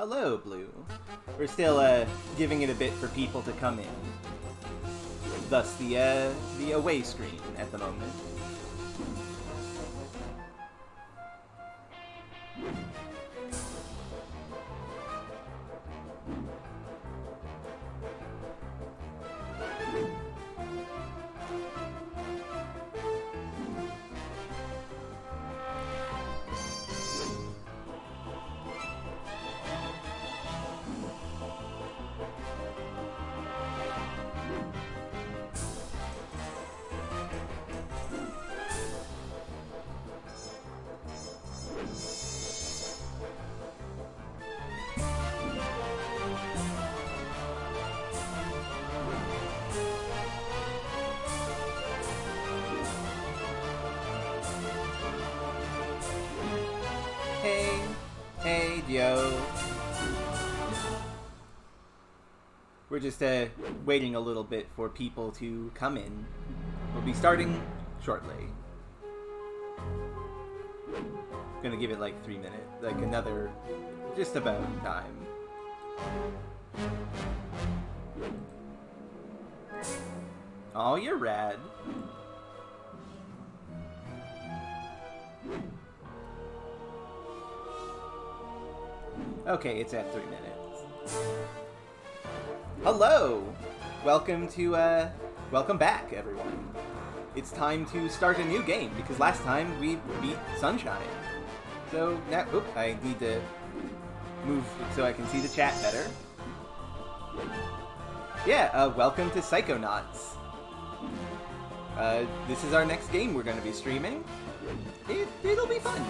Hello, Blue. We're still, giving it a bit for people to come in. Thus, the away screen at the moment. Hey, Joe. We're just waiting a little bit for people to come in. We'll be starting shortly. Gonna give it like 3 minutes, like another, just about time. Oh, you're rad. Okay, it's at 3 minutes. Hello! Welcome back, everyone. It's time to start a new game, because last time we beat Sunshine. So, now, I need to move so I can see the chat better. Yeah, welcome to Psychonauts. This is our next game we're going to be streaming. It'll be fun.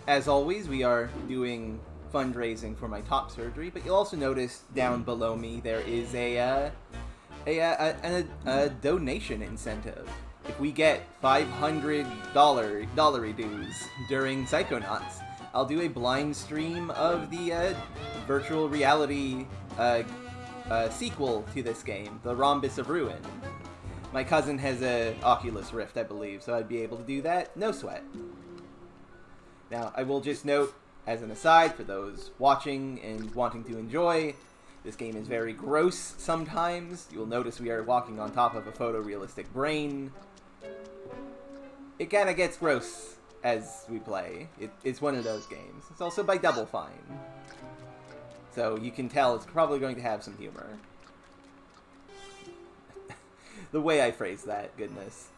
As always, we are doing fundraising for my top surgery, but you'll also notice down below me there is a donation incentive. If we get $500 dues during Psychonauts, I'll do a blind stream of the virtual reality sequel to this game, the Rhombus of Ruin. My cousin has a Oculus Rift, I believe, so I'd be able to do that, no sweat. Now, I will just note, as an aside, for those watching and wanting to enjoy, this game is very gross sometimes. You'll notice we are walking on top of a photorealistic brain. It kinda gets gross as we play. It's one of those games. It's also by Double Fine. So you can tell it's probably going to have some humor. The way I phrase that, goodness.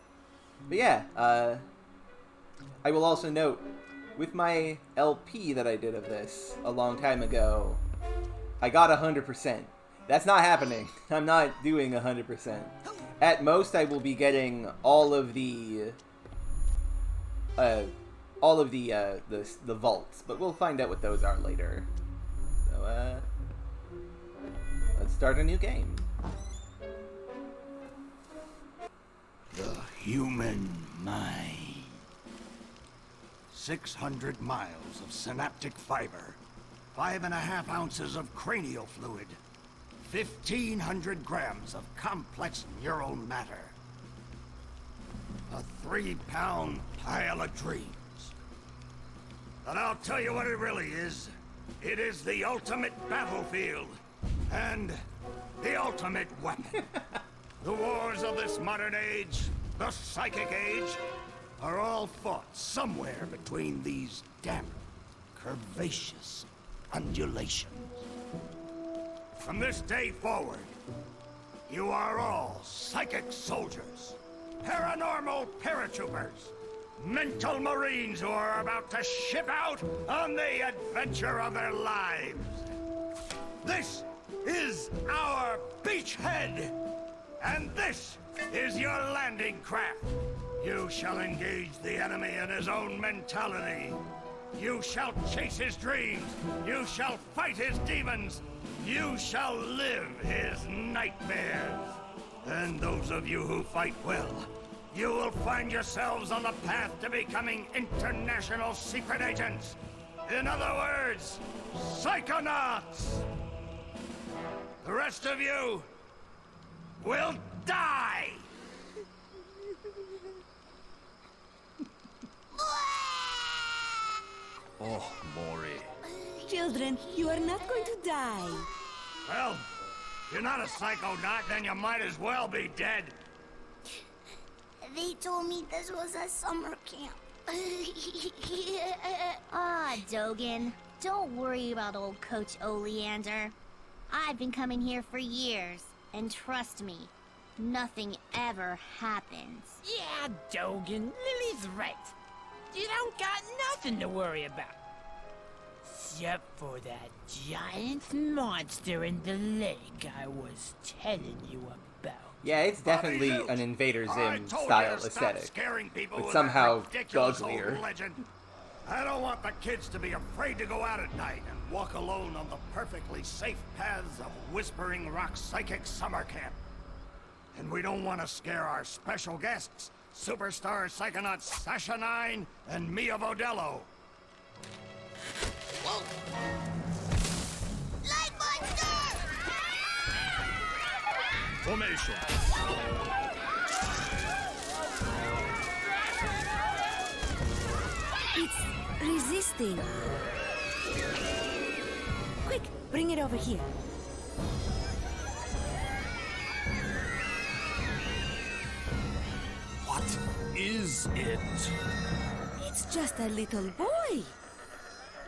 But yeah, I will also note, with my LP that I did of this a long time ago, I got 100%. That's not happening. I'm not doing 100%. At most, I will be getting all of the vaults, but we'll find out what those are later. So, let's start a new game. The human mind. 600 miles of synaptic fiber, 5.5 ounces of cranial fluid, 1,500 grams of complex neural matter, a 3-pound pile of dreams. And I'll tell you what it really is. It is the ultimate battlefield, and the ultimate weapon. The wars of this modern age, the psychic age, are all fought somewhere between these damp, curvaceous undulations. From this day forward, you are all psychic soldiers, paranormal paratroopers, mental marines who are about to ship out on the adventure of their lives. This is our beachhead, and this is your landing craft. You shall engage the enemy in his own mentality. You shall chase his dreams. You shall fight his demons. You shall live his nightmares. And those of you who fight well, you will find yourselves on the path to becoming international secret agents. In other words, Psychonauts. The rest of you will die. Oh, Maury. children. You are not going to die. Well, if you're not a psychonaut, then you might as well be dead. They told me this was a summer camp. Ah, Dogen. Don't worry about old Coach Oleander. I've been coming here for years, and trust me, nothing ever happens. Yeah, Dogen, Lily's right. You don't got nothing to worry about. Except for that giant monster in the lake I was telling you about. Yeah, it's definitely an Invader Zim style aesthetic, but somehow gugglier. I don't want the kids to be afraid to go out at night and walk alone on the perfectly safe paths of Whispering Rock Psychic Summer Camp. And we don't want to scare our special guests, superstar Psychonauts Sasha 9 and Mia Vodello. Whoa! Light monster! Formation. It's resisting. Quick, bring it over here. What is it? It's just a little boy.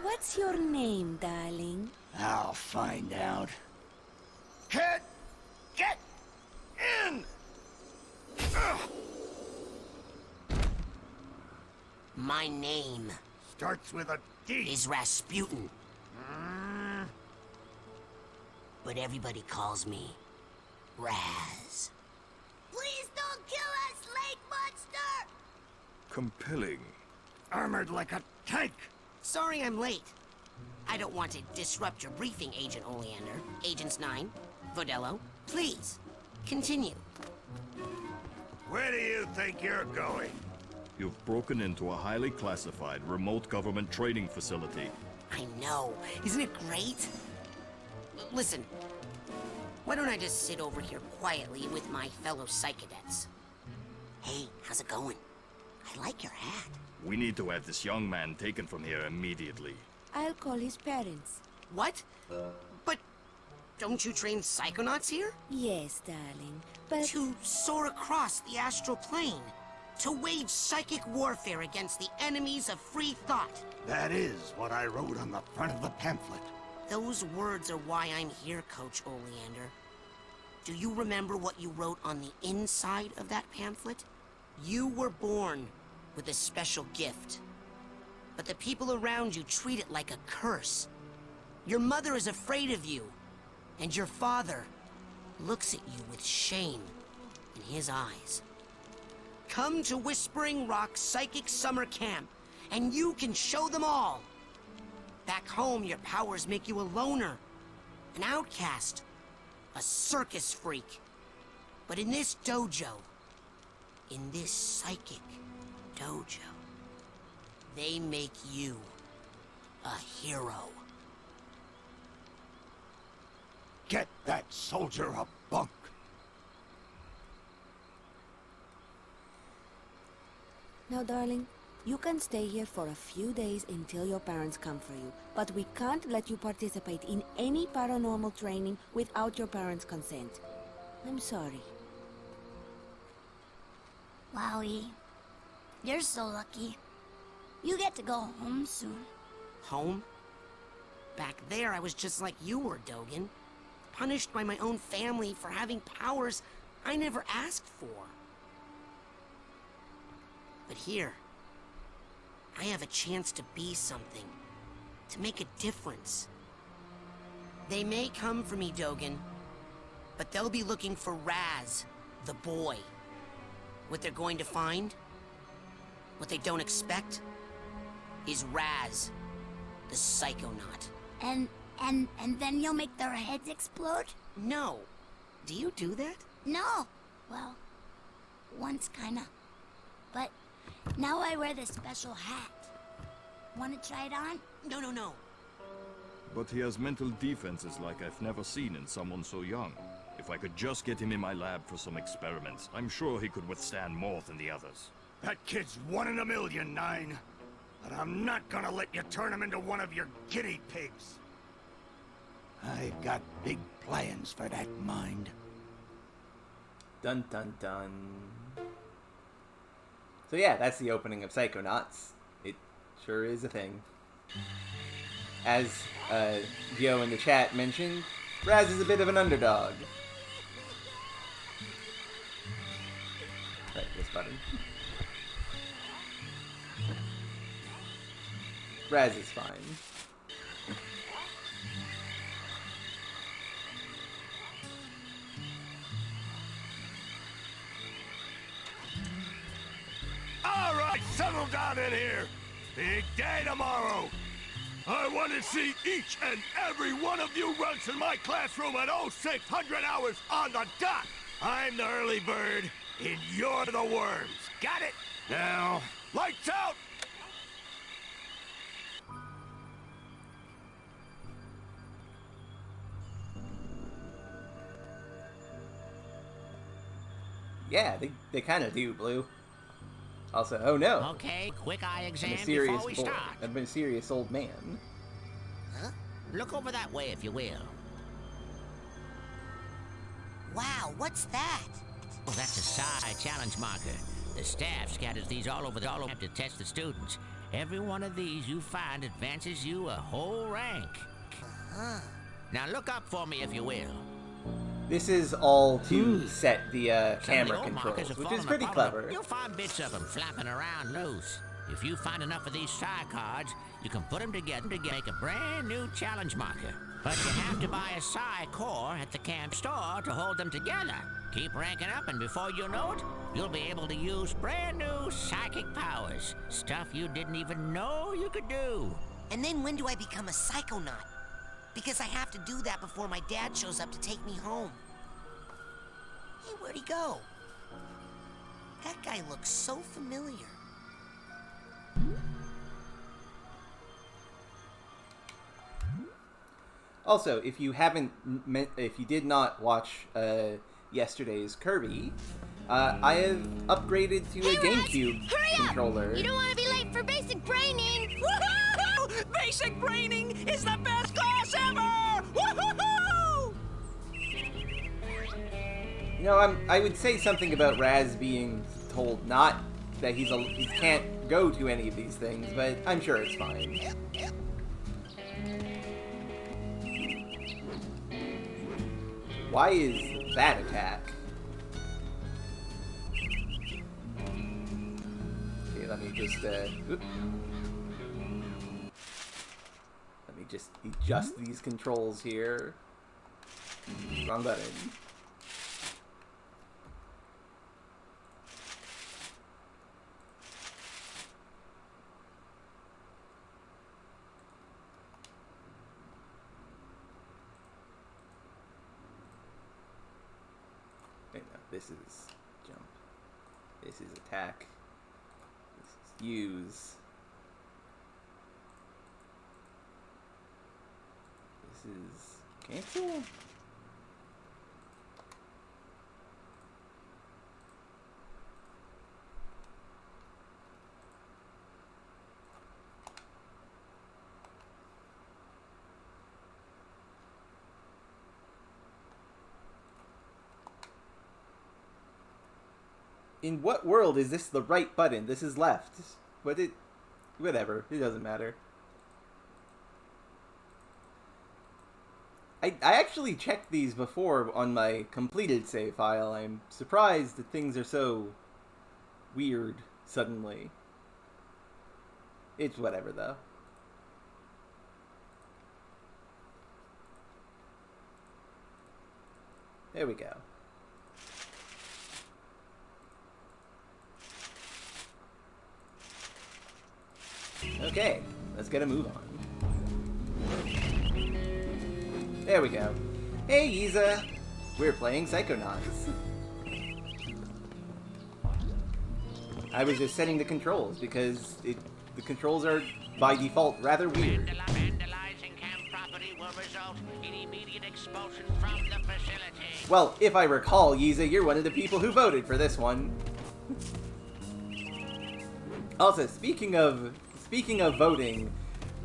What's your name, darling? I'll find out. Kid, get in! Ugh. My name Starts with a D. is Rasputin. But everybody calls me Raz. Please don't kill us, lake monster! Compelling. Armored like a tank. Sorry I'm late. I don't want to disrupt your briefing, Agent Oleander. Agents 9, Vodello, please, continue. Where do you think you're going? You've broken into a highly classified remote government training facility. I know. Isn't it great? Listen, why don't I just sit over here quietly with my fellow Psychonauts? Hey, how's it going? I like your hat. We need to have this young man taken from here immediately. I'll call his parents. What? But don't you train Psychonauts here? Yes, darling, but... To soar across the astral plane. To wage psychic warfare against the enemies of free thought. That is what I wrote on the front of the pamphlet. Those words are why I'm here, Coach Oleander. Do you remember what you wrote on the inside of that pamphlet? You were born with a special gift. But the people around you treat it like a curse. Your mother is afraid of you. And your father looks at you with shame in his eyes. Come to Whispering Rock Psychic Summer Camp, and you can show them all. Back home, your powers make you a loner, an outcast, a circus freak. But in this dojo, in this psychic dojo, they make you a hero. Get that soldier a bunk. Now, darling, you can stay here for a few days until your parents come for you, but we can't let you participate in any paranormal training without your parents' consent. I'm sorry. Wowie. You're so lucky. You get to go home soon. Home? Back there, I was just like you were, Dogen. Punished by my own family for having powers I never asked for. But here, I have a chance to be something. To make a difference. They may come for me, Dogen. But they'll be looking for Raz, the boy. What they're going to find, what they don't expect, is Raz, the Psychonaut. And then you'll make their heads explode? No. Do you do that? No. Well, once kinda. But now I wear this special hat. Wanna try it on? No. But he has mental defenses like I've never seen in someone so young. If I could just get him in my lab for some experiments, I'm sure he could withstand more than the others. That kid's 1 in a million, 9. but I'm not gonna let you turn him into one of your guinea pigs. I've got big plans for that mind. Dun dun dun. So yeah, that's the opening of Psychonauts. It sure is a thing. As Gio in the chat mentioned, Raz is a bit of an underdog. Right, this button. Raz is fine. All right, settle down in here. Big day tomorrow. I want to see each and every one of you runts in my classroom at 0600 hours on the dot. I'm the early bird, and you're the worms. Got it? Now, lights out! Yeah, they kind of do, Blue. Also, oh no. Okay, quick eye exam I'm a serious before we boy. start. I've been a serious old man. Huh? Look over that way if you will. Wow, what's that? Oh, that's a psi challenge marker. The staff scatters these all over to test the students. Every one of these you find advances you a whole rank. Uh-huh. Now look up for me if you will. This is all to set the Some of camera old controls, markers have which is fallen pretty apart. clever. You'll find bits of them flapping around loose. If you find enough of these psi cards, you can put them together to make a brand new challenge marker. But you have to buy a psi core at the camp store to hold them together. Keep ranking up, and before you know it, you'll be able to use brand new psychic powers. Stuff you didn't even know you could do. And then when do I become a psychonaut? Because I have to do that before my dad shows up to take me home. Hey, where'd he go? That guy looks so familiar. Also, if you did not watch yesterday's Kirby, I have upgraded to a GameCube controller. You don't want to be late for basic braining. Woohoo! Basic braining is the best class ever! Woohoo! You know, I would say something about Raz being told not that he can't go to any of these things, but I'm sure it's fine. Why is that attack? Okay, let me just adjust these controls here. Wrong button. Wait, no, this is jump. This is attack. This is use. This is cancel? In what world is this the right button? This is left. Whatever. It doesn't matter. I actually checked these before on my completed save file. I'm surprised that things are so weird suddenly. It's whatever, though. There we go. Okay, let's get a move on. There we go. Hey, Yiza! We're playing Psychonauts. I was just setting the controls because the controls are, by default, rather weird. Vandalizing camp property will result in immediate expulsion from the facility. Well, if I recall, Yiza, you're one of the people who voted for this one. Also, speaking of speaking of voting,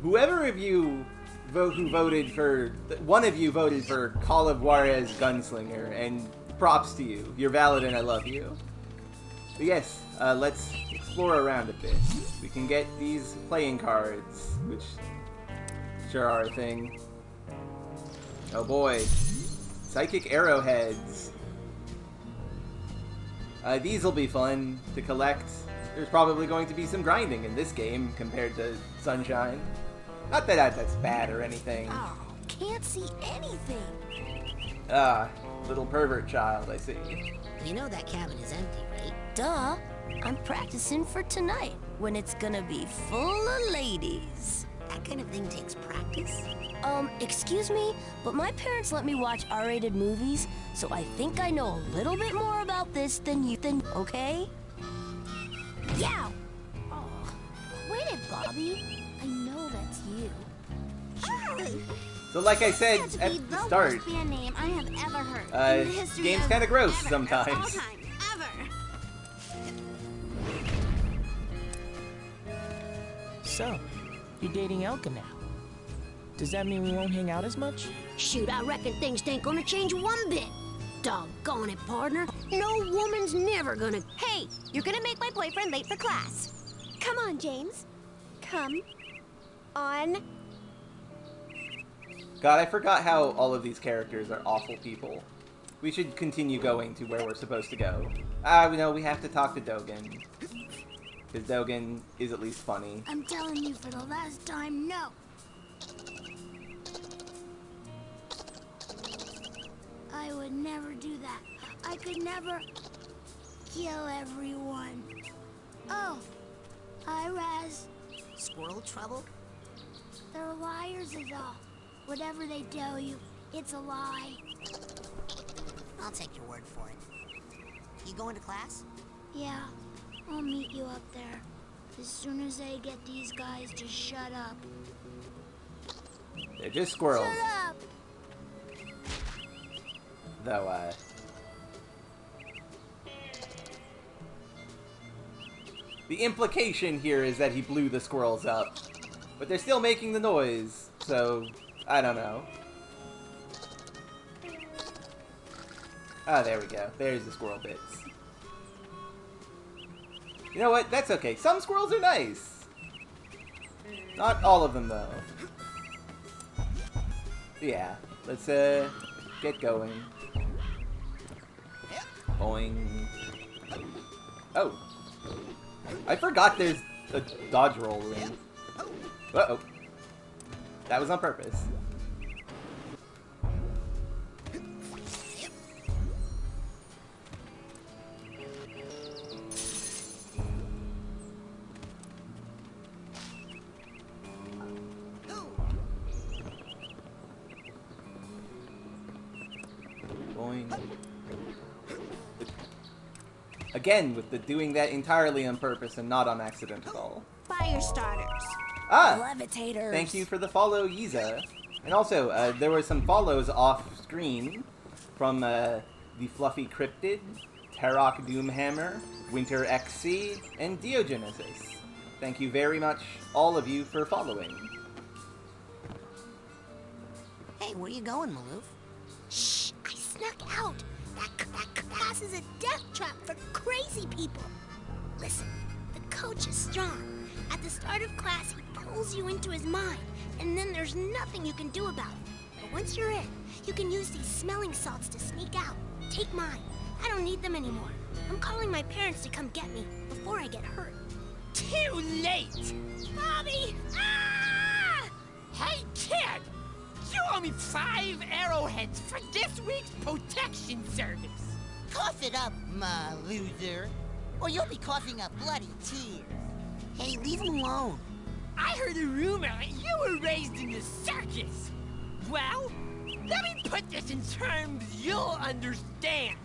whoever of you who voted for... One of you voted for Call of Juarez Gunslinger, and props to you. You're valid and I love you. But yes, let's explore around a bit. We can get these playing cards, which sure are a thing. Oh boy. Psychic arrowheads. These will be fun to collect. There's probably going to be some grinding in this game compared to Sunshine. Not that that's bad or anything. Oh, can't see anything. Ah, little pervert child, I see. You know that cabin is empty, right? Duh. I'm practicing for tonight, when it's gonna be full of ladies. That kind of thing takes practice. Excuse me, but my parents let me watch R-rated movies, so I think I know a little bit more about this than you, okay? Yeah! Oh, quit it, Bobby. I know that's you. So like I said That's at the start, worst band name I have ever heard. in the history game's of kind of gross ever, sometimes. Of all time, ever. So, you're dating Elka now. Does that mean we won't hang out as much? Shoot, I reckon things ain't gonna change one bit. Doggone it, partner. No woman's never gonna... Hey, you're gonna make my boyfriend late for class. Come on, James. Come on. God, I forgot how all of these characters are awful people. We should continue going to where we're supposed to go. No, we have to talk to Dogen. Because Dogen is at least funny. I'm telling you for the last time, no. I would never do that. I could never kill everyone. Oh, hi, Raz. Squirrel trouble? They're liars is all. Whatever they tell you, it's a lie. I'll take your word for it. You going to class? Yeah, I'll meet you up there. As soon as I get these guys to shut up. They're just squirrels. Shut up! Though, the implication here is that he blew the squirrels up. But they're still making the noise, so I don't know. Ah, there we go. There's the squirrel bits. You know what? That's okay. Some squirrels are nice. Not all of them, though. Yeah. Let's, get going. Boing. Oh. I forgot there's a dodge roll ring. Uh-oh. That was on purpose. Boing. Again, with the doing that entirely on purpose and not on accidental. Fire starters. Ah! Levitators. Thank you for the follow, Yiza. And also, there were some follows off-screen from the Fluffy Cryptid, Tarok Doomhammer, Winter XC, and Diogenesis. Thank you very much, all of you, for following. Hey, where you going, Maloof? Shh! I snuck out. That class is a death trap for crazy people. Listen, the coach is strong. At the start of class, he pulls you into his mind, and then there's nothing you can do about it. But once you're in, you can use these smelling salts to sneak out. Take mine. I don't need them anymore. I'm calling my parents to come get me before I get hurt. Too late! Bobby! Ah! Hey, kid! You owe me 5 arrowheads for this week's protection service. Cough it up, my loser, or you'll be coughing up bloody tears. Hey, leave him alone. I heard a rumor that you were raised in the circus. Well, let me put this in terms you'll understand.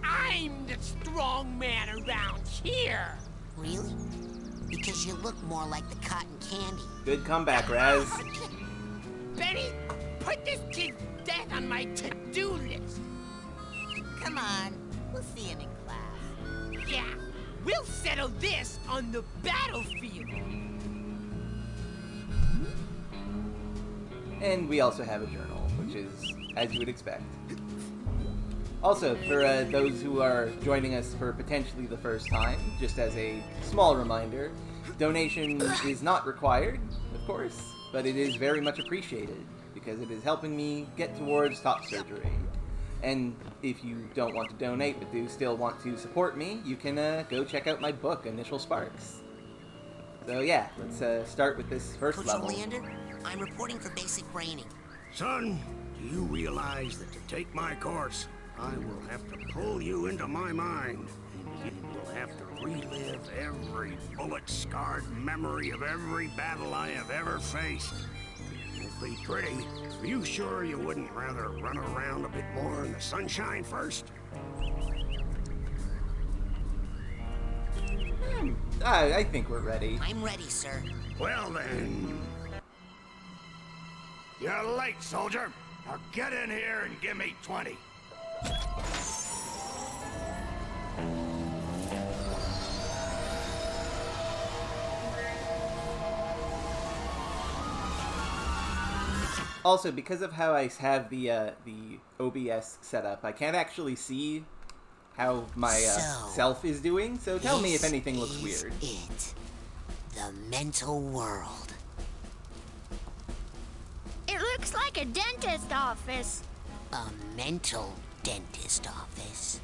I'm the strong man around here. Really? Because you look more like the cotton candy. Good comeback, Raz. Benny, put this kid's death on my to-do list. Come on, we'll see him in class. Yeah, we'll settle this on the battlefield. And we also have a journal, which is as you would expect. Also, for those who are joining us for potentially the first time, just as a small reminder, donation is not required, of course, but it is very much appreciated, because it is helping me get towards top surgery. And if you don't want to donate, but do still want to support me, you can go check out my book, Initial Sparks. So yeah, let's start with this first Coach level. Oleander, I'm reporting for basic braining. Son, do you realize that to take my course, I will have to pull you into my mind, and you will have to relive every bullet-scarred memory of every battle I have ever faced. It won't be pretty. Are you sure you wouldn't rather run around a bit more in the sunshine first? I think we're ready. I'm ready, sir. Well then... You're late, soldier. Now get in here and give me 20. Also, because of how I have the OBS set up, I can't actually see how my self is doing, so tell me if anything looks weird. It. The mental world. It looks like a dentist office. A mental dentist office.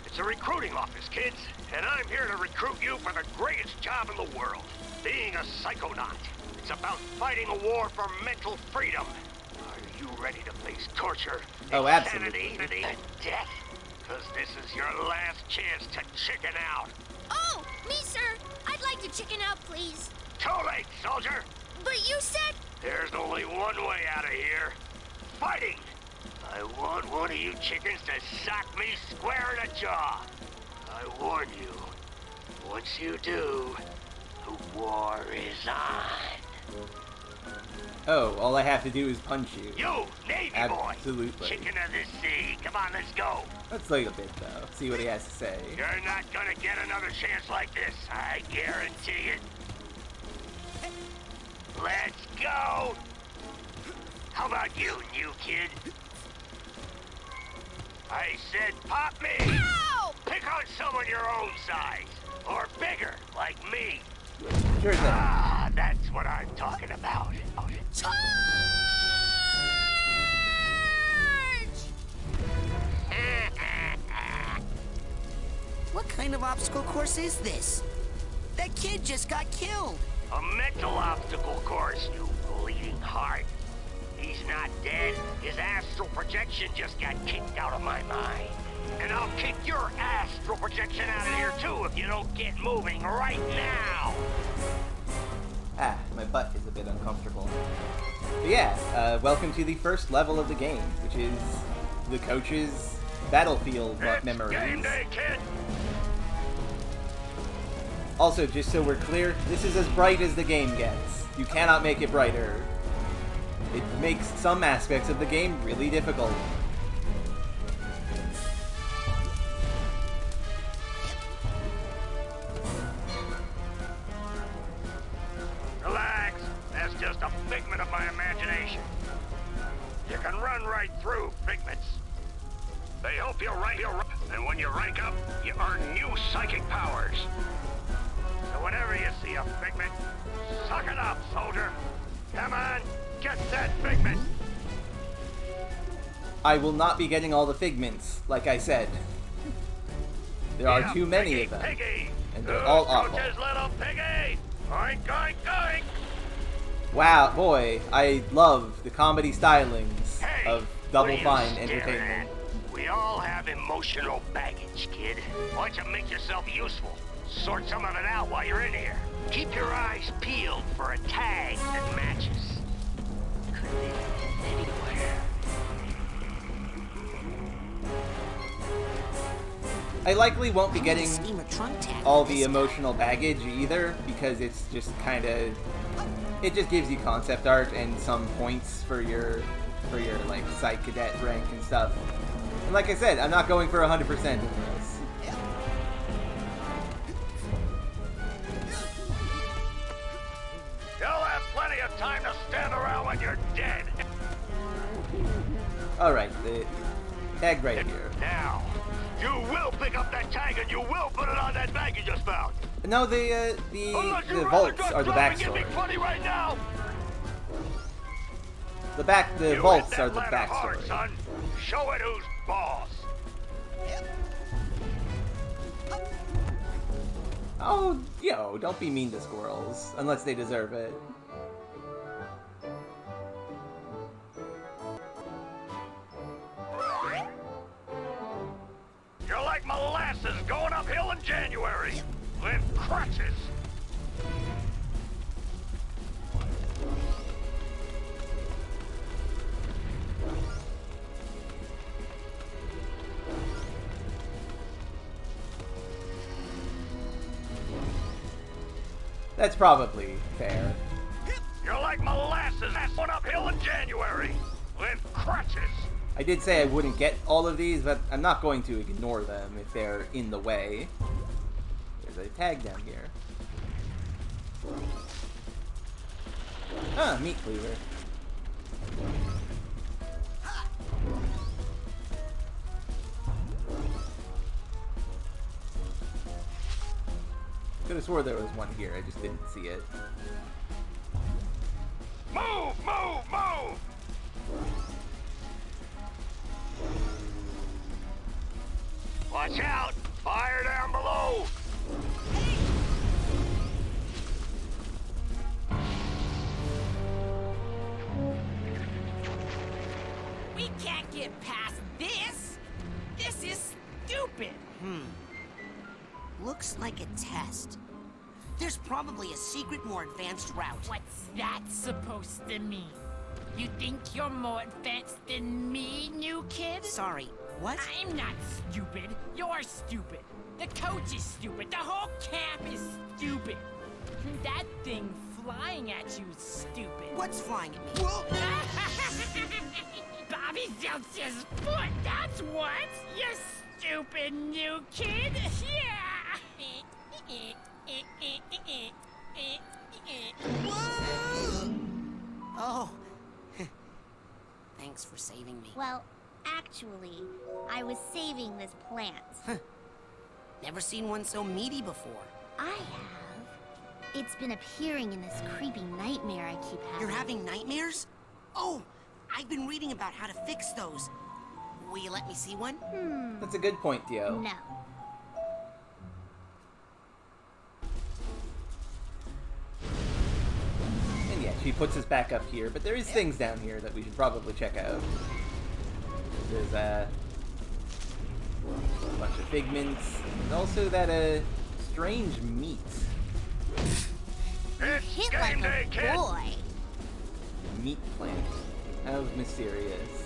It's a recruiting office, kids, and I'm here to recruit you for the greatest job in the world, being a Psychonaut. It's about fighting a war for mental freedom. Are you ready to face torture, insanity, and death? Because this is your last chance to chicken out. Oh, me, sir. I'd like to chicken out, please. Too late, soldier. But you said... There's only one way out of here. Fighting. I want one of you chickens to sock me square in the jaw. I warn you, once you do, the war is on. Oh, all I have to do is punch you. You, Navy Absolutely. boy. Chicken of the sea. Come on, let's go. Let's wait a bit, though. See what he has to say. You're not gonna get another chance like this. I guarantee it. Let's go. How about you, new kid? I said pop me. Ow! Pick on someone your own size. Or bigger, like me. Sure thing. Ah, that's what I'm talking about. Charge! What kind of obstacle course is this? That kid just got killed. A mental obstacle course, you bleeding heart. He's not dead. His astral projection just got kicked out of my mind. And I'll kick your astral projection out of here too if you don't get moving right now. Ah, my butt is a bit uncomfortable. But yeah, welcome to the first level of the game, which is the coach's battlefield memories. Game day, kid. Also, just so we're clear, this is as bright as the game gets. You cannot make it brighter. It makes some aspects of the game really difficult. Relax. That's just a figment of my imagination. You can run right through figments. They help you rank, and when you rank up, you earn new psychic powers. So whenever you see a figment, suck it up, soldier. Come on, get that figment. I will not be getting all the figments, like I said. There are too many of them, and they're all awful. Coach's little piggy. Oink, oink, oink. Wow, boy, I love the comedy stylings of Double Fine Entertainment. We all have emotional baggage, kid. Why don't you make yourself useful? Sort some of it out while you're in here. Keep your eyes peeled for a tag that matches. Could be anywhere. I likely won't be getting all the emotional baggage either, because it's just kind of... It just gives you concept art and some points for your like, Psych Cadet rank and stuff. And like I said, I'm not going for 100% in this. You'll have plenty of time to stay when you're dead. Alright, the tag right here. Now, you will pick up that tag and you will put it on that bag you just found. No, the vaults are the backstory. Right now. The vaults are the backstory. Hard, son. Show it who's boss. Oh, yo, don't be mean to squirrels, unless they deserve it. You're like molasses going uphill in January. With crutches. That's probably fair. You're like molasses going uphill in January. With crutches. I did say I wouldn't get all of these, but I'm not going to ignore them if they're in the way. There's a tag down here. Ah, meat cleaver. Could have swore there was one here, I just didn't see it. Move, move, move! Watch out! Fire down below! We can't get past this. This is stupid. Looks like a test. There's probably a secret, more advanced route. What's that supposed to mean? You think you're more advanced than me, new kid? Sorry, what? I'm not stupid. You're stupid. The coach is stupid. The whole camp is stupid. That thing flying at you is stupid. What's flying at me? Bobby Zeltz's foot, that's what! You stupid new kid! Yeah! Oh. Thanks for saving me. Well, actually, I was saving this plant. Never seen one so meaty before. I have. It's been appearing in this creepy nightmare I keep having. You're having nightmares? Oh, I've been reading about how to fix those. Will you let me see one? That's a good point, Dio. No. And yeah, she puts us back up here, but there is things down here that we should probably check out. There's a bunch of figments, and also that strange meat. It's Hit game like day, a kid! boy. Meat plant. How mysterious.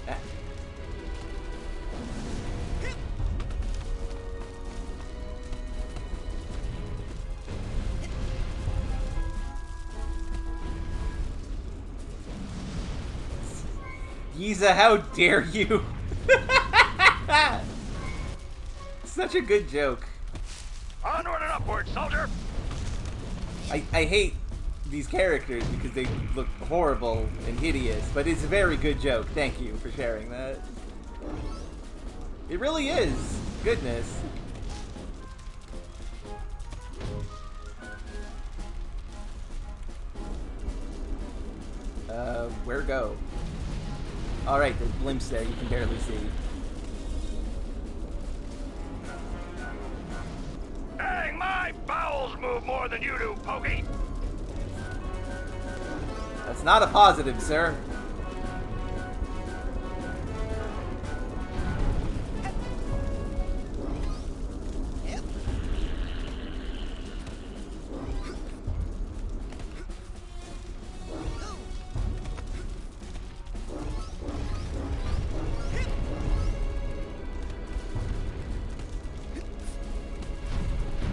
Ah. Giza, how dare you? Such a good joke. Onward and upward, soldier! I hate these characters because they look horrible and hideous, but it's a very good joke. Thank you for sharing that. It really is. Goodness. Where go? Alright, there's blimps there you can barely see. Dang, my bowels move more than you do, Pokey! That's not a positive, sir.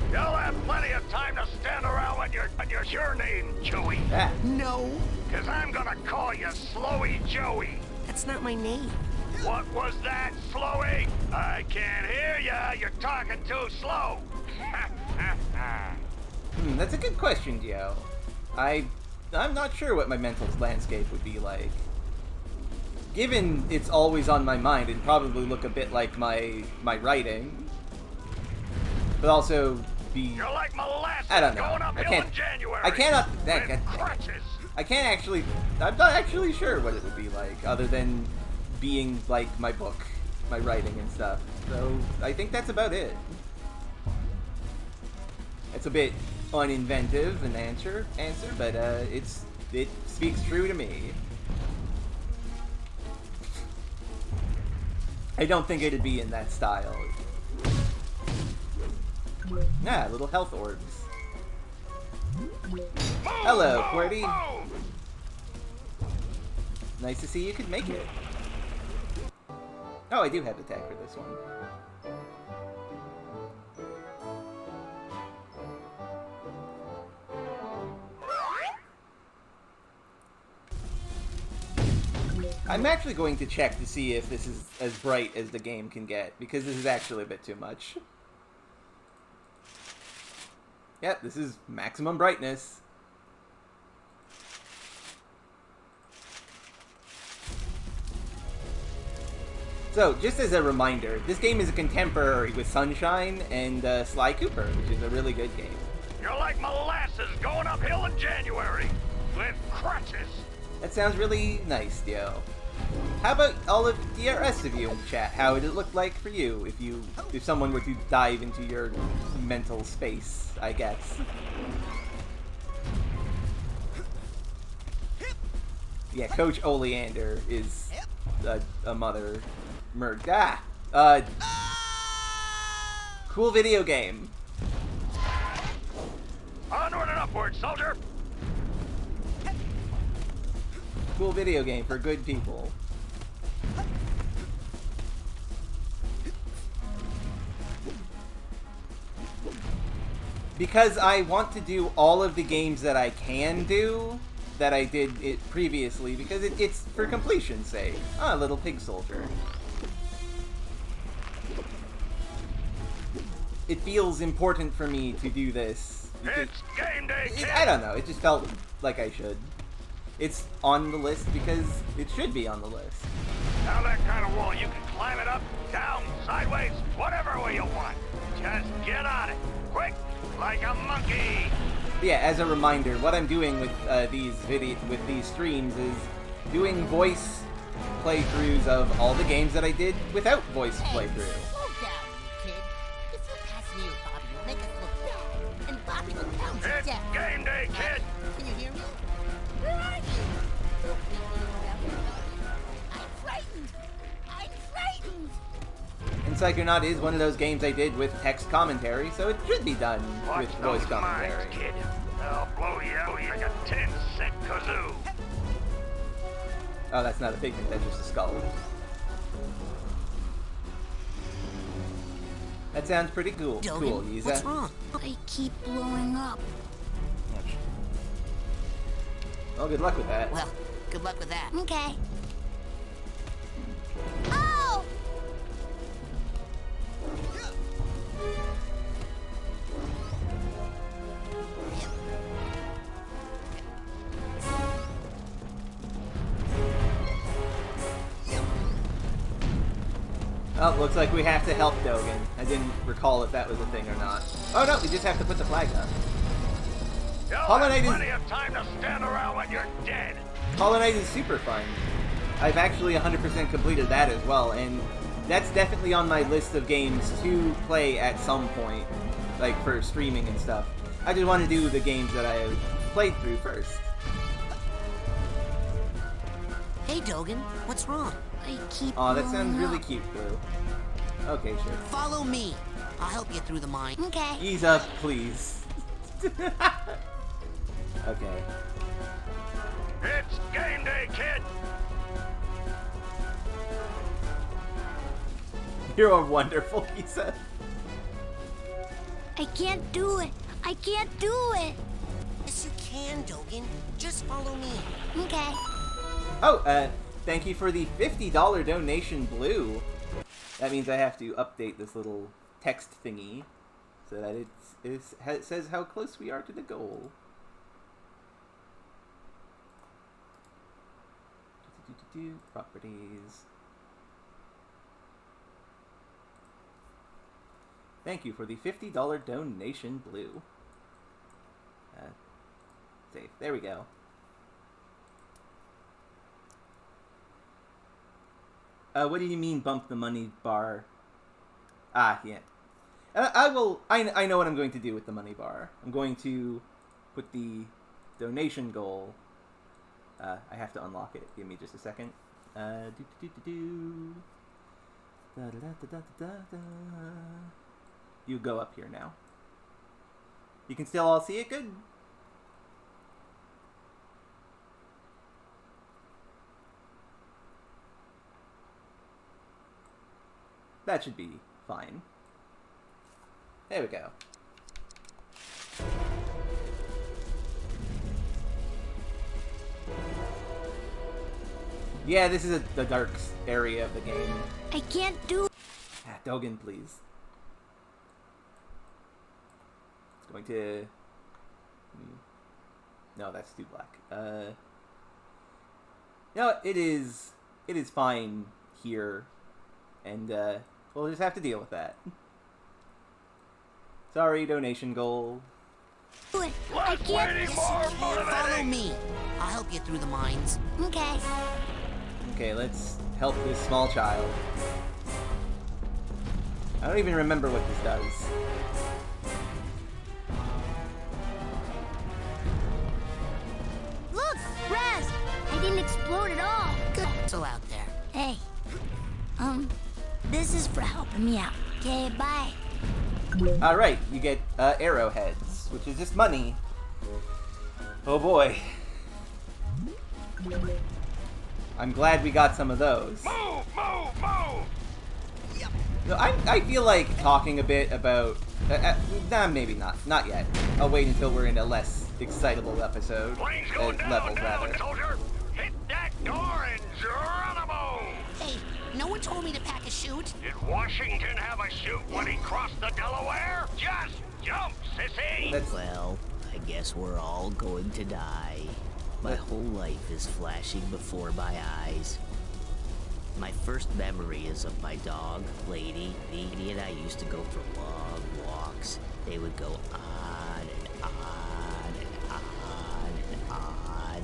You'll have plenty of time to stand around when you're your name, Joey. Ah. No, Cause I'm gonna call you Slowy Joey. that's not my name. What was that, Slowy? I can't hear ya. You're talking too slow. That's a good question, Gio. I'm not sure what my mental landscape would be like. Given it's always on my mind, it'd probably look a bit like my writing. But also be... You're like molasses I don't know. going uphill in January. I cannot... with crutches. I can't actually... I'm not actually sure what it would be like, other than being like my book, my writing and stuff. So, I think that's about it. It's a bit uninventive an answer, but it speaks true to me. I don't think it'd be in that style. Ah, little health orbs. Hello, QWERTY. Nice to see you could make it. Oh, I do have attack for this one. I'm actually going to check to see if this is as bright as the game can get, because this is actually a bit too much. Yep, this is maximum brightness. So, just as a reminder, this game is a contemporary with Sunshine and Sly Cooper, which is a really good game. You're like molasses going uphill in January with crutches. That sounds really nice, Dio. How about all of the rest of you in chat? How would it look like for you if someone were to dive into your mental space, I guess? Yeah, Coach Oleander is a mother murder. Cool video game. Onward and upward, soldier. Cool video game for good people. Because I want to do all of the games that I can do, that I did it previously, because it's for completion's sake. Ah, little pig soldier. It feels important for me to do this. It's game day, kid. I don't know, it just felt like I should. It's on the list because it should be on the list. Now that kind of wall, you can climb it up, down, sideways, whatever way you want. Just get on it, quick, like a monkey. Yeah, as a reminder, what I'm doing with these streams is doing voice playthroughs of all the games that I did without voice playthrough. Slow down, you kid. If you pass me or Bobby, you'll make us look bad, and Bobby will count you It's down. game day, kid. Can you hear me? Where are you? Don't leave me around here, Bobby. I'm frightened. I'm frightened. And Psychonaut is one of those games I did with text commentary, so it should be done with voice commentary. Minds, kid. They'll blow you out like a 10-cent kazoo. Oh, that's not a figment, that's just a skull. That sounds pretty cool. Dogan, Cool, Yiza. what's wrong? I keep blowing up. Well, good luck with that. Well, good luck with that. Okay. Oh! Oh, looks like we have to help Dogan. I didn't recall if that was a thing or not. Oh no, we just have to put the flag up. You'll Hollow Knight have is- plenty of time to stand around when you're dead. Hollow Knight is super fun. I've actually 100% completed that as well, and that's definitely on my list of games to play at some point, like for streaming and stuff. I just want to do the games that I have played through first. Hey, Dogan, what's wrong? I keep Aw, that blowing sounds really up. cute, Blue. Okay, sure. Follow me. I'll help you through the mine. Okay. Ease up, please. Okay. It's game day, kid. You're wonderful, he said. I can't do it. I can't do it. Yes, you can, Dogan. Just follow me. Okay. Oh, thank you for the $50 donation, Blue. That means I have to update this little text thingy. so that it says how close we are to the goal. Properties. Thank you for the $50 donation, Blue. Save. There we go. What do you mean bump the money bar? Ah, yeah. I know what I'm going to do with the money bar. I'm going to put the donation goal. I have to unlock it. Give me just a second. You go up here now. You can still all see it? Good. That should be fine. There we go. Yeah, this is the dark area of the game. I can't do... Dogen, please. It's going to... No, that's too black. No, it is fine here. And, we'll just have to deal with that. Sorry, donation goal. I can't... Follow me. I'll help you through the mines. Okay. Okay, let's help this small child. I don't even remember what this does. Look, Raz! I didn't explode at all. Good. Still out there. Hey. This is for helping me out. Okay, bye. Alright, you get arrowheads, which is just money. Oh boy. I'm glad we got some of those. Move! Move! Move! Yep. No, I feel like talking a bit about... nah, maybe not. Not yet. I'll wait until we're in a less excitable episode. Plane's going down, level, down, rather. soldier! Hit that door and Geronimo! Hey, no one told me to pack a chute. Did Washington have a chute when he crossed the Delaware? Just jump, sissy! That's... Well, I guess we're all going to die. My whole life is flashing before my eyes. My first memory is of my dog, Lady. Lady and I used to go for long walks. They would go on and on and on and on.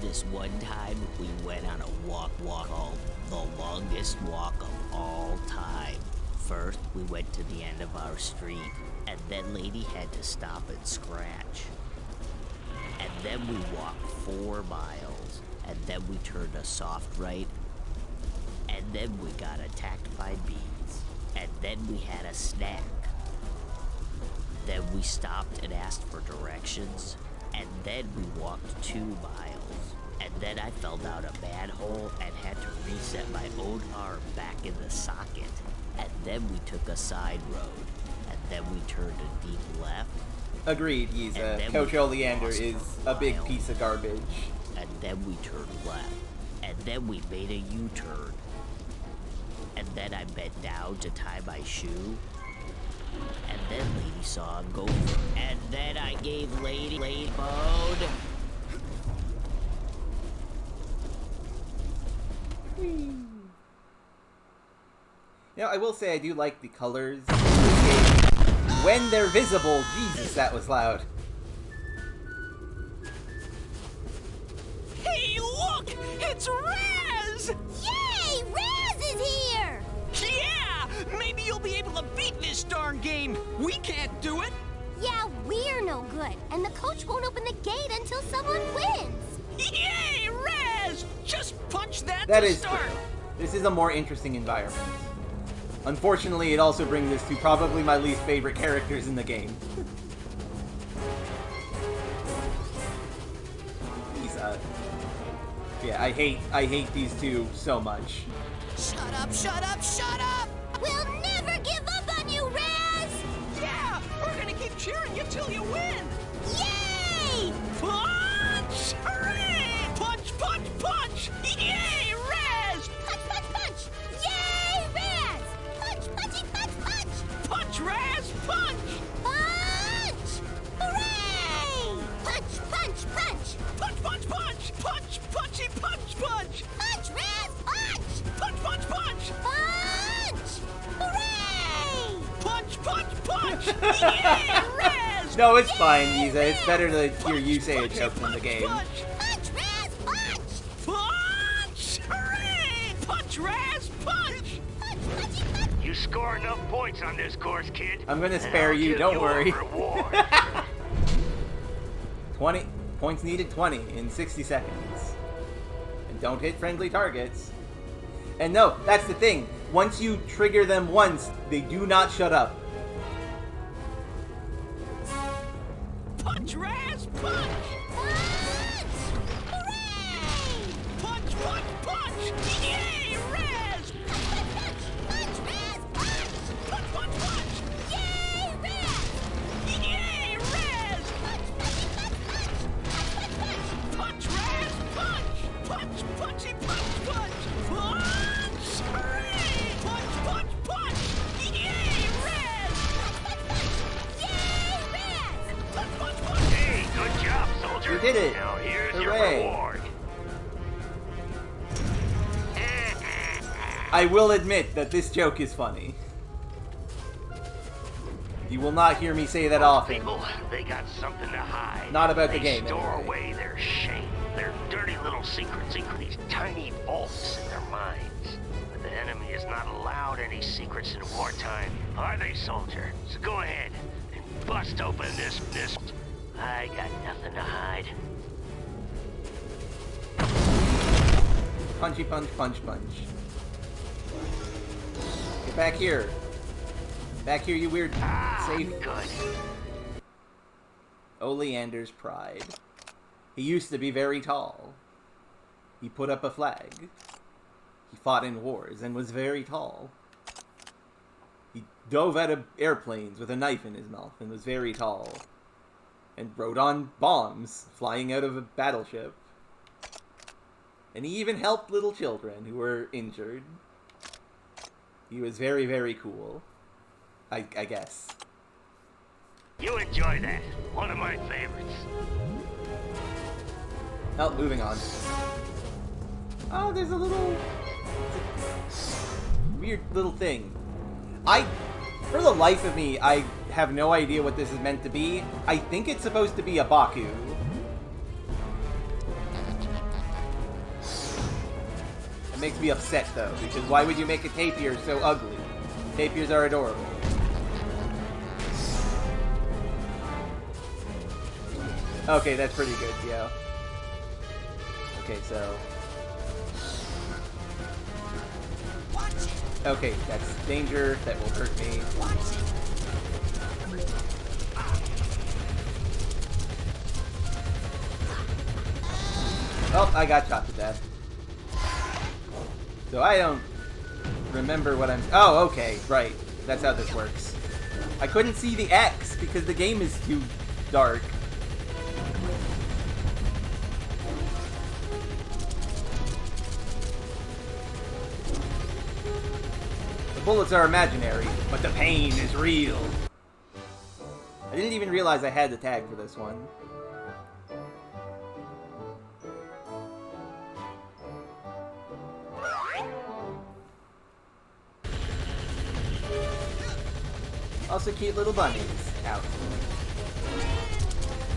This one time, we went on a walk called the longest walk of all time. First, we went to the end of our street, and then Lady had to stop and scratch. And then we walked 4 miles, and then we turned a soft right, and then we got attacked by bees, and then we had a snack. Then we stopped and asked for directions, and then we walked 2 miles, and then I fell down a manhole and had to reset my own arm back in the socket, and then we took a side road, and then we turned a deep left. Agreed, Giza. Coach Oleander is a big piece of garbage. And then we turned left. And then we made a U-turn. And then I bent down to tie my shoe. And then Lady saw him go for it. And then I gave Lady mode. You know, I will say I do like the colors in this game. When they're visible, Jesus, that was loud. Hey, look! It's Raz! Yay! Raz is here! Yeah! Maybe you'll be able to beat this darn game. We can't do it. Yeah, we're no good. And the coach won't open the gate until someone wins. Yay, Raz! Just punch that That to is start. true. This is a more interesting environment. Unfortunately, it also brings us to probably my least favorite characters in the game. These, yeah, I hate these two so much. Shut up, shut up, shut up! We'll never give up on you, Raz! Yeah! We're gonna keep cheering you till you win! Yay! Punch! Hooray! Punch, punch, punch! Yay, Raz! Punch, punch, punch! Yay, Raz! Punch, punchy, punch, punch! Punch, Raz! Yeah, Raz! No, it's fine, Giza. It's better to hear you say a joke than the game. Punch, Raz, punch! Punch! Hooray! Punch, Raz, punch! You score enough points on this course, kid. I'm gonna spare you, don't worry. 20 points needed, 20 in 60 seconds. And don't hit friendly targets. And no, that's the thing. Once you trigger them once, they do not shut up. Punch, Raz, punch! Punch, punch, punch! Yay, Raz! Punch, Raz, punch! Punch, punch, punch! Yay, Raz! Yay, Raz! Punch, Raz, punch! Punch, punchy, punch, punch! Punch! Hooray! Punch, punch, punch! Yay, Raz! Yay, Raz! Punch, punch, punch! Hey, good job, soldier. You did it. Now here's Hooray. your reward. I will admit that this joke is funny. You will not hear me say that often. People, they got something to hide. Not about the They game, store anyway. away their shame, their dirty little secrets, these tiny vaults in their minds. But the enemy is not allowed any secrets in wartime, are they, soldier? So go ahead and bust open this. I got nothing to hide. Punchy punch, punch, punch. Get back here. Back here, you weird safe. Good. Oleander's pride. He used to be very tall. He put up a flag. He fought in wars and was very tall. He dove out of airplanes with a knife in his mouth and was very tall. And rode on bombs flying out of a battleship. And he even helped little children who were injured. He was very, very cool. I guess. You enjoy that. One of my favorites. Oh, moving on. Oh, there's a little... weird little thing. For the life of me, I have no idea what this is meant to be. I think it's supposed to be a Baku. It makes me upset, though, because why would you make a tapir so ugly? Tapirs are adorable. Okay, that's pretty good, yeah. Okay, so... okay, that's danger. That will hurt me. Oh, I got shot to death. So I don't remember what I'm... oh, okay, right. That's how this works. I couldn't see the X because the game is too dark. The bullets are imaginary, but the pain is real. I didn't even realize I had the tag for this one. Also cute little bunnies. Ow.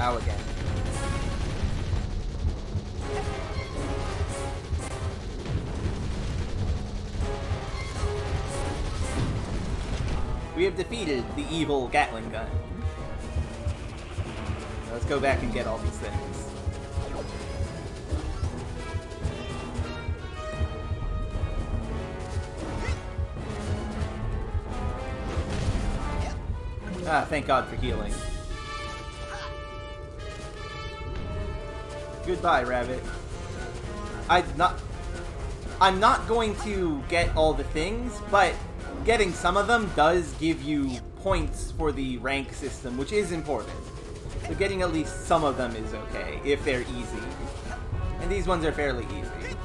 Ow again. We have defeated the evil Gatling gun. Now let's go back and get all these things. Ah, thank God for healing. Goodbye, Rabbit. I'm not going to get all the things, but getting some of them does give you points for the rank system, which is important. So getting at least some of them is okay, if they're easy. And these ones are fairly easy.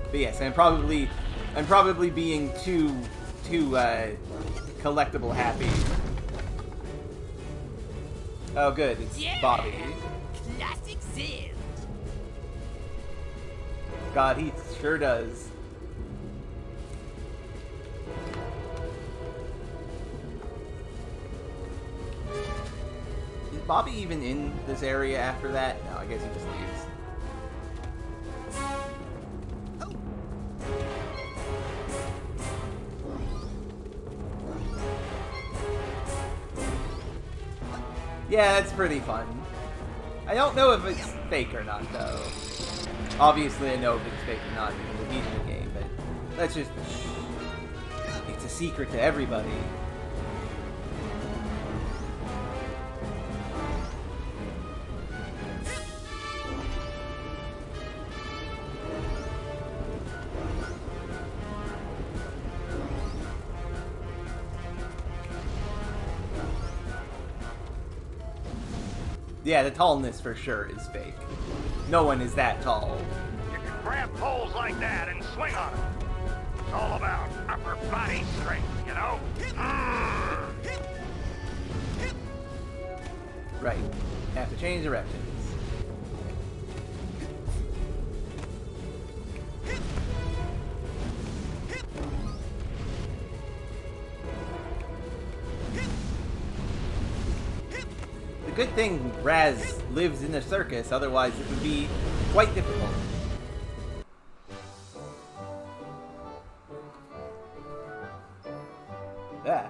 But yes, I'm probably being too collectible happy. Oh good, it's Bobby. Classic Ziv. God, he sure does. Isn't Bobby even in this area after that? No, I guess he just leaves. Yeah, it's pretty fun. I don't know if it's fake or not, though. Obviously, I know if it's fake or not because we're beating the game, but let's just... It's a secret to everybody. Yeah, the tallness for sure is fake. No one is that tall. You can grab poles like that and swing on them. It's all about upper body strength, you know? Right. Have to change directions. Good thing Raz lives in a circus, otherwise it would be quite difficult. Ah.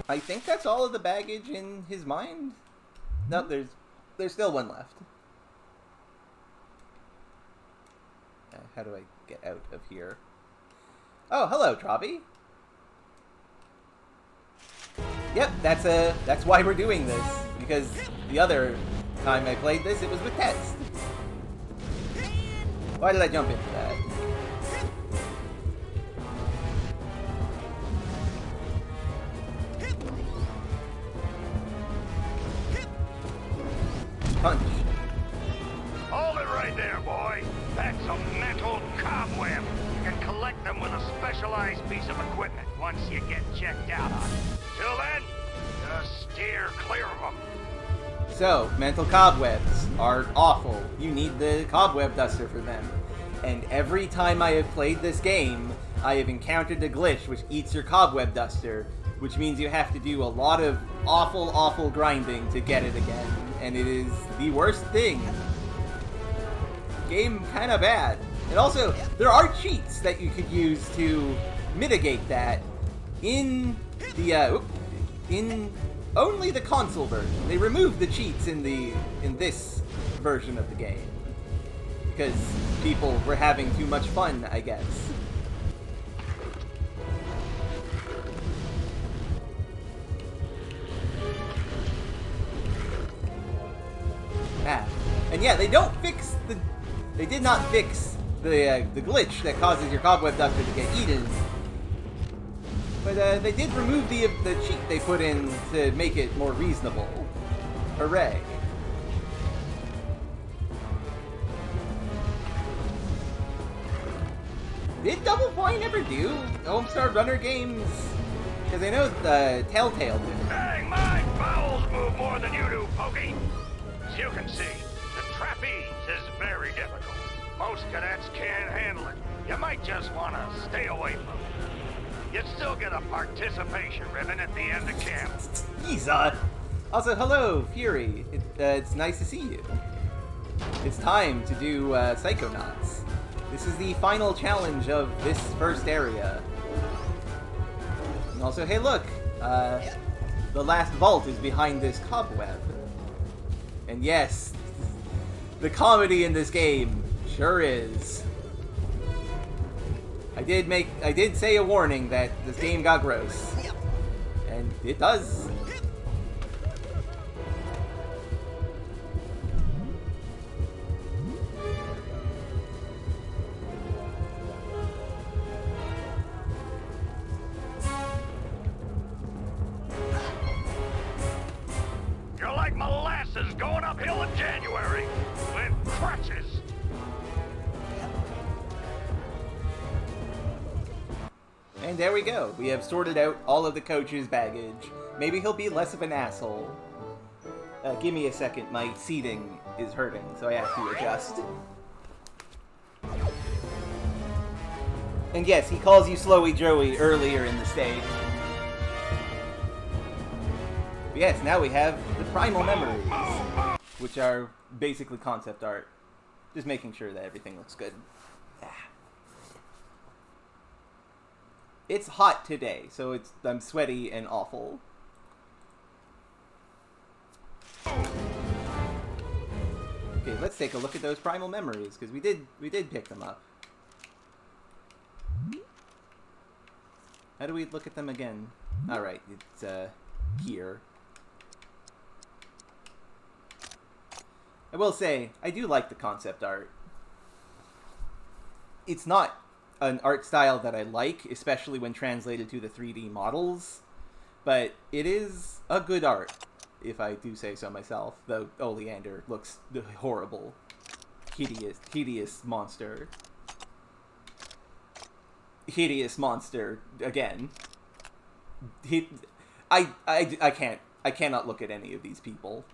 I think that's all of the baggage in his mind. No, there's still one left. How do I get out of here? Oh, hello, Trobby. Yep, that's why we're doing this. Because the other time I played this, it was with text. Why did I jump into that? Punch. Hold it right there, boy. That's a mental cobweb. You can collect them with a specialized piece of equipment once you get checked out on it. Till then, just steer clear of them. So, mental cobwebs are awful. You need the cobweb duster for them. And every time I have played this game, I have encountered a glitch which eats your cobweb duster, which means you have to do a lot of awful, awful grinding to get it again. And it is the worst thing. Game kind of bad. And also, there are cheats that you could use to mitigate that in the in only the console version. They removed the cheats in this version of the game because people were having too much fun, I guess. Ah, and yeah, they don't fix the. They did not fix the glitch that causes your cobweb duster to get eaten. But they did remove the cheat they put in to make it more reasonable. Hooray. Did Double Fine ever do Homestar Runner games? Because I know the Telltale did. Dang, my bowels move more than you do, Pokey. As you can see, the trapeze is very difficult. Most cadets can't handle it. You might just want to stay away from it. You'd still get a participation ribbon at the end of camp. Yeeza! Also, hello, Fury. It's nice to see you. It's time to do Psychonauts. This is the final challenge of this first area. And also, hey look! The last vault is behind this cobweb. And yes, the comedy in this game sure is. I did say a warning that this game got gross. And it does. You're like molasses going uphill in January with crutches. And there we go. We have sorted out all of the coach's baggage. Maybe he'll be less of an asshole. Give me a second. My seating is hurting, so I have to adjust. And yes, he calls you Slowy Joey earlier in the stage. But yes, now we have the Primal Memories, which are basically concept art. Just making sure that everything looks good. It's hot today, so I'm sweaty and awful. Okay, let's take a look at those Primal Memories, because we did pick them up. How do we look at them again? Alright, it's here. I will say, I do like the concept art. It's not an art style that I like, especially when translated to the 3D models, but it is a good art, if I do say so myself, though Oleander looks horrible. Hideous monster. Hideous monster, again. I cannot look at any of these people.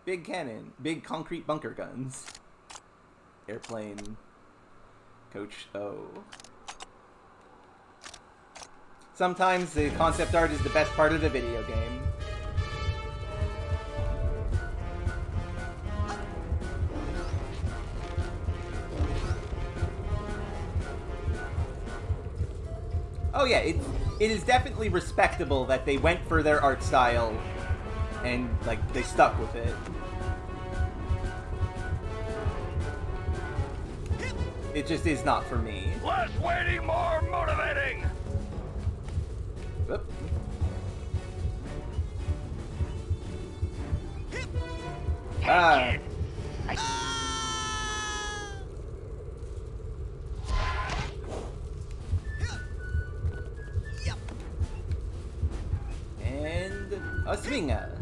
Big cannon, big concrete bunker guns. Airplane. Coach O. Sometimes the concept art is the best part of the video game. Oh yeah, it is definitely respectable that they went for their art style and, like, they stuck with it. It just is not for me. Less waiting, more motivating! Whoop. Ah. And a swinger.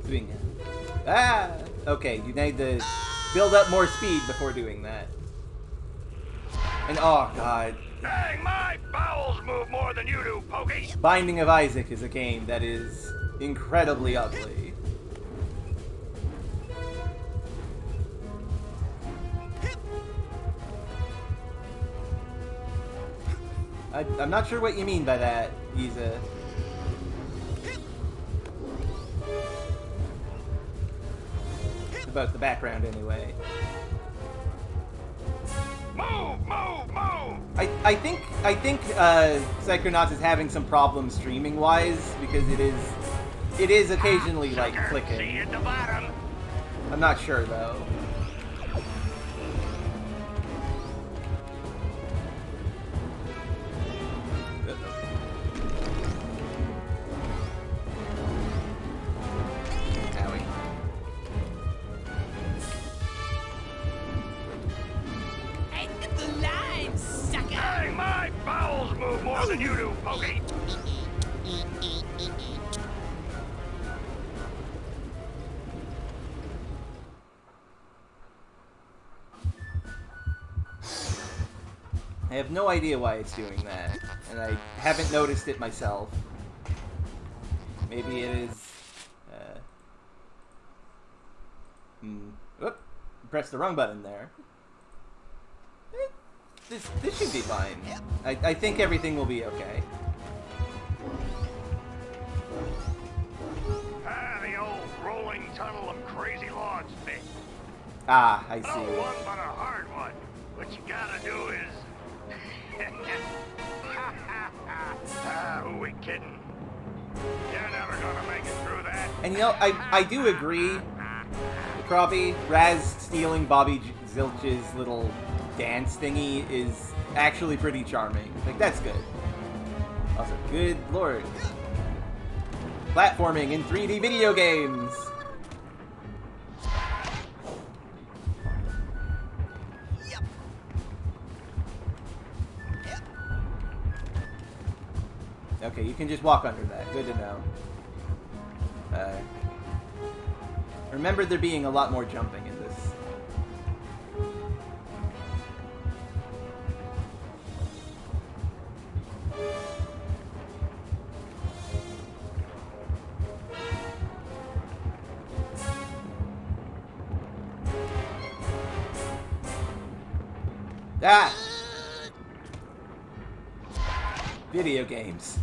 Swinger. Ah! Okay, you need to build up more speed before doing that. And oh god. Dang, my bowels move more than you do, Pokey! Binding of Isaac is a game that is incredibly ugly. I'm not sure what you mean by that, Giza. About the background, anyway. Move, move, move! I think Psychonauts is having some problems streaming-wise because it is occasionally like clicking. See you at the bottom. I'm not sure though. Than you do, Pokey. I have no idea why it's doing that, and I haven't noticed it myself. Maybe it is. Whoop! Pressed the wrong button there. This should be fine. I think everything will be okay. The old rolling tunnel of crazy logs bit. Ah, I see. No one but a hard one. What you gotta do is... who we kidding? You're never gonna make it through that. And you know, I do agree. Crappie, Raz stealing Bobby Zilch's little dance thingy is actually pretty charming. Like, that's good. Also, good lord. Platforming in 3D video games! Okay, you can just walk under that. Good to know. Remember there being a lot more jumping in this. Ah! Video games.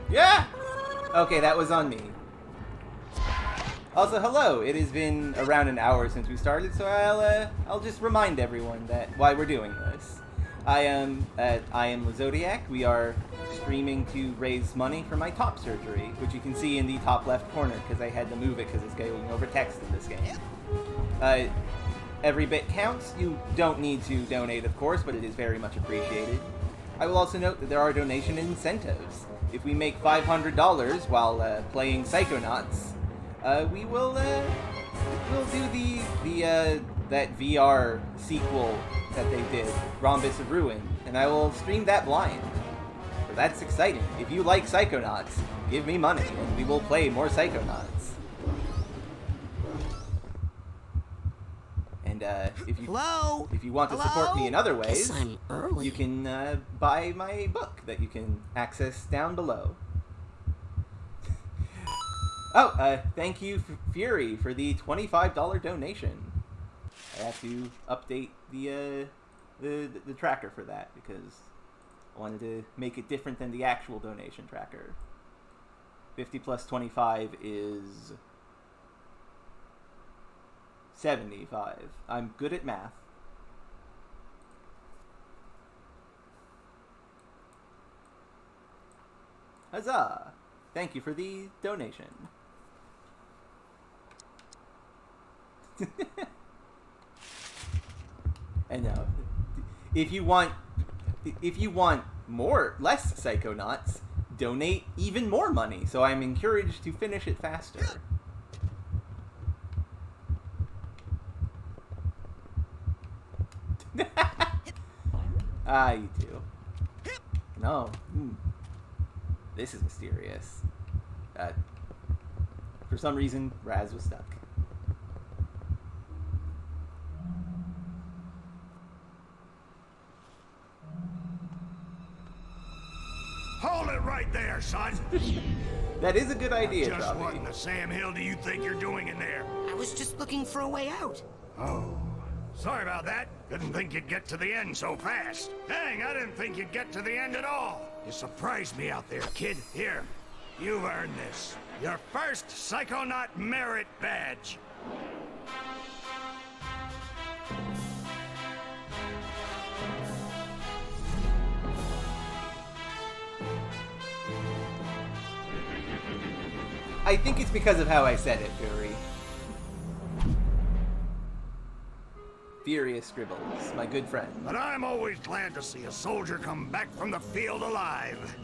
Yeah! Okay, that was on me. Also, hello. It has been around an hour since we started, so I'll just remind everyone that why we're doing this. I am LaZodiac. We are streaming to raise money for my top surgery, which you can see in the top left corner because I had to move it because it's going over text in this game. Every bit counts. You don't need to donate, of course, but it is very much appreciated. I will also note that there are donation incentives. If we make $500 while playing Psychonauts, we will we'll do that VR sequel that they did, Rhombus of Ruin, and I will stream that blind. So that's exciting. If you like Psychonauts, give me money, and we will play more Psychonauts. And if you want to support me in other ways, you can buy my book that you can access down below. Oh, thank you, Fury, for the $25 donation. I have to update the tracker for that because I wanted to make it different than the actual donation tracker. 50 plus 25 is 75. I'm good at math. Huzzah! Thank you for the donation. And now, if you want less Psychonauts, donate even more money. So I'm encouraged to finish it faster. Ah, you two. No. This is mysterious. For some reason, Raz was stuck. Hold it right there, son. That is a good idea, Just Robbie. what in the Sam Hill do you think you're doing in there? I was just looking for a way out. Oh, sorry about that. Didn't think you'd get to the end so fast. Dang, I didn't think you'd get to the end at all. You surprised me out there, kid. Here, you've earned this. Your first Psychonaut merit badge. I think it's because of how I said it, Fury. Furious Scribbles, my good friend. But I'm always glad to see a soldier come back from the field alive.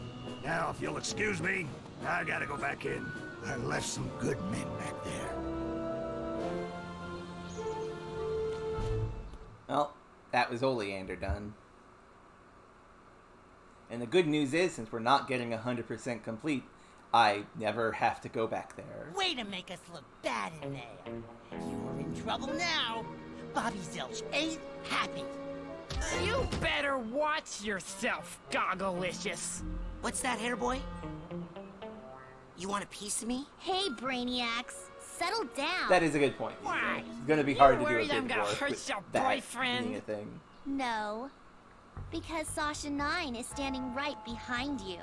Now, if you'll excuse me, I gotta go back in. I left some good men back there. Well, that was Oleander done. And the good news is, since we're not getting 100% complete, I never have to go back there. Way to make us look bad in there. You're in trouble now. Bobby Zilch ain't happy. You better watch yourself, Gogglelicious. What's that, hair boy? You want a piece of me? Hey, Brainiacs, settle down. That is a good point. Why? It's gonna be hard to do a worried I'm bit gonna more hurt with your that boyfriend? being a thing. No, because Sasha 9 is standing right behind you.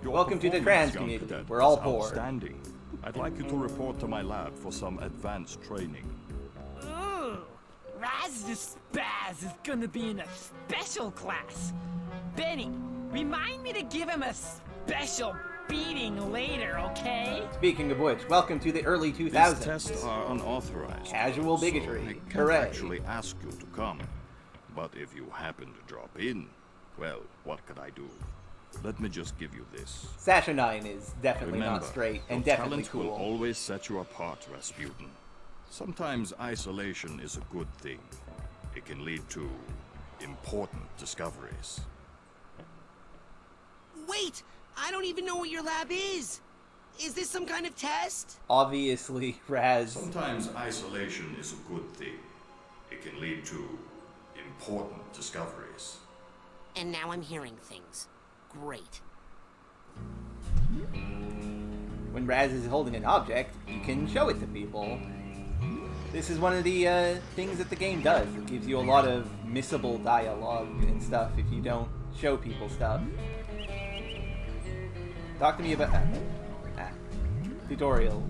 Your Welcome to the performance, trans young community. cadet, We're all was poor. Outstanding. I'd like you to report to my lab for some advanced training. Ooh, Raz the Spaz is gonna be in a special class. Benny, remind me to give him a special beating later, okay? Speaking of which, welcome to the early 2000s. These tests are unauthorized. Casual so bigotry. I can't Hooray. actually ask you to come. But if you happen to drop in, well, what could I do? Let me just give you this. Sasha 9 is definitely Remember, not straight and your definitely talents will cool. always set you apart, Rasputin. Sometimes isolation is a good thing. It can lead to important discoveries. Wait! I don't even know what your lab is! Is this some kind of test? Obviously, Raz. Sometimes isolation is a good thing. It can lead to important discoveries. And now I'm hearing things. Great. When Raz is holding an object, you can show it to people. This is one of the things that the game does. It gives you a lot of missable dialogue and stuff if you don't show people stuff. Talk to me about tutorials.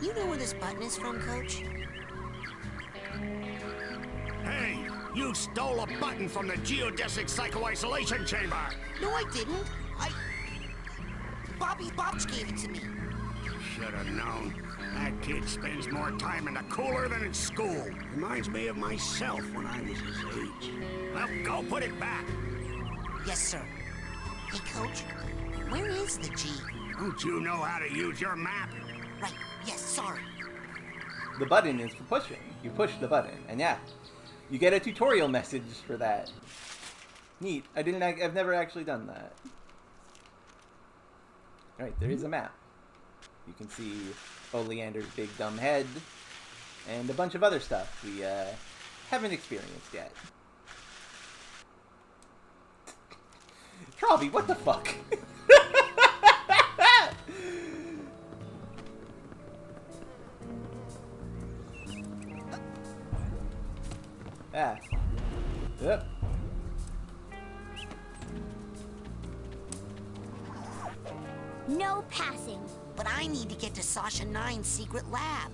You know where this button is from, Coach? Hey, you stole a button from the geodesic psycho-isolation chamber. No, I didn't. Bobby gave it to me. Should have known. That kid spends more time in the cooler than in school. Reminds me of myself when I was his age. Well, go put it back. Yes, sir. Hey, Coach, where is the G? Don't you know how to use your map? Right, yes, sorry. The button is for pushing. You push the button, and yeah, you get a tutorial message for that. Neat. I've never actually done that. Alright, there is a map. You can see Oleander's big dumb head, and a bunch of other stuff we haven't experienced yet. Trobby, what the fuck? Yep. No passing. But I need to get to Sasha 9's secret lab.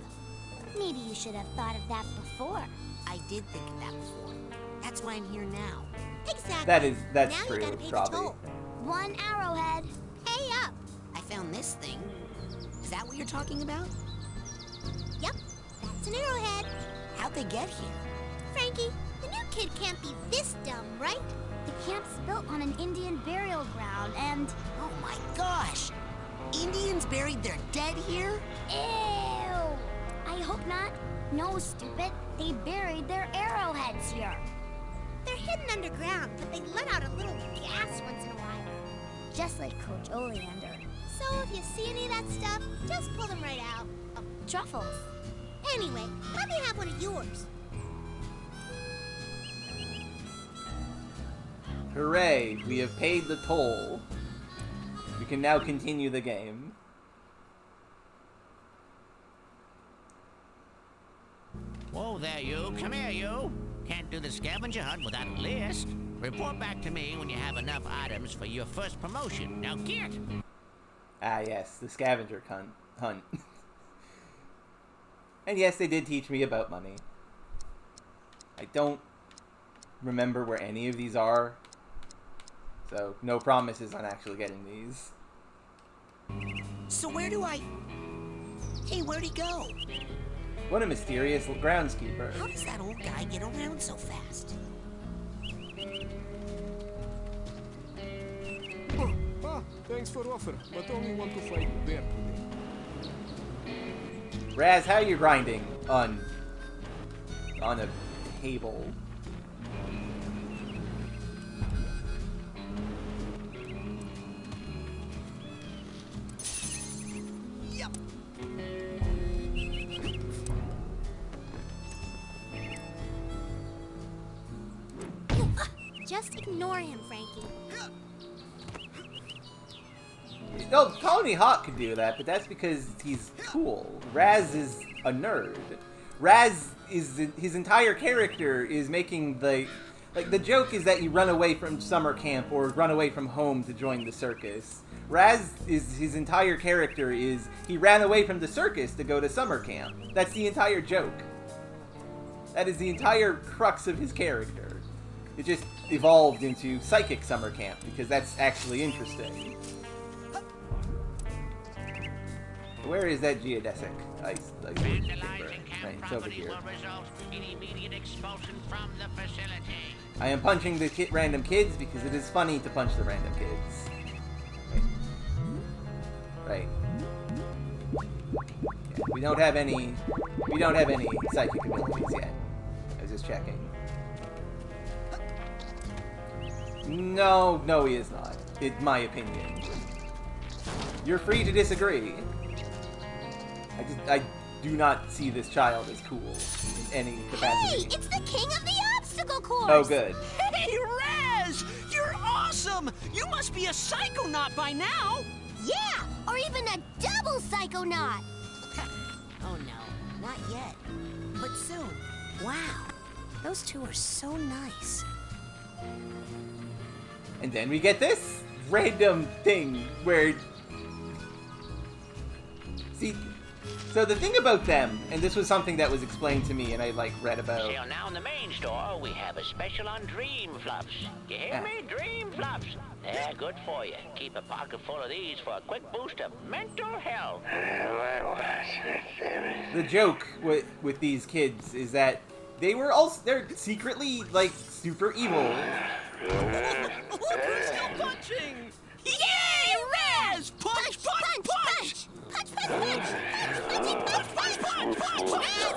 Maybe you should have thought of that before. I did think of that before. That's why I'm here now. Exactly. That's now true, you gotta pay the Trobby. toll. 1 arrowhead. Pay up. I found this thing. Is that what you're talking about? Yep, that's an arrowhead. How'd they get here? Frankie, the new kid can't be this dumb, right? The camp's built on an Indian burial ground, and... Oh my gosh! Indians buried their dead here? Ew! I hope not. No, stupid. They buried their arrowheads here. They're hidden underground, but they let out a little gas once in a while. Just like Coach Oleander. So if you see any of that stuff, just pull them right out. Oh, truffles. Anyway, let me have one of yours. Hooray, we have paid the toll. We can now continue the game. Whoa there, you. Come here, you. Can't do the scavenger hunt without a list. Report back to me when you have enough items for your first promotion. Now get! Ah, yes, the scavenger hunt. And yes, they did teach me about money. I don't remember where any of these are. So, no promises on actually getting these. So where do I... Hey, where'd he go? What a mysterious groundskeeper. How does that old guy get around so fast? Thanks for offer, but only want to fight bear today. Raz, how are you grinding on a table? Yep. Just ignore him, Frankie. No, Tony Hawk could do that, but that's because he's cool. Raz is a nerd. Raz is his entire character is making the joke is that you run away from summer camp or run away from home to join the circus. Raz is his entire character is he ran away from the circus to go to summer camp. That's the entire joke. That is the entire crux of his character. It just evolved into psychic summer camp because that's actually interesting. Where is that geodesic ice chamber? Right, it's over here. I am punching the random kids because it is funny to punch the random kids. Right. Yeah, we don't have any psychic abilities yet. I was just checking. No, he is not. In my opinion. You're free to disagree. I do not see this child as cool in any capacity. Hey, it's the king of the obstacle course! Oh, good. Hey, Raz! You're awesome! You must be a Psychonaut by now! Yeah, or even a double Psychonaut! Oh no, not yet. But soon. Wow, those two are so nice. And then we get this random thing where... See, so the thing about them, and this was something that was explained to me and I, like, read about... So now in the main store, we have a special on Dream Fluffs. You hear me? Dream Fluffs. They're good for you. Keep a pocket full of these for a quick boost of mental health. The joke with these kids is that they're secretly, like, super evil. Who's still punching? Yay, Raz! Punch, punch, punch! Punch, punch, punch! Punch, punch, punch, punch, punch,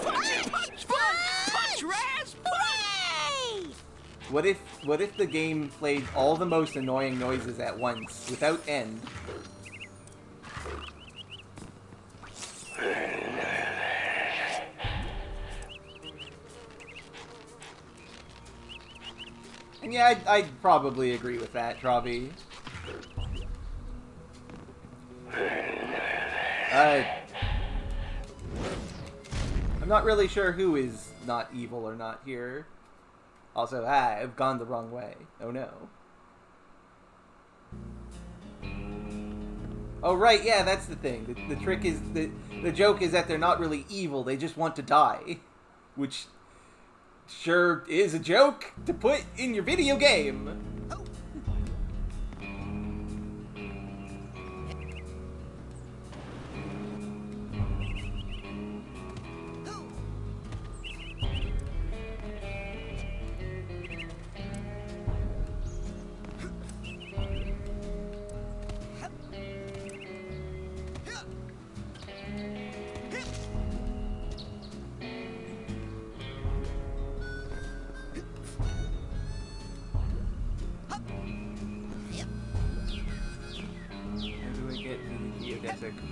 punch, punch, Punch, Raz! Punch! What if the game played all the most annoying noises at once, without end? And yeah, I'd probably agree with that, Trobby. I'm not really sure who is not evil or not here. Also, I've gone the wrong way. Oh no. Oh right, yeah, that's the thing. The trick is, the joke is that they're not really evil, they just want to die. Which sure is a joke to put in your video game.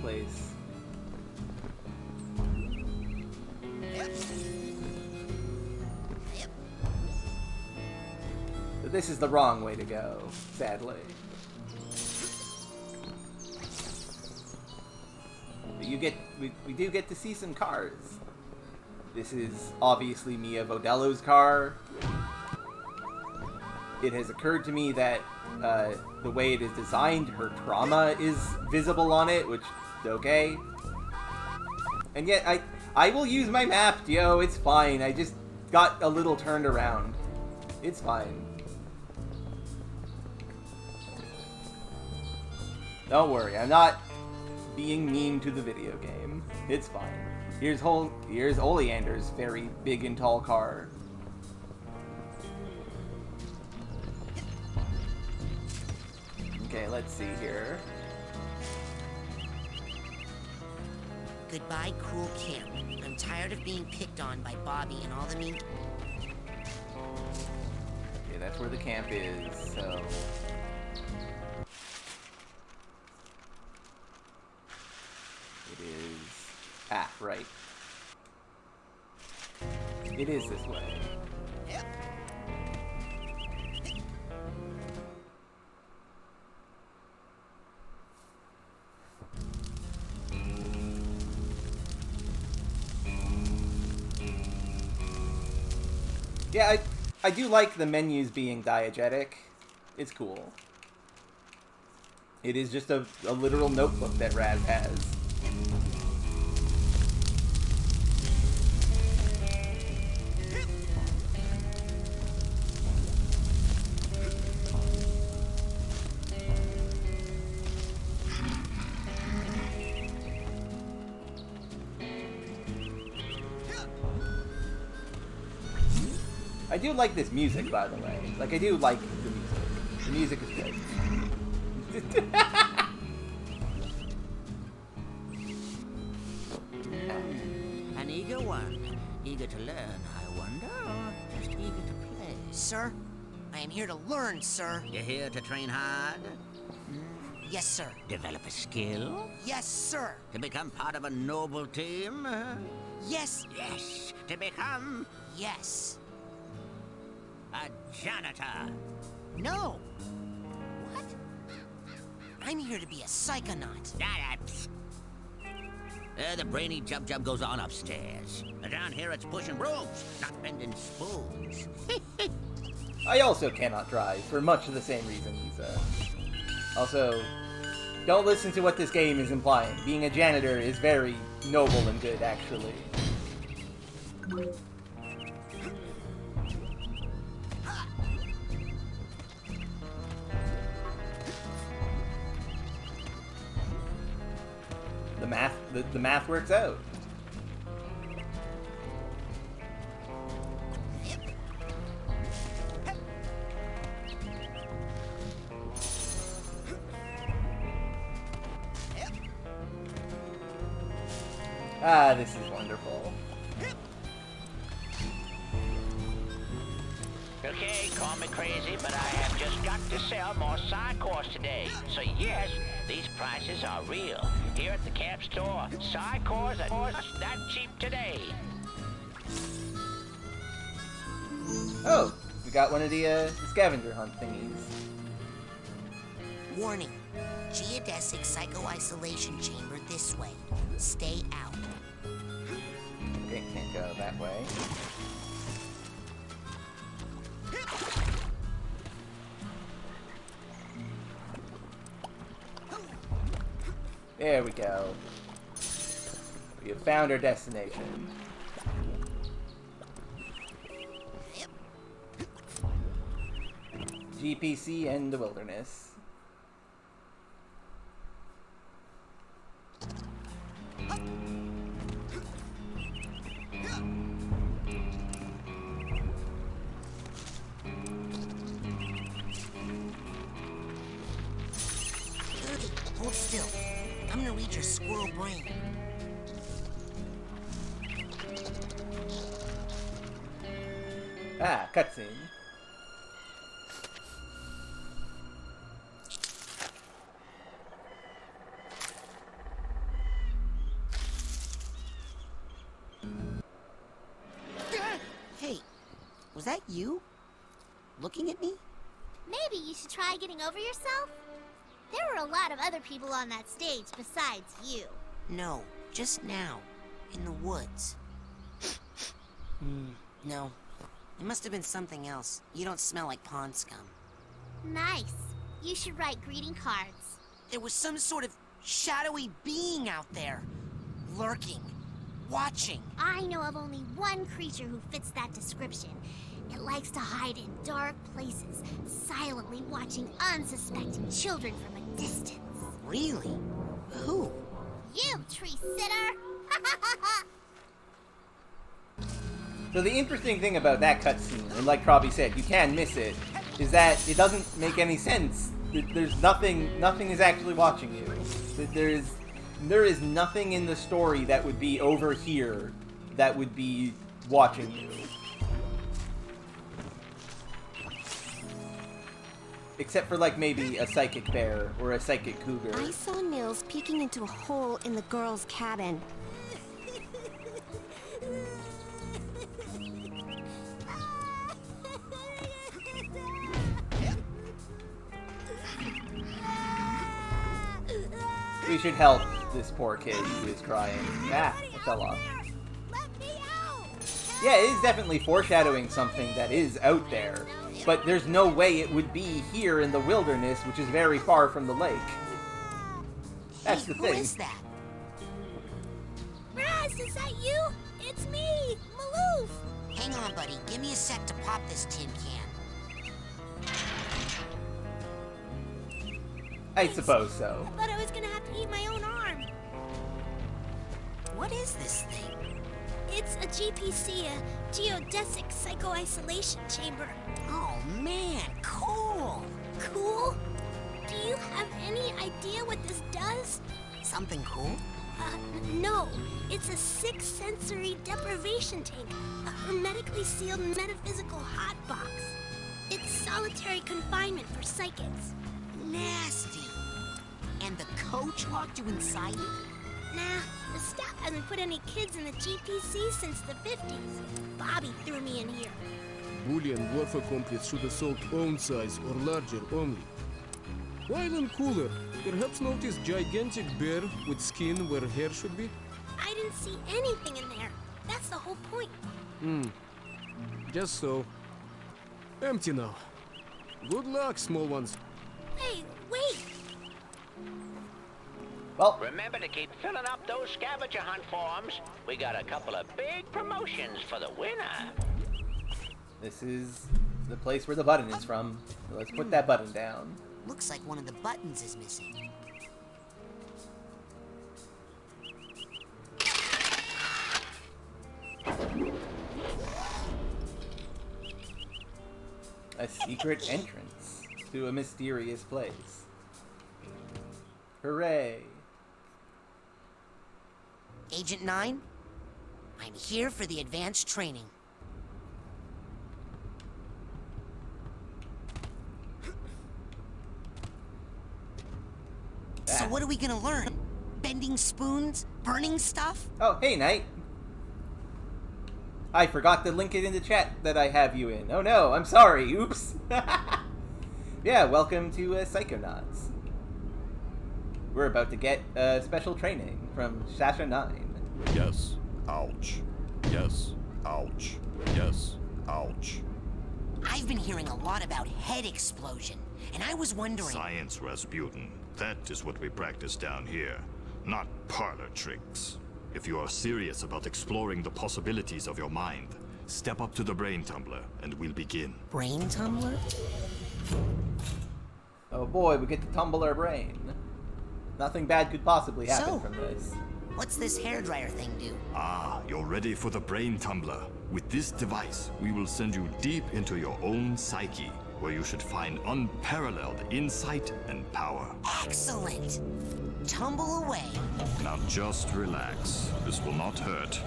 Place. But this is the wrong way to go, sadly. But we do get to see some cars. This is obviously Mia Vodello's car. It has occurred to me that the way it is designed, her trauma is visible on it, which is okay. And yet, I will use my map, yo, it's fine. I just got a little turned around. It's fine. Don't worry, I'm not being mean to the video game. It's fine. Here's Oleander's very big and tall car. Okay, let's see here. Goodbye, cruel camp. I'm tired of being picked on by Bobby and all the mean... Okay, that's where the camp is, so... It is... Ah, right. It is this way. Yeah, I do like the menus being diegetic. It's cool. It is just a literal notebook that Raz has. I do like this music, by the way. Like, I do like the music. The music is good. An eager one. Eager to learn, I wonder, or just eager to play? Sir, I am here to learn, sir. You're here to train hard? Yes, sir. Develop a skill? Yes, sir. To become part of a noble team? Yes. Yes. To become Yes. a janitor? No. What? I'm here to be a psychonaut. The brainy jub goes on upstairs. Down here it's pushing brooms, not bending spoons. I also cannot drive, for much of the same reasons. Also, don't listen to what this game is implying. Being a janitor is very noble and good, actually. The math works out. Ah, this is wonderful. Okay, call me crazy, but I have just got to sell more Psy-cores today. So yes, these prices are real. Here at the camp store, Psy-cores are that cheap today. Oh, we got one of the scavenger hunt thingies. Warning. Geodesic psycho-isolation chamber this way. Stay out. Okay, can't go that way. There we go. We have found our destination. GPC and the wilderness. Zodi, hold still. I'm gonna read your squirrel brain. Ah, cutscene. Hey, was that you? Looking at me? Maybe you should try getting over yourself? There were a lot of other people on that stage besides you. No, just now. In the woods. No. It must have been something else. You don't smell like pond scum. Nice. You should write greeting cards. There was some sort of shadowy being out there. Lurking. Watching. I know of only one creature who fits that description. It likes to hide in dark places, silently watching unsuspecting children from a distance. Really? Who? You, tree sitter! So the interesting thing about that cutscene, and like Krabby said, you can miss it, is that it doesn't make any sense. There's nothing is actually watching you. There is nothing in the story that would be over here that would be watching you. Except for, like, maybe a psychic bear or a psychic cougar. I saw Nils peeking into a hole in the girls' cabin. We should help this poor kid who is crying. Ah, it fell off. Yeah, it is definitely foreshadowing something that is out there. But there's no way it would be here in the wilderness, which is very far from the lake. That's the thing. Who is that? Raz, is that you? It's me, Maloof! Hang on, buddy. Give me a sec to pop this tin can. I suppose so. I thought I was gonna have to eat my own arm. What is this thing? It's a GPC, a geodesic psycho-isolation chamber. Oh, man, cool! Cool? Do you have any idea what this does? Something cool? No. It's a six-sensory deprivation tank. A hermetically sealed metaphysical hotbox. It's solitary confinement for psychics. Nasty. coach locked you inside it? Nah, the staff hasn't put any kids in the GPC since the 50s. Bobby threw me in here. Bullion warfare complex should assault own size or larger only. While in cooler, perhaps notice gigantic bear with skin where hair should be? I didn't see anything in there. That's the whole point. Just so. Empty now. Good luck, small ones. Hey, wait! Well, Remember to keep filling up those scavenger hunt forms. We got a couple of big promotions for the winner. this is the place where the button is from. So let's put that button down. Looks like one of the buttons is missing. A secret entrance to a mysterious place. Hooray! Agent 9, I'm here for the advanced training. So what are we gonna learn? Bending spoons? Burning stuff? Oh, hey, Knight. I forgot to link it in the chat that I have you in. Oh no, I'm sorry. Oops. Yeah, welcome to Psychonauts. We're about to get special training from Sasha 9. Yes. Ouch. Yes. Ouch. Yes. Ouch. I've been hearing a lot about head explosion, and I was wondering... Science, Rasputin. That is what we practice down here, not parlor tricks. If you are serious about exploring the possibilities of your mind, step up to the brain tumbler and we'll begin. Brain tumbler? Oh boy, we get to tumble our brain. Nothing bad could possibly happen So, from this. What's this hairdryer thing do? Ah, you're ready for the brain tumbler. With this device, we will send you deep into your own psyche, where you should find unparalleled insight and power. Excellent! Tumble away. Now just relax. This will not hurt.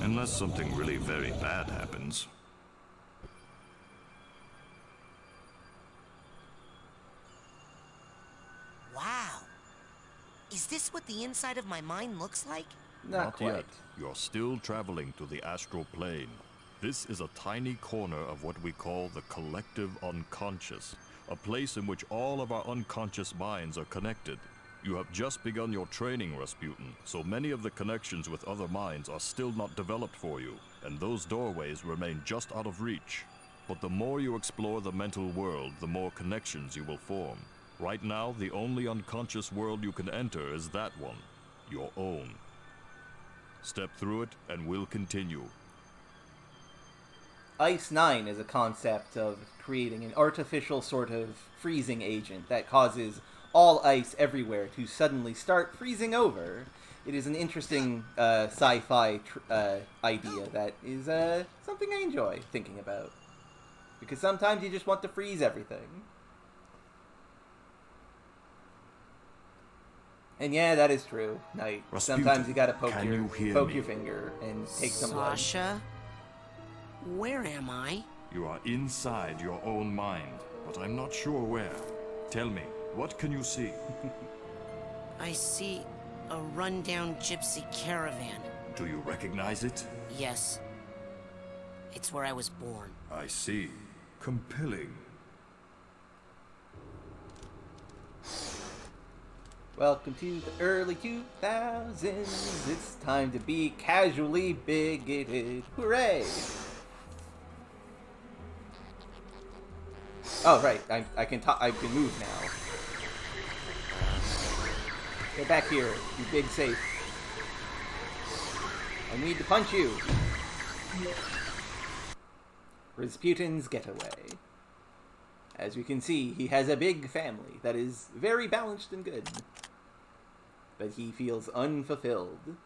Unless something really very bad happens. Wow. Is this what the inside of my mind looks like? Not quite. yet. You're still traveling to the astral plane. This is a tiny corner of what we call the collective unconscious, a place in which all of our unconscious minds are connected. You have just begun your training, Rasputin, so many of the connections with other minds are still not developed for you, and those doorways remain just out of reach. But the more you explore the mental world, the more connections you will form. Right now, the only unconscious world you can enter is that one, your own. Step through it, and we'll continue. Ice 9 is a concept of creating an artificial sort of freezing agent that causes all ice everywhere to suddenly start freezing over. It is an interesting sci-fi idea that is something I enjoy thinking about. Because sometimes you just want to freeze everything. And yeah, that is true, Knight. Rasputin, Sometimes you gotta poke can you hear your me? finger and take some blood. Sasha? Where am I? You are inside your own mind, but I'm not sure where. Tell me, what can you see? I see a rundown gypsy caravan. Do you recognize it? Yes. It's where I was born. I see. Compelling. Welcome to the early 2000s. It's time to be casually bigoted. Hooray! Oh, right. I can talk. I can move now. Get back here, you big safe. I need to punch you. Rasputin's getaway. As you can see, he has a big family that is very balanced and good. But he feels unfulfilled.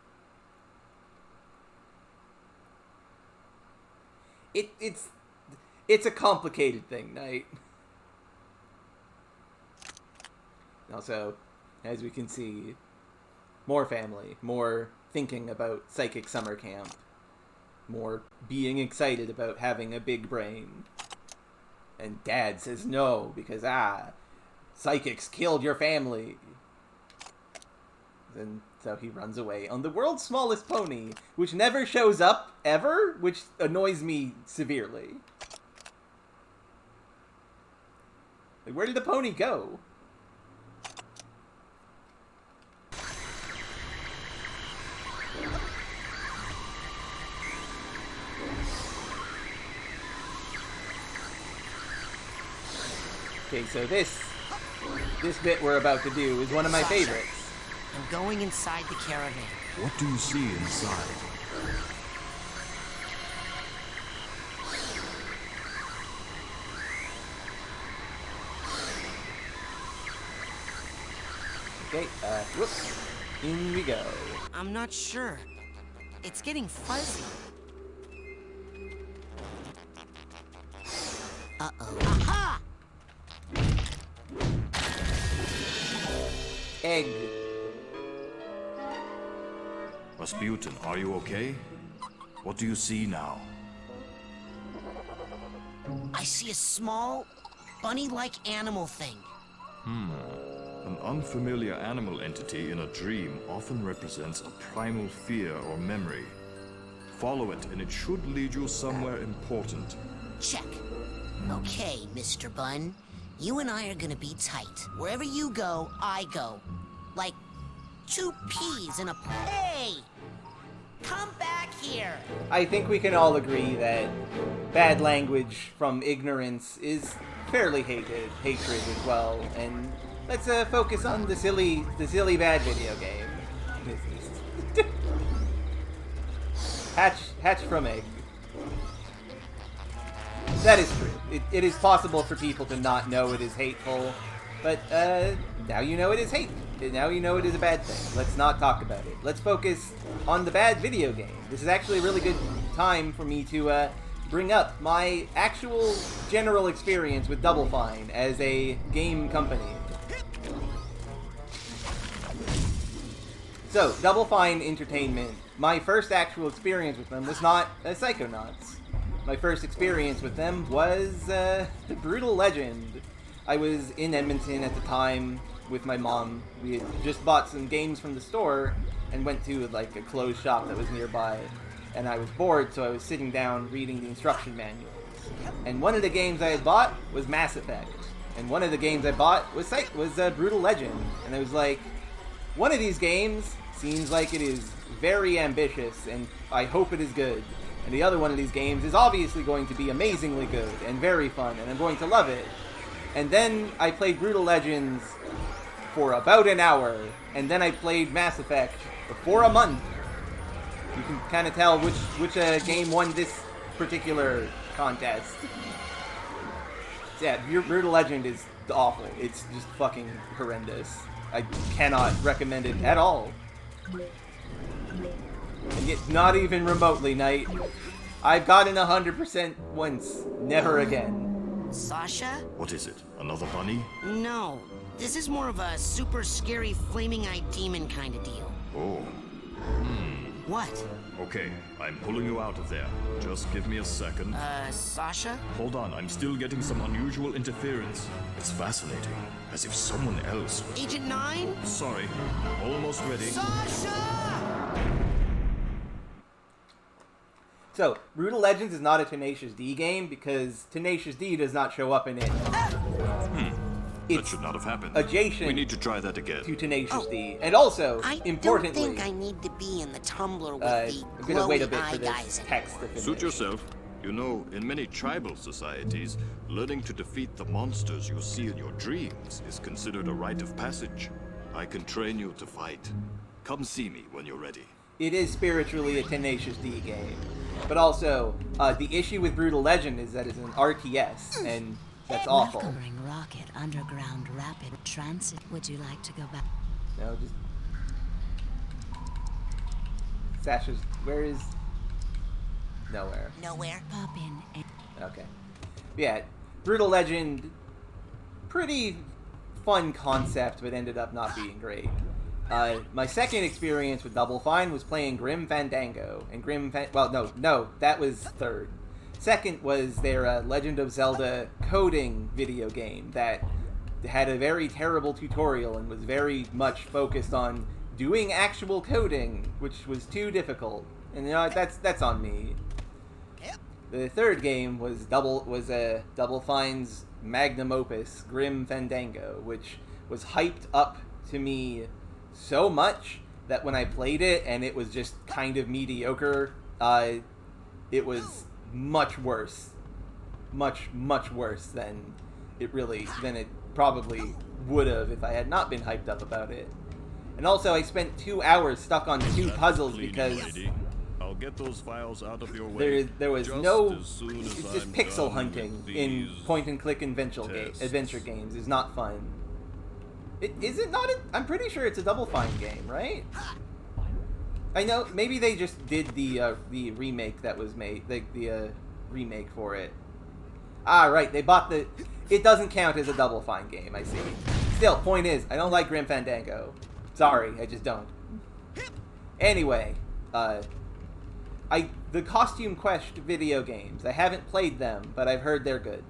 It's a complicated thing, Knight. Also, as we can see, more family, more thinking about psychic summer camp, more being excited about having a big brain. And Dad says no, because, psychics killed your family. And so he runs away on the world's smallest pony, which never shows up, ever, which annoys me severely. Like, where did the pony go? Okay, so this bit we're about to do is one of my favorites. I'm going inside the caravan. What do you see inside? Okay, whoops. In we go. I'm not sure. It's getting fuzzy. Uh-oh. Aha! Egg. Rasputin, are you okay? What do you see now? I see a small, bunny-like animal thing. An unfamiliar animal entity in a dream often represents a primal fear or memory. Follow it, and it should lead you somewhere important. Check. Okay, Mr. Bun. You and I are gonna be tight. Wherever you go, I go. Like two peas in a... Hey! Come back here! I think we can all agree that bad language from ignorance is fairly hatred as well, and let's focus on the silly bad video game. Hatch from egg. That is true. It is possible for people to not know it is hateful, but now you know it is hate. Now you know it is a bad thing. Let's not talk about it. Let's focus on the bad video game. This is actually a really good time for me to bring up my actual general experience with Double Fine as a game company. So, Double Fine Entertainment, my first actual experience with them was not Psychonauts. My first experience with them was Brutal Legend. I was in Edmonton at the time with my mom. We had just bought some games from the store and went to like a closed shop that was nearby. And I was bored, so I was sitting down reading the instruction manuals. And one of the games I had bought was Mass Effect. And one of the games I bought was Brutal Legend. And I was like, one of these games seems like it is very ambitious, and I hope it is good. And the other one of these games is obviously going to be amazingly good and very fun, and I'm going to love it. And then I played Brutal Legends for about an hour, and then I played Mass Effect for a month. You can kind of tell which game won this particular contest. So yeah, Brutal Legend is awful. It's just fucking horrendous. I cannot recommend it at all. And yet, not even remotely, Knight. I've gotten 100% once. Never again. Sasha? What is it? Another bunny? No. This is more of a super scary flaming-eyed demon kind of deal. Oh. What? Okay, I'm pulling you out of there. Just give me a second. Sasha? Hold on, I'm still getting some unusual interference. It's fascinating. As if someone else... Agent 9? Sorry. Almost ready. Sasha! So, Brutal Legends is not a Tenacious D game because Tenacious D does not show up in it. That should not have happened. Adjacent. We need to try that again. To Tenacious D. And also, importantly... I don't think I need to be in the tumbler with the I'm gonna wait a bit glowy for eye this guys. text to finish. Suit yourself. You know, in many tribal societies, learning to defeat the monsters you see in your dreams is considered a rite of passage. I can train you to fight. Come see me when you're ready. It is spiritually a Tenacious D game. But also, the issue with Brutal Legend is that it's an RTS, and that's awful. Welcoming rocket, underground rapid transit. Would you like to go back? No, just... Sasha's... Where is... Nowhere. Nowhere. Pop in and... Okay. Yeah, Brutal Legend, pretty fun concept, but ended up not being great. My second experience with Double Fine was playing Grim Fandango, and well, no, that was third. Second was their Legend of Zelda coding video game that had a very terrible tutorial and was very much focused on doing actual coding, which was too difficult. And you know, that's on me. The third game was Double Fine's magnum opus, Grim Fandango, which was hyped up to me so much that when I played it and it was just kind of mediocre, it was much worse. Much worse than it probably would have if I had not been hyped up about it. And also, I spent 2 hours stuck on 2 puzzles because I'll get those files out of your way. there was it's just pixel hunting in point-and-click adventure games is not fun. Is it not? I'm pretty sure it's a Double Fine game, right? I know. Maybe they just did the remake that was made, the remake for it. Ah, right. They bought the. It doesn't count as a Double Fine game. I see. Still, point is, I don't like Grim Fandango. Sorry, I just don't. Anyway, the Costume Quest video games. I haven't played them, but I've heard they're good.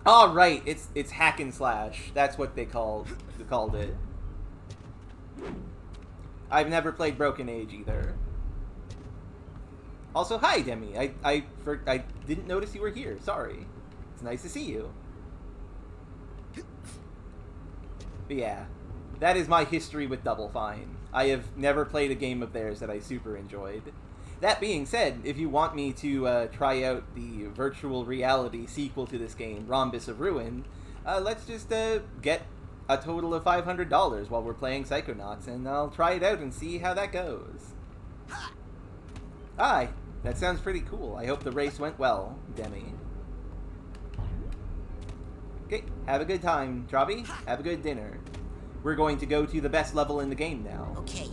Oh, right. It's hack and slash. That's what they called it. I've never played Broken Age either. Also, hi, Demi. I didn't notice you were here. Sorry. It's nice to see you. But yeah, that is my history with Double Fine. I have never played a game of theirs that I super enjoyed. That being said, if you want me to try out the virtual reality sequel to this game, Rhombus of Ruin, let's just get a total of $500 while we're playing Psychonauts, and I'll try it out and see how that goes. Hi, that sounds pretty cool. I hope the race went well, Demi. Okay, have a good time, Trobby. Have a good dinner. We're going to go to the best level in the game now. Okay,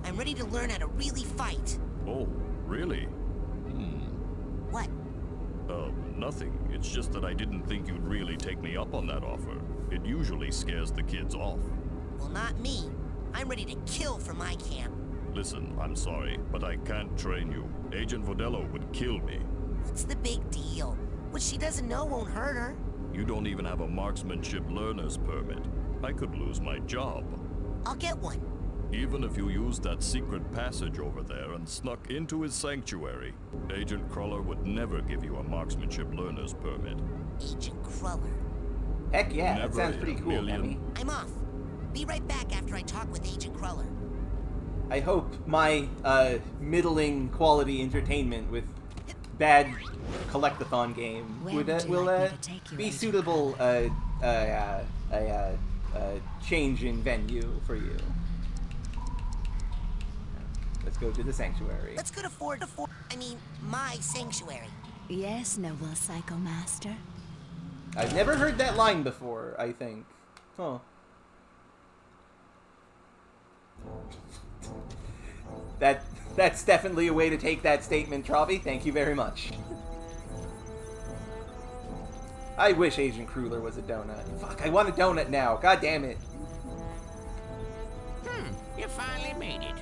I'm ready to learn how to really fight. Oh, really? What? Nothing. It's just that I didn't think you'd really take me up on that offer. It usually scares the kids off. Well, not me. I'm ready to kill for my camp. Listen, I'm sorry, but I can't train you. Agent Vodello would kill me. What's the big deal? What she doesn't know won't hurt her. You don't even have a marksmanship learner's permit. I could lose my job. I'll get one. Even if you used that secret passage over there and snuck into his sanctuary, Agent Cruller would never give you a marksmanship learner's permit. Agent Cruller? Heck yeah, that sounds pretty cool, Demi. I'm off. Be right back after I talk with Agent Cruller. I hope my middling quality entertainment with bad collectathon game will be suitable change in venue for you. Let's go to the sanctuary. Let's go to my sanctuary. Yes, noble Psycho Master. I've never heard that line before, I think. Huh. That's definitely a way to take that statement, Trobby. Thank you very much. I wish Agent Cruller was a donut. Fuck, I want a donut now. God damn it. You finally made it.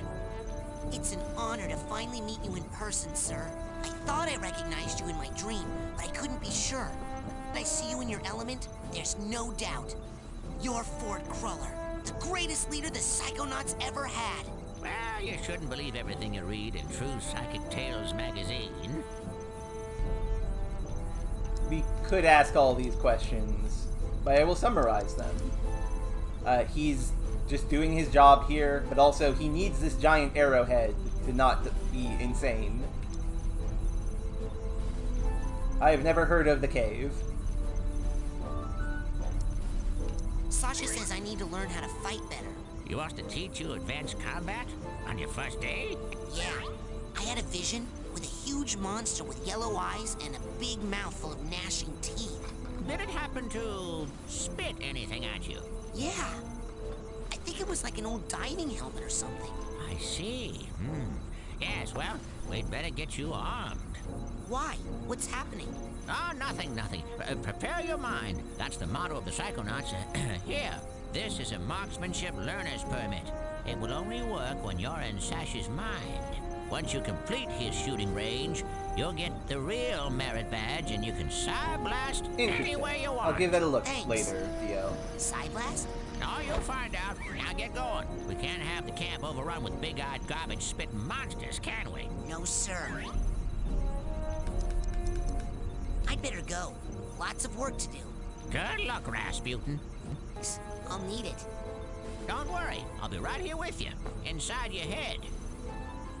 It's an honor to finally meet you in person, sir. I thought I recognized you in my dream, but I couldn't be sure. When I see you in your element, there's no doubt. You're Ford Cruller, the greatest leader the Psychonauts ever had. Well, you shouldn't believe everything you read in True Psychic Tales magazine. We could ask all these questions, but I will summarize them. He's just doing his job here, but also he needs this giant arrowhead to not be insane. I have never heard of the cave. Sasha says I need to learn how to fight better. You want to teach you advanced combat on your first day? Yeah. I had a vision with a huge monster with yellow eyes and a big mouth full of gnashing teeth. Did it happen to spit anything at you? Yeah. I think it was like an old diving helmet or something. I see. Yes, well, we'd better get you armed. Why? What's happening? Oh, nothing. Prepare your mind. That's the motto of the Psychonauts. Here, this is a marksmanship learner's permit. It will only work when you're in Sash's mind. Once you complete his shooting range, you'll get the real merit badge and you can side blast anywhere you want. I'll give that a look Thanks. later, Dio. Side blast? No, you'll find out. Now get going. We can't have the camp overrun with big-eyed garbage-spitting monsters, can we? No, sir. I'd better go. Lots of work to do. Good luck, Rasputin. I'll need it. Don't worry, I'll be right here with you, inside your head.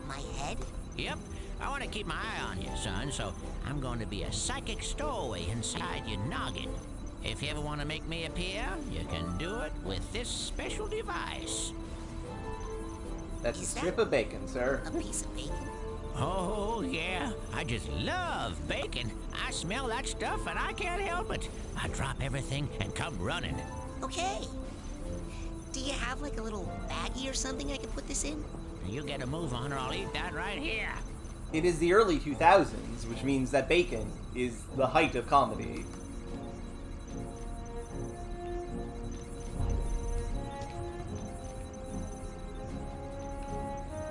My head? Yep, I want to keep my eye on you, son, so I'm going to be a psychic stowaway inside your noggin. If you ever want to make me appear, you can do it with this special device. That's a strip of bacon, sir. A piece of bacon? Oh, yeah. I just love bacon. I smell that stuff and I can't help it. I drop everything and come running. Okay. Do you have like a little baggie or something I can put this in? You get a move on or I'll eat that right here. It is the early 2000s, which means that bacon is the height of comedy.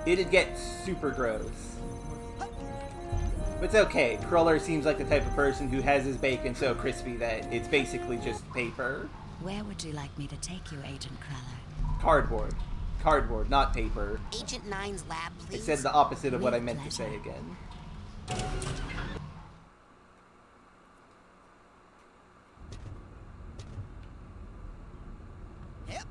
It'd get super gross. But it's okay. Cruller seems like the type of person who has his bacon so crispy that it's basically just paper. Where would you like me to take you, Agent Cruller? Cardboard. Cardboard, not paper. Agent 9's lab, I please. said the opposite of what I With meant to say pleasure. again. Yep.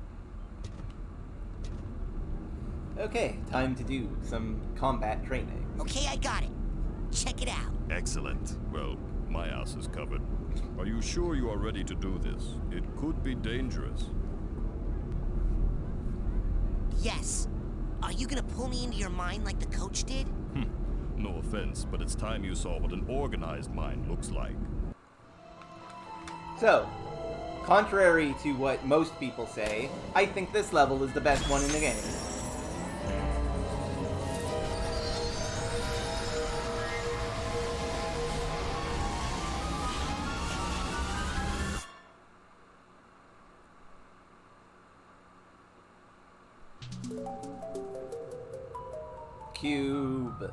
Okay, time to do some combat training. Okay, I got it. Check it out. Excellent. Well, my ass is covered. Are you sure you are ready to do this? It could be dangerous. Yes. Are you gonna pull me into your mind like the coach did? No offense, but it's time you saw what an organized mind looks like. So, contrary to what most people say, I think this level is the best one in the game. Cube.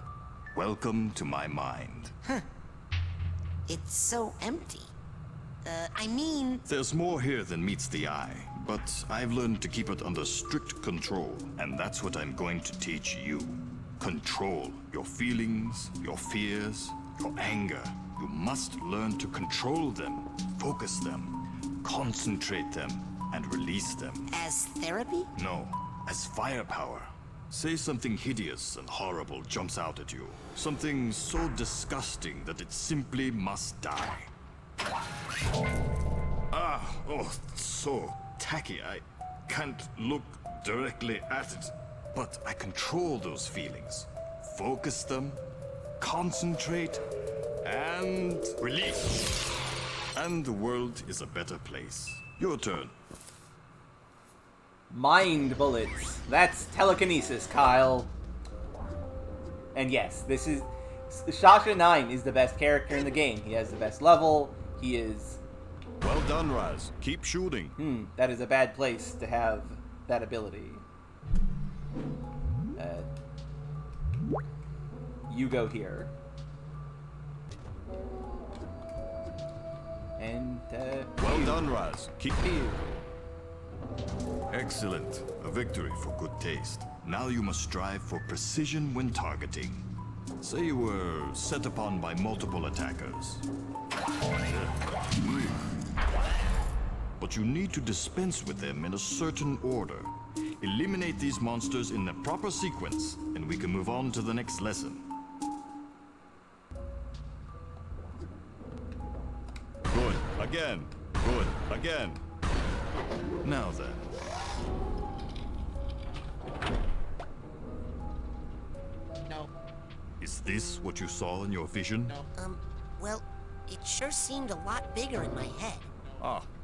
Welcome to my mind. It's so empty. I mean... There's more here than meets the eye, but I've learned to keep it under strict control, and that's what I'm going to teach you. Control your feelings, your fears, your anger. You must learn to control them, focus them, concentrate them, and release them. As therapy? No, as firepower. Say something hideous and horrible jumps out at you. Something so disgusting that it simply must die. So tacky. I can't look directly at it. But I control those feelings. Focus them, concentrate, and release. And the world is a better place. Your turn. Mind bullets. That's telekinesis, Kyle. And yes, this is... Shasha 9 is the best character in the game. He has the best level. He is... Well done, Raz. Keep shooting. That is a bad place to have that ability. You go here. And, Well done, Raz. Keep... you. Excellent. A victory for good taste. Now you must strive for precision when targeting. Say you were set upon by multiple attackers. But you need to dispense with them in a certain order. Eliminate these monsters in the proper sequence, and we can move on to the next lesson. Good. Again. Good. Again. Now then. No. Is this what you saw in your vision? Well, it sure seemed a lot bigger in my head.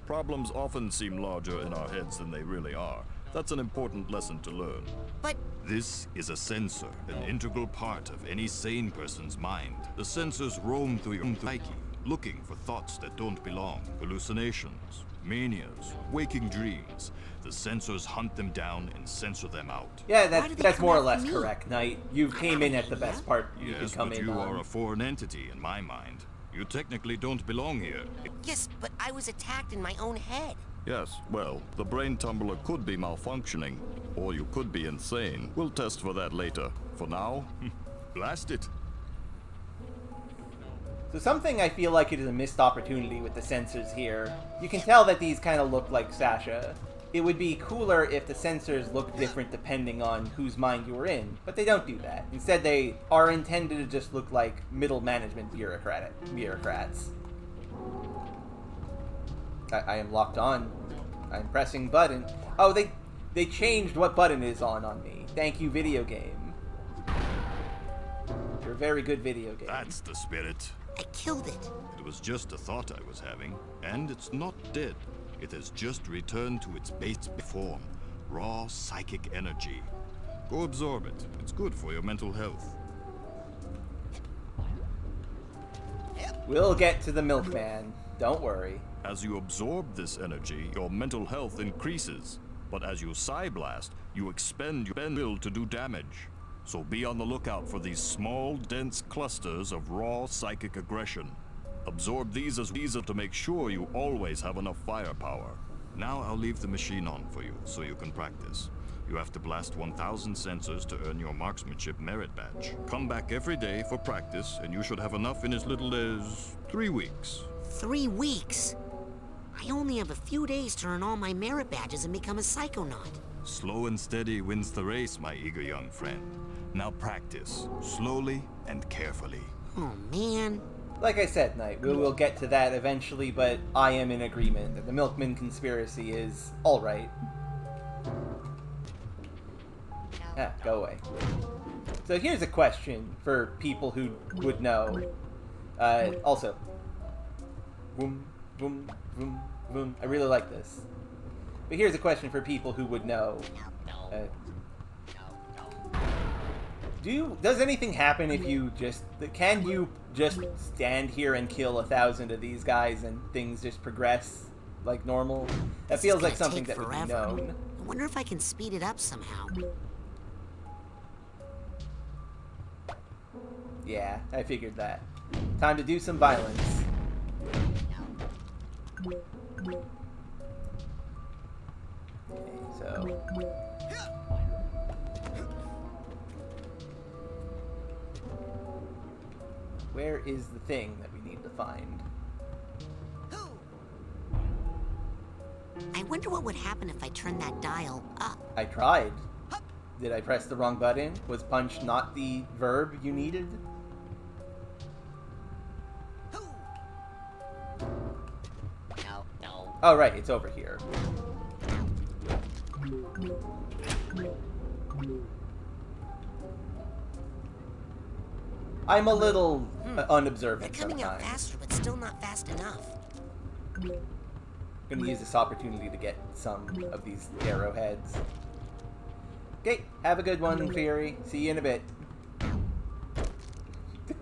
Problems often seem larger in our heads than they really are. That's an important lesson to learn. But... This is a sensor, an integral part of any sane person's mind. The sensors roam through your psyche, looking for thoughts that don't belong, hallucinations, manias, waking dreams. The sensors hunt them down and censor them out. Yeah, that's more or less correct, Knight. You came in at the best part you could come but in you on. are a foreign entity in my mind. You technically don't belong here. Yes, but I was attacked in my own head. Yes, well, the brain tumbler could be malfunctioning, or you could be insane. We'll test for that later. For now, blast it. So something I feel like it is a missed opportunity with the sensors here. You can tell that these kind of look like Sasha. It would be cooler if the sensors looked different depending on whose mind you were in, but they don't do that. Instead, they are intended to just look like middle management bureaucrats. I am locked on. I'm pressing button. Oh, they changed what button is on me. Thank you, video game. You're a very good video game. That's the spirit. I killed it. It was just a thought I was having, and it's not dead. It has just returned to its base form, raw psychic energy. Go absorb it. It's good for your mental health. We'll get to the milkman. Don't worry. As you absorb this energy, your mental health increases. But as you Psyblast, you expend your will to do damage. So be on the lookout for these small, dense clusters of raw psychic aggression. Absorb these as easier to make sure you always have enough firepower. Now I'll leave the machine on for you, so you can practice. You have to blast 1,000 sensors to earn your marksmanship merit badge. Come back every day for practice, and you should have enough in as little as 3 weeks. 3 weeks? I only have a few days to earn all my merit badges and become a Psychonaut. Slow and steady wins the race, my eager young friend. Now practice, slowly and carefully. Oh, man. Like I said, Knight, we will get to that eventually, but I am in agreement that the Milkman conspiracy is alright. Ah, go away. So here's a question for people who would know. Also. Boom, boom, boom, boom. I really like this. But here's a question for people who would know. Does anything happen if you just... Can you just stand here and kill 1,000 of these guys and things just progress like normal? That feels like something that would be known. I wonder if I can speed it up somehow. Yeah, I figured that. Time to do some violence. Okay, so... Where is the thing that we need to find? I wonder what would happen if I turned that dial up. I tried. Did I press the wrong button? Was punch not the verb you needed? No. Oh, right, it's over here. I'm a little unobservant They're coming out sometimes. faster, but still not fast enough. I'm gonna use this opportunity to get some of these arrowheads. Okay, have a good one, Fury. See you in a bit.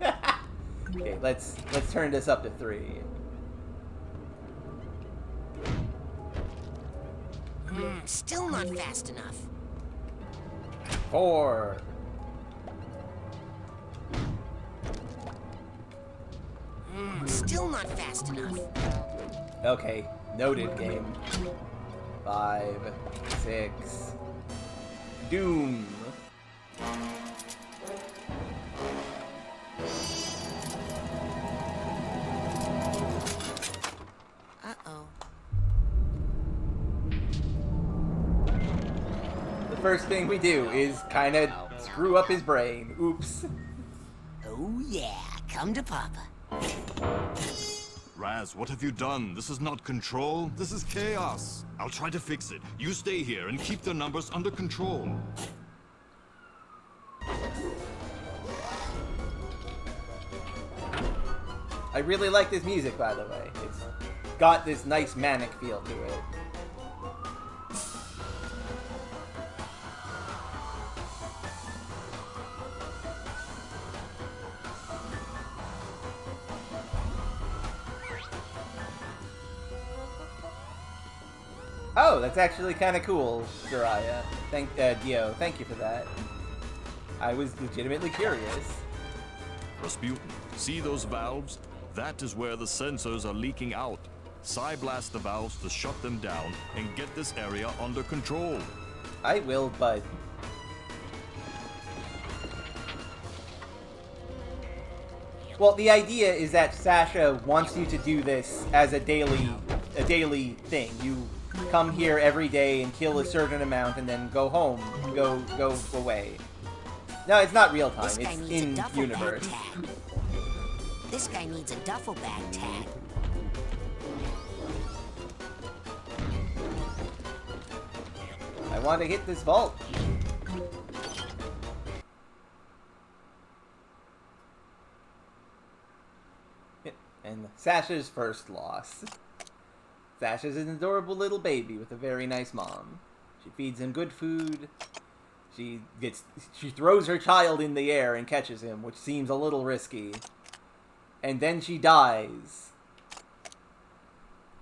Okay, let's turn this up to 3. Still not fast enough. 4. Still not fast enough. Okay, noted, game. 5, 6. Doom. Uh-oh. The first thing we do is kind of screw up his brain. Oops. Oh yeah, come to Papa. Raz, what have you done? This is not control. This is chaos. I'll try to fix it. You stay here and keep their numbers under control. I really like this music, by the way. It's got this nice manic feel to it. Oh, that's actually kind of cool, Soraya. Dio, thank you for that. I was legitimately curious. Rasputin, see those valves? That is where the sensors are leaking out. Psyblast the valves to shut them down and get this area under control. I will, bud. Well, the idea is that Sasha wants you to do this as a daily thing. You come here every day and kill a certain amount and then go home, go away. No, it's not real time. It's in universe. This guy needs a duffel bag tag. I want to hit this vault. And Sasha's first loss. Sasha's an adorable little baby with a very nice mom. She feeds him good food. She throws her child in the air and catches him, which seems a little risky. And then she dies.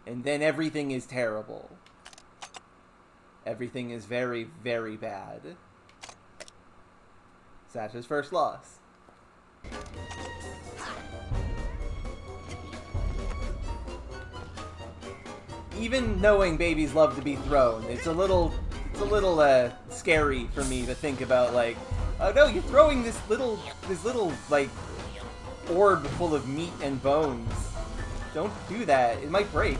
And then everything is terrible. Everything is very, very bad. Sasha's first loss. Even knowing babies love to be thrown, it's a little scary for me to think about, like, oh no, you're throwing this little like orb full of meat and bones. Don't do that. It might break.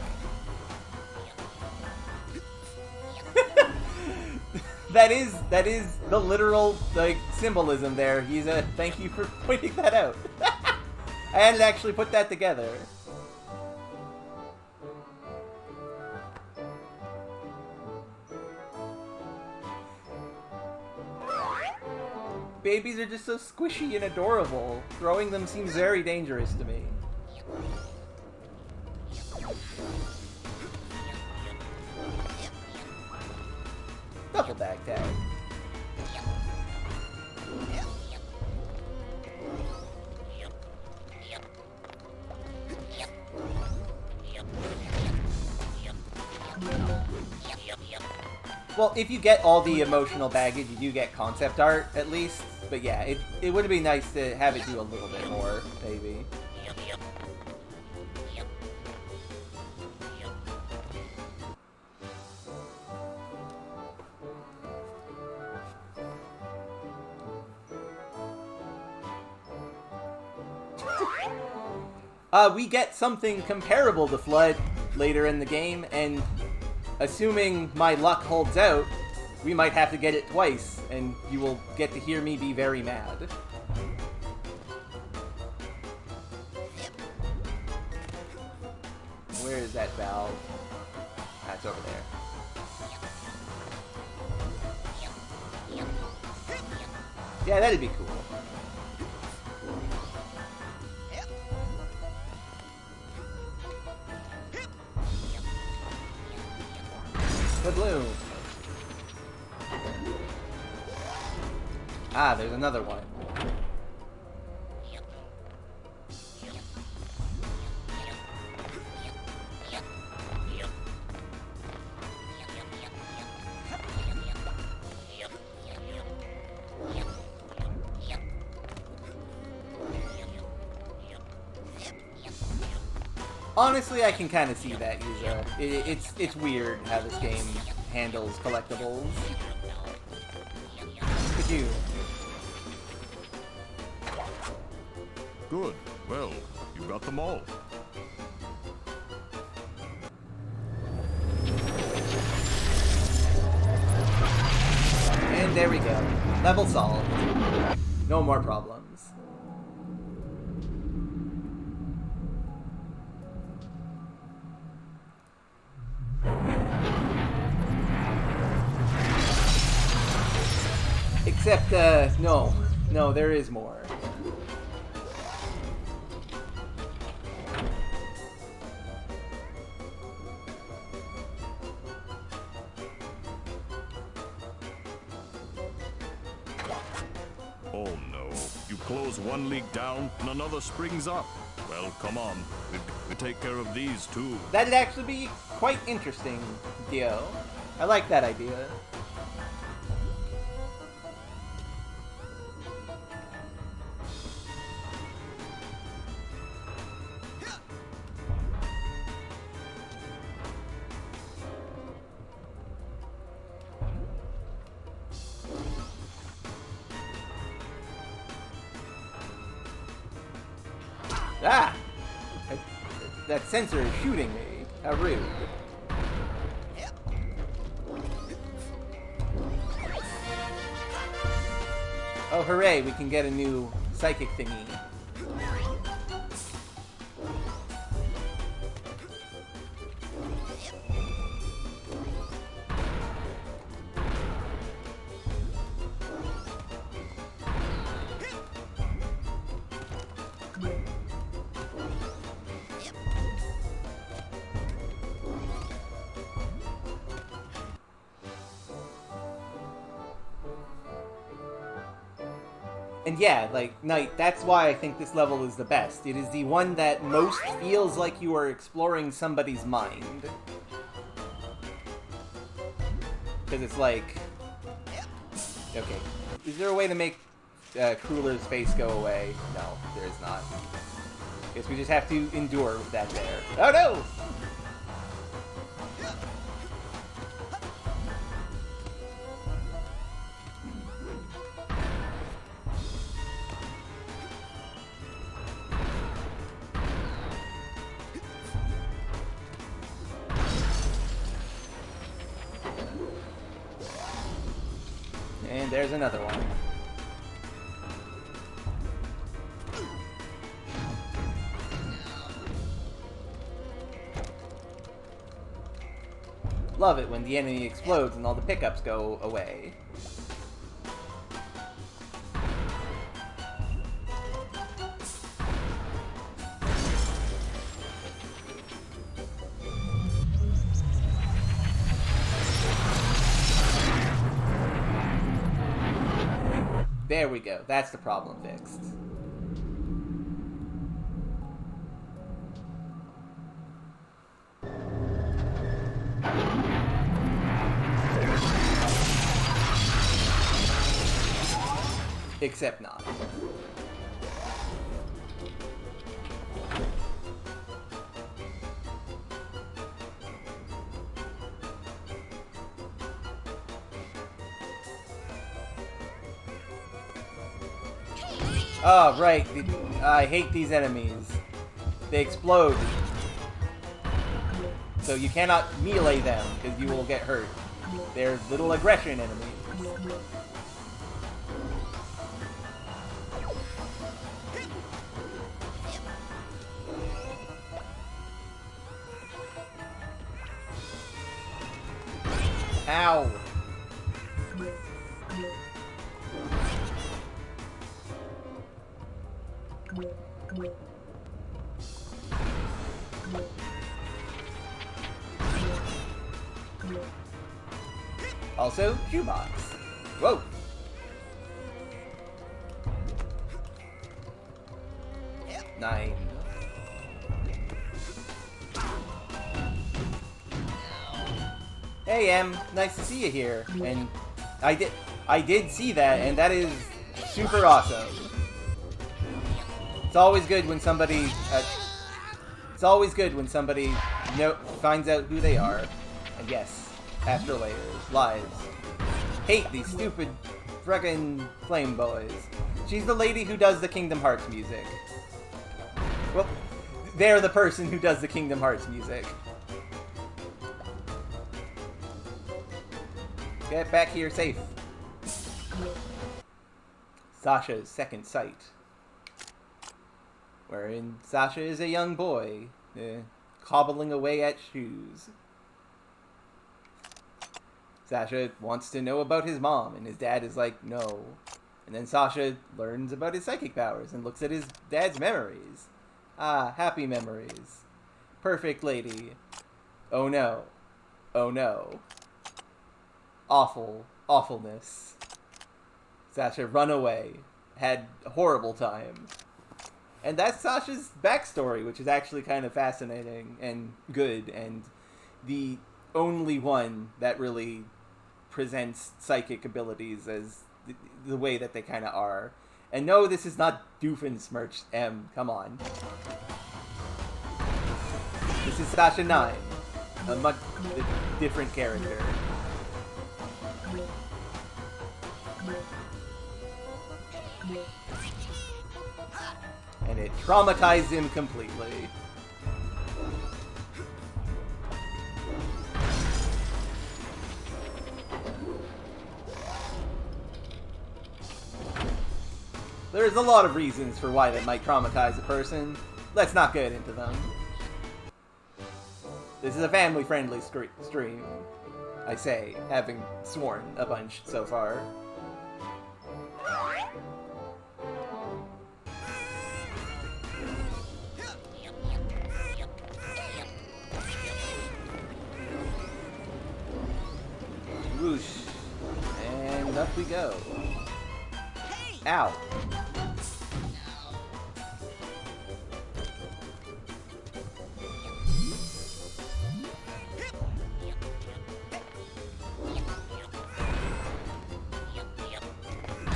That is the literal, like, symbolism there. Thank you for pointing that out. I hadn't actually put that together. Babies are just so squishy and adorable. Throwing them seems very dangerous to me. Duffel bag tag. Well, if you get all the emotional baggage, you do get concept art, at least. But yeah, it would be nice to have it do a little bit more, maybe. We get something comparable to Flood later in the game, and assuming my luck holds out, we might have to get it twice, and you will get to hear me be very mad. Where is that valve? That's over there. Yeah, that'd be cool. Bloom. Ah, there's another one. Honestly, I can kind of see that, Yuza. It's weird how this game handles collectibles. Could you? Good. Well, you got them all. And there we go. Level solved. No more problems. Except, no, there is more. Oh no, you close one leak down and another springs up. Well, Well, come on. We take care of these, too. That'd actually be quite interesting, Dio. I like that idea. Ah! That sensor is shooting me. How rude. Oh, hooray, we can get a new psychic thingy. And yeah, like, Knight, that's why I think this level is the best. It is the one that most feels like you are exploring somebody's mind. Because it's like... Okay. Is there a way to make Crueller's face go away? No, there is not. Guess we just have to endure with that there. Oh no! And there's another one. Love it when the enemy explodes and all the pickups go away. There we go. That's the problem fixed. Except not. Oh, right. I hate these enemies. They explode. So you cannot melee them, because you will get hurt. They're little aggression enemies. Ow! Also, shoebox. Whoa! Nine. Hey, Em. Nice to see you here. And I did see that, and that is super awesome. It's always good when somebody. It's always good when somebody finds out who they are. And yes, Astral Layers, lives. Hate these stupid frickin' flame boys. She's the lady who does the Kingdom Hearts music. Well, they're the person who does the Kingdom Hearts music. Get back here safe. Sasha's second sight. Wherein Sasha is a young boy, cobbling away at shoes. Sasha wants to know about his mom, and his dad is like, no. And then Sasha learns about his psychic powers and looks at his dad's memories. Ah, happy memories. Perfect lady. Oh no. Oh no. Awful. Awfulness. Sasha run away. Had a horrible time. And that's Sasha's backstory, which is actually kind of fascinating and good, and the only one that really presents psychic abilities as the way that they kind of are. And no, this is not Doofenshmirtz M. Come on. This is Sasha 9, a much different character. And it traumatized him completely. There's a lot of reasons for why that might traumatize a person. Let's not get into them. This is a family-friendly stream, I say, having sworn a bunch so far. Whoosh. And up we go. Ow.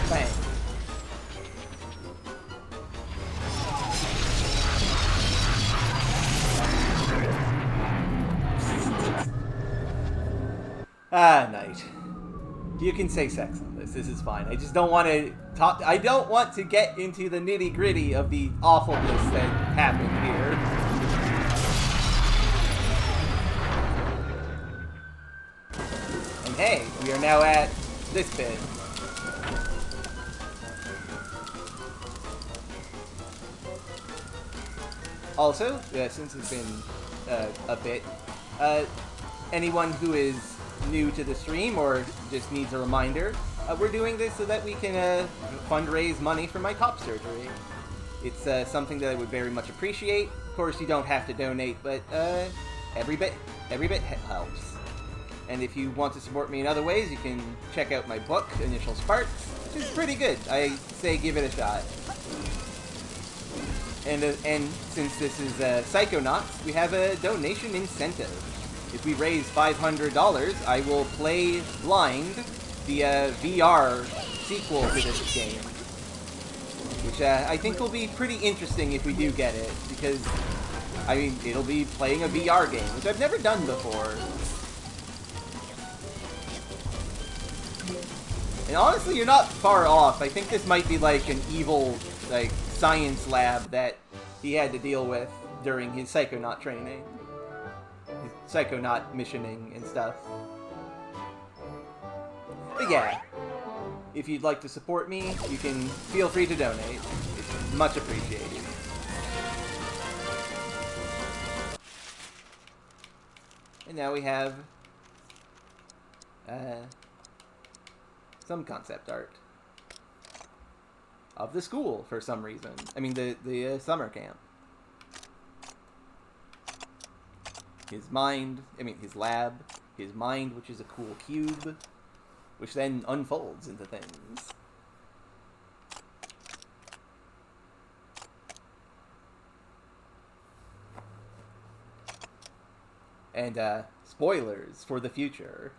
Bang. Ah, Knight. You can say sex on this. This is fine. I just don't want to talk. I don't want to get into the nitty-gritty of the awfulness that happened here. And hey, we are now at this bit. Also, since it's been a bit, anyone who is new to the stream or just needs a reminder, we're doing this so that we can fundraise money for my top surgery. It's something that I would very much appreciate. Of course, you don't have to donate, but every bit helps. And if you want to support me in other ways, you can check out my book, Initial Sparks, which is pretty good. I say give it a shot. And since this is Psychonauts, we have a donation incentive. If we raise $500, I will play Blind, the VR sequel to this game. Which I think will be pretty interesting if we do get it, because, I mean, it'll be playing a VR game, which I've never done before. And honestly, you're not far off. I think this might be like an evil, like, science lab that he had to deal with during his Psychonaut training. His Psychonaut missioning and stuff. But yeah, if you'd like to support me, you can feel free to donate. It's much appreciated. And now we have some concept art of the school for some reason. I mean, the summer camp. His mind, I mean, his lab, his mind, which is a cool cube, which then unfolds into things. And, spoilers for the future.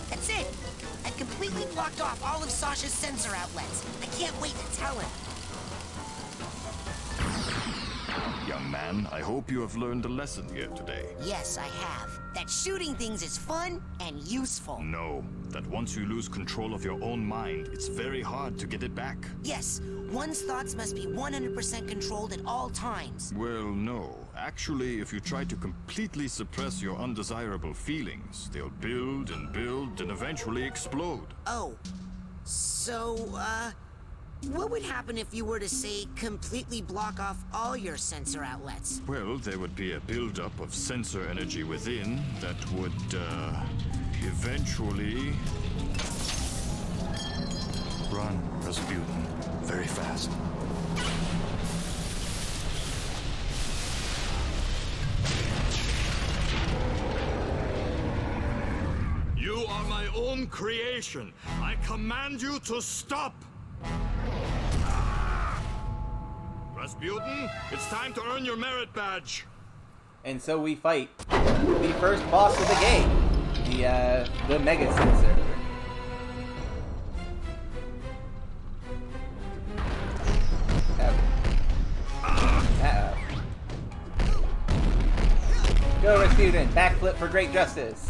That's it! I completely blocked off all of Sasha's sensor outlets. I can't wait to tell him. Young man, I hope you have learned a lesson here today. Yes, I have. That shooting things is fun and useful. No, that once you lose control of your own mind, it's very hard to get it back. Yes, one's thoughts must be 100% controlled at all times. Well, no. Actually, if you try to completely suppress your undesirable feelings, they'll build and eventually explode. Oh, so, what would happen if you were to, say, completely block off all your sensor outlets? Well, there would be a buildup of sensor energy within that would, eventually... Run, Rasputin. Very fast. own creation. I command you to stop! Rasputin, it's time to earn your merit badge. And so we fight the first boss of the game, the Mega Sensor. Uh-oh. Go, Rasputin! Backflip for great justice!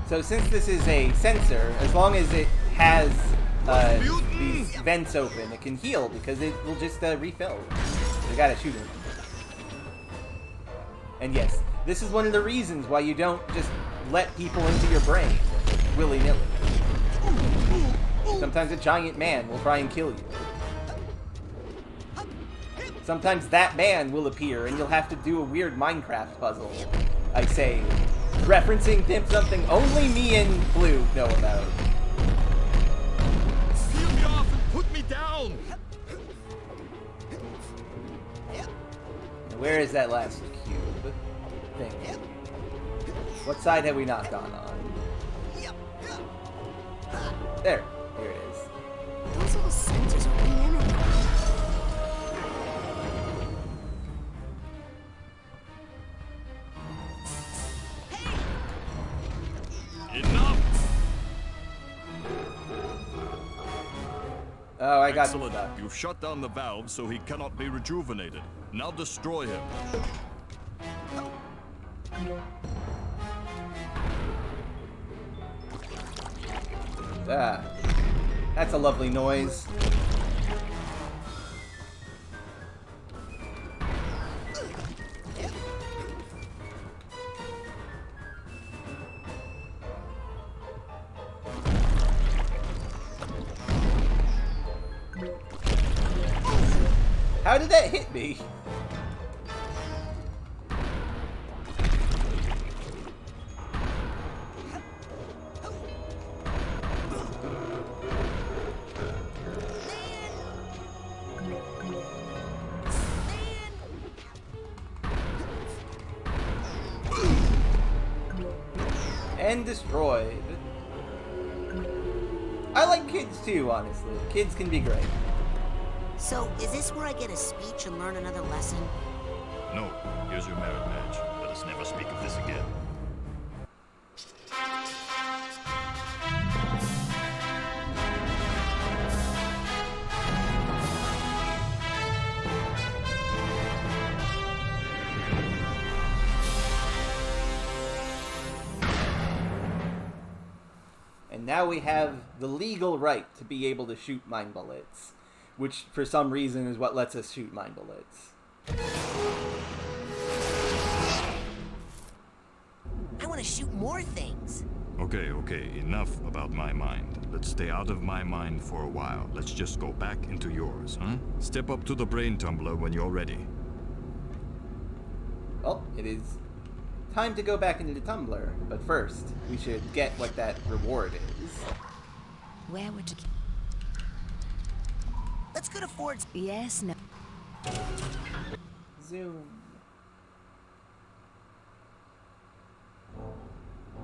So since this is a sensor, as long as it has these vents open, it can heal because it will just refill. You gotta shoot him. And yes, this is one of the reasons why you don't just let people into your brain willy-nilly. Sometimes a giant man will try and kill you. Sometimes that man will appear and you'll have to do a weird Minecraft puzzle. I say, referencing something only me and Blue know about. Seal me off and put me down! Where is that last cube thing? What side have we not gone on? There. Here it is. Those little sensors are really anything. Enough! Oh, I got Excellent. stuck. You've shut down the valve so he cannot be rejuvenated. Now destroy him. Ah, that's a lovely noise. How did that hit me? And destroyed. I like kids too, honestly. Kids can be great. So, is this where I get a speech and learn another lesson? No, here's your merit badge. Let us never speak of this again. And now we have the legal right to be able to shoot mine bullets, which for some reason is what lets us shoot mine bullets. I want to shoot more things. Okay, enough about my mind. Let's stay out of my mind for a while. Let's just go back into yours, huh? Step up to the brain tumbler when you're ready. Well, it is time to go back into the tumbler, but first, we should get what that reward is. Where would you... Let's go to Ford's. Yes, no. Zoom.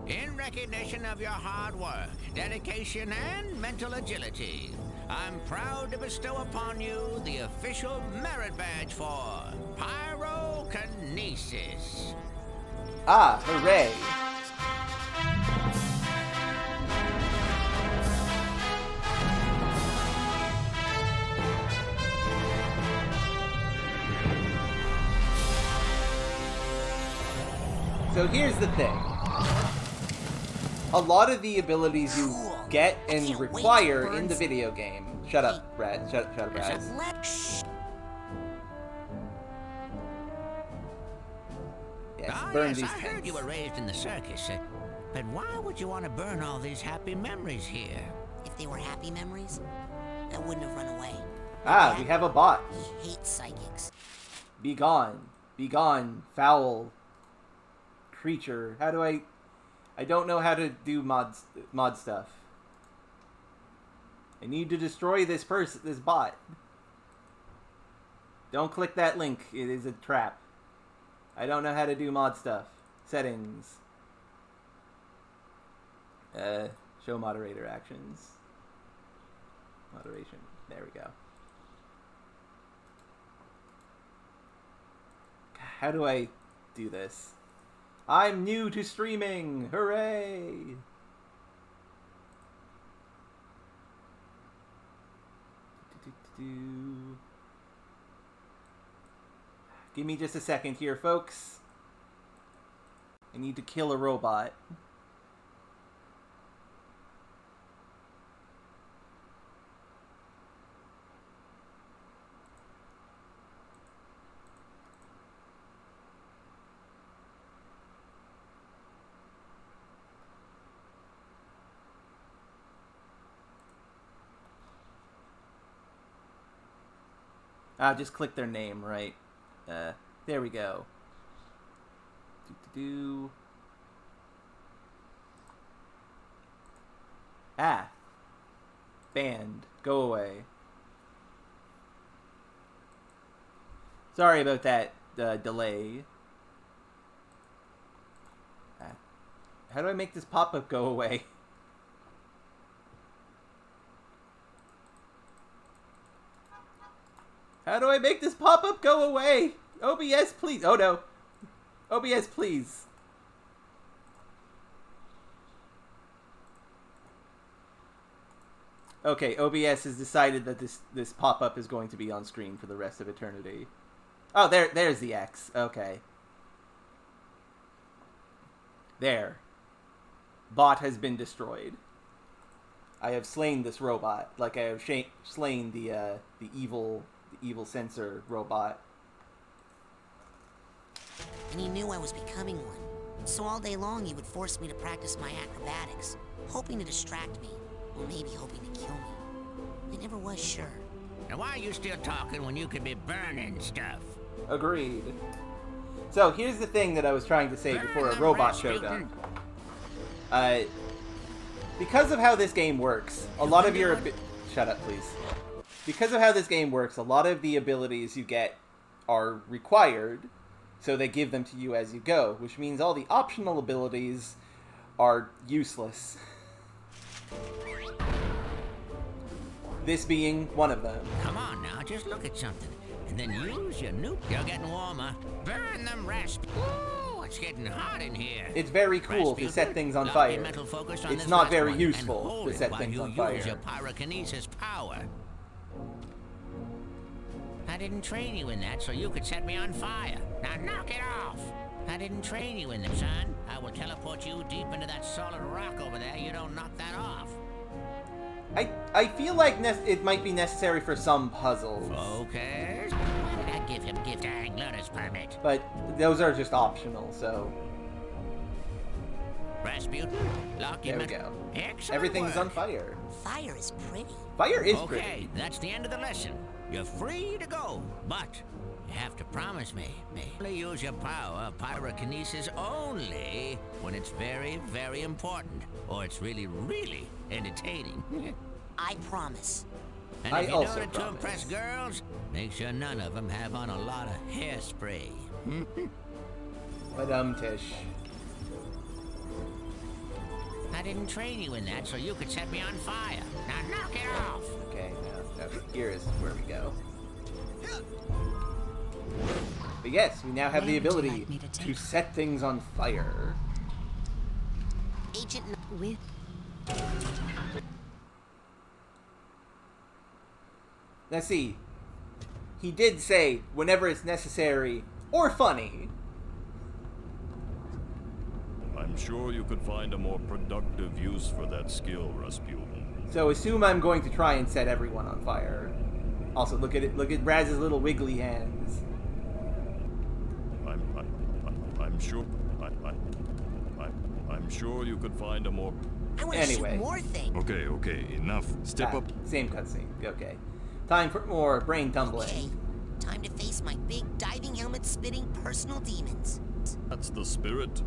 In recognition of your hard work, dedication, and mental agility, I'm proud to bestow upon you the official merit badge for pyrokinesis. Ah, hooray! So here's the thing. A lot of the abilities you get and require in the video game... Shut up, Brad. Shut up, Brad. Yes, burn these I heard tents. you were raised in the circus, but why would you want to burn all these happy memories here? If they were happy memories, I wouldn't have run away. Ah, we have a bot. He hates psychics. Be gone. Be gone, foul creature. How do I don't know how to do mod stuff. I need to destroy this bot. Don't click that link. It is a trap. I don't know how to do mod stuff. Settings. Show moderator actions. Moderation. There we go. How do I do this? I'm new to streaming! Hooray! Give me just a second here, folks. I need to kill a robot. Just click their name, right? There we go. Banned. Go away. Sorry about that delay. How do I make this pop-up go away? How do I make this pop-up go away? OBS, please. Oh, no. OBS, please. Okay, OBS has decided that this pop-up is going to be on screen for the rest of eternity. Oh, there's the X. Okay. There. Bot has been destroyed. I have slain this robot, like I have slain the evil sensor robot. And he knew I was becoming one. So all day long he would force me to practice my acrobatics, hoping to distract me, or maybe hoping to kill me. I never was sure. Now why are you still talking when you could be burning stuff? Agreed. So here's the thing that I was trying to say before a robot showed up. Because of how this game works, a lot of your... Shut up, please. Because of how this game works, a lot of the abilities you get are required, so they give them to you as you go, which means all the optional abilities are useless. This being one of them. Come on now, just look at something, and then use your nuke. You're getting warmer. Burn them Rasputin. Ooh, it's getting hot in here. It's very cool to set things on fire. It's not very useful to set things on fire. Use your pyrokinesis power. I didn't train you in that so you could set me on fire. Now knock it off. I didn't train you in that, son. I will teleport you deep into that solid rock over there. You don't knock that off. I feel like it might be necessary for some puzzles. Focus. Why did I give him gift angler's permit? But those are just optional, so... Rasputin, lock there we go. Excellent Everything's work. on fire. Fire is pretty. Fire is pretty. pretty. That's the end of the lesson. You're free to go, but you have to promise me. Only use your power, pyrokinesis, only when it's very, very important, or it's really, really entertaining. I promise. And I if you also do it to promise. impress girls, make sure none of them have on a lot of hairspray. Tish. I didn't train you in that so you could set me on fire. Now knock it off. Okay, now here is where we go. But yes, we now have the ability to set things on fire. Agent with... Now see, he did say whenever it's necessary or funny. I'm sure you could find a more productive use for that skill, Rasputin. So assume I'm going to try and set everyone on fire. Also, look at it. Look at Raz's little wiggly hands. I'm sure. I'm sure you could find a more. I want to shoot more things. Okay, enough. Step up. Same cutscene. Okay. Time for more brain tumbling. Okay. Time to face my big diving helmet spitting personal demons. That's the spirit.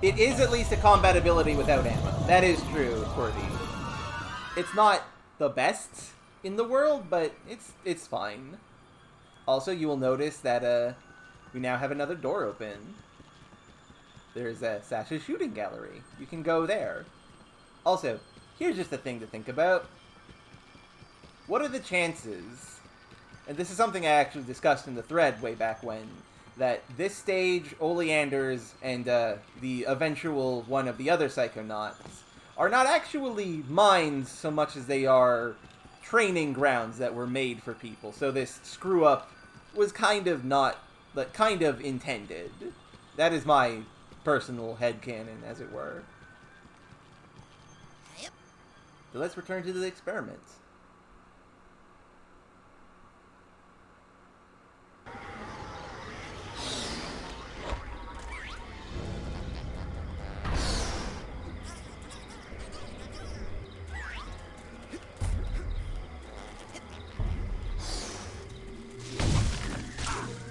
It is at least a combat ability without ammo. That is true, Corby. It's not the best in the world, but it's fine. Also, you will notice that we now have another door open. There's Sasha's shooting gallery. You can go there. Also, here's just a thing to think about. What are the chances, and this is something I actually discussed in the thread way back when, that this stage, Oleander's, and the eventual one of the other Psychonauts are not actually mines so much as they are training grounds that were made for people. So this screw-up was kind of not, but kind of intended. That is my personal headcanon, as it were. So let's return to the experiments.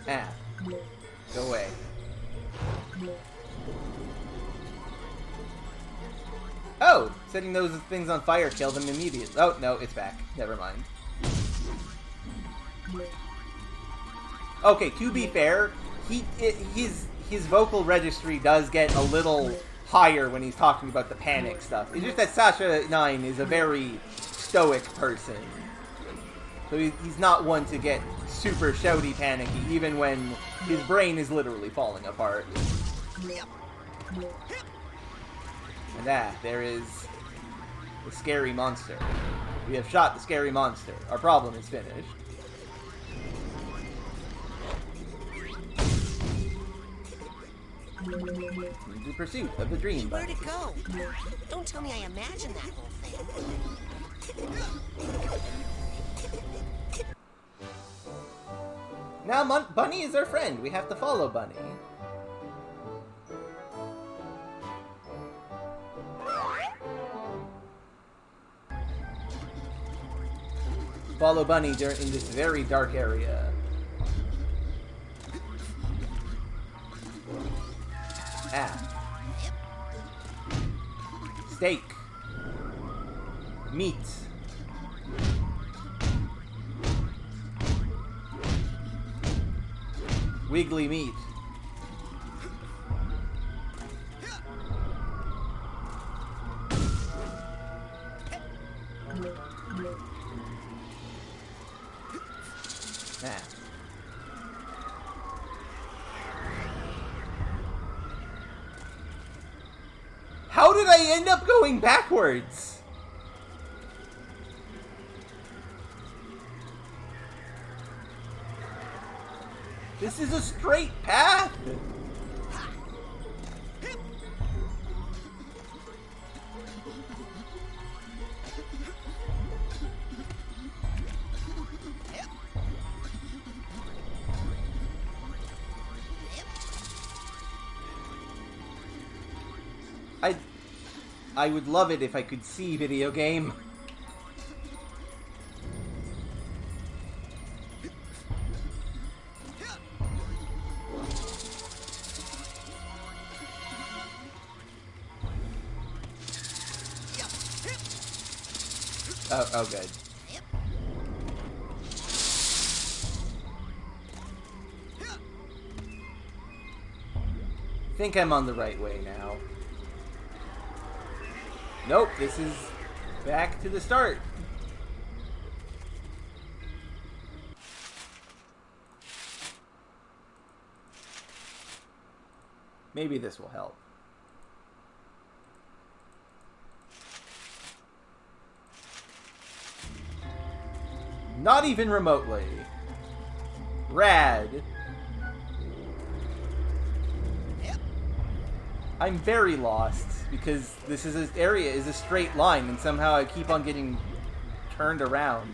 Ah. Go away. Oh! Setting those things on fire killed them immediately. Oh, no, it's back. Never mind. Okay, to be fair, his vocal registry does get a little higher when he's talking about the panic stuff. It's just that Sasha 9 is a very stoic person. So he's not one to get super shouty panicky, even when his brain is literally falling apart. And there is the scary monster. We have shot the scary monster. Our problem is finished. In the pursuit of the dream. Where'd it go? Don't tell me I imagined that whole thing. Now Bunny is our friend. We have to follow Bunny. Follow Bunny in this very dark area. Ah. Steak. Meat. Wiggly meat. Ah. How did I end up going backwards? This is a straight path! I would love it if I could see video game. Oh, good. Think I'm on the right way now. Nope, this is back to the start. Maybe this will help. Not even remotely. Rad. I'm very lost because this area is a straight line and somehow I keep on getting turned around.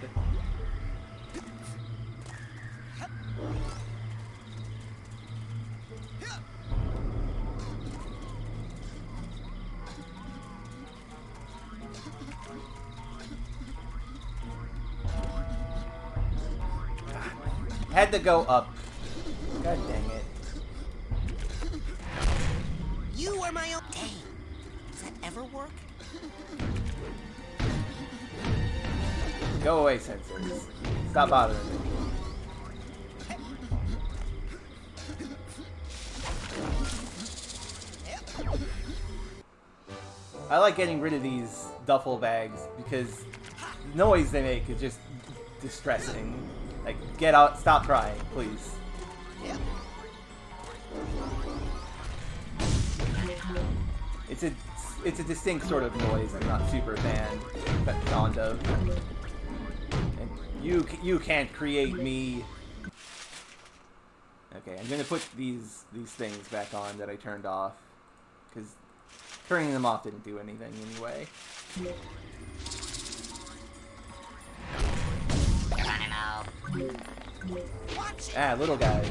Had to go up. God dang it. You are my own. Dang. Does that ever work? Go away, sensors. Stop bothering me. I like getting rid of these duffel bags because the noise they make is just distressing. Like, get out, stop crying, please. It's a distinct sort of noise I'm not super fond of. And you can't create me. Okay, I'm gonna put these things back on that I turned off, because turning them off didn't do anything anyway. Ah, little guys.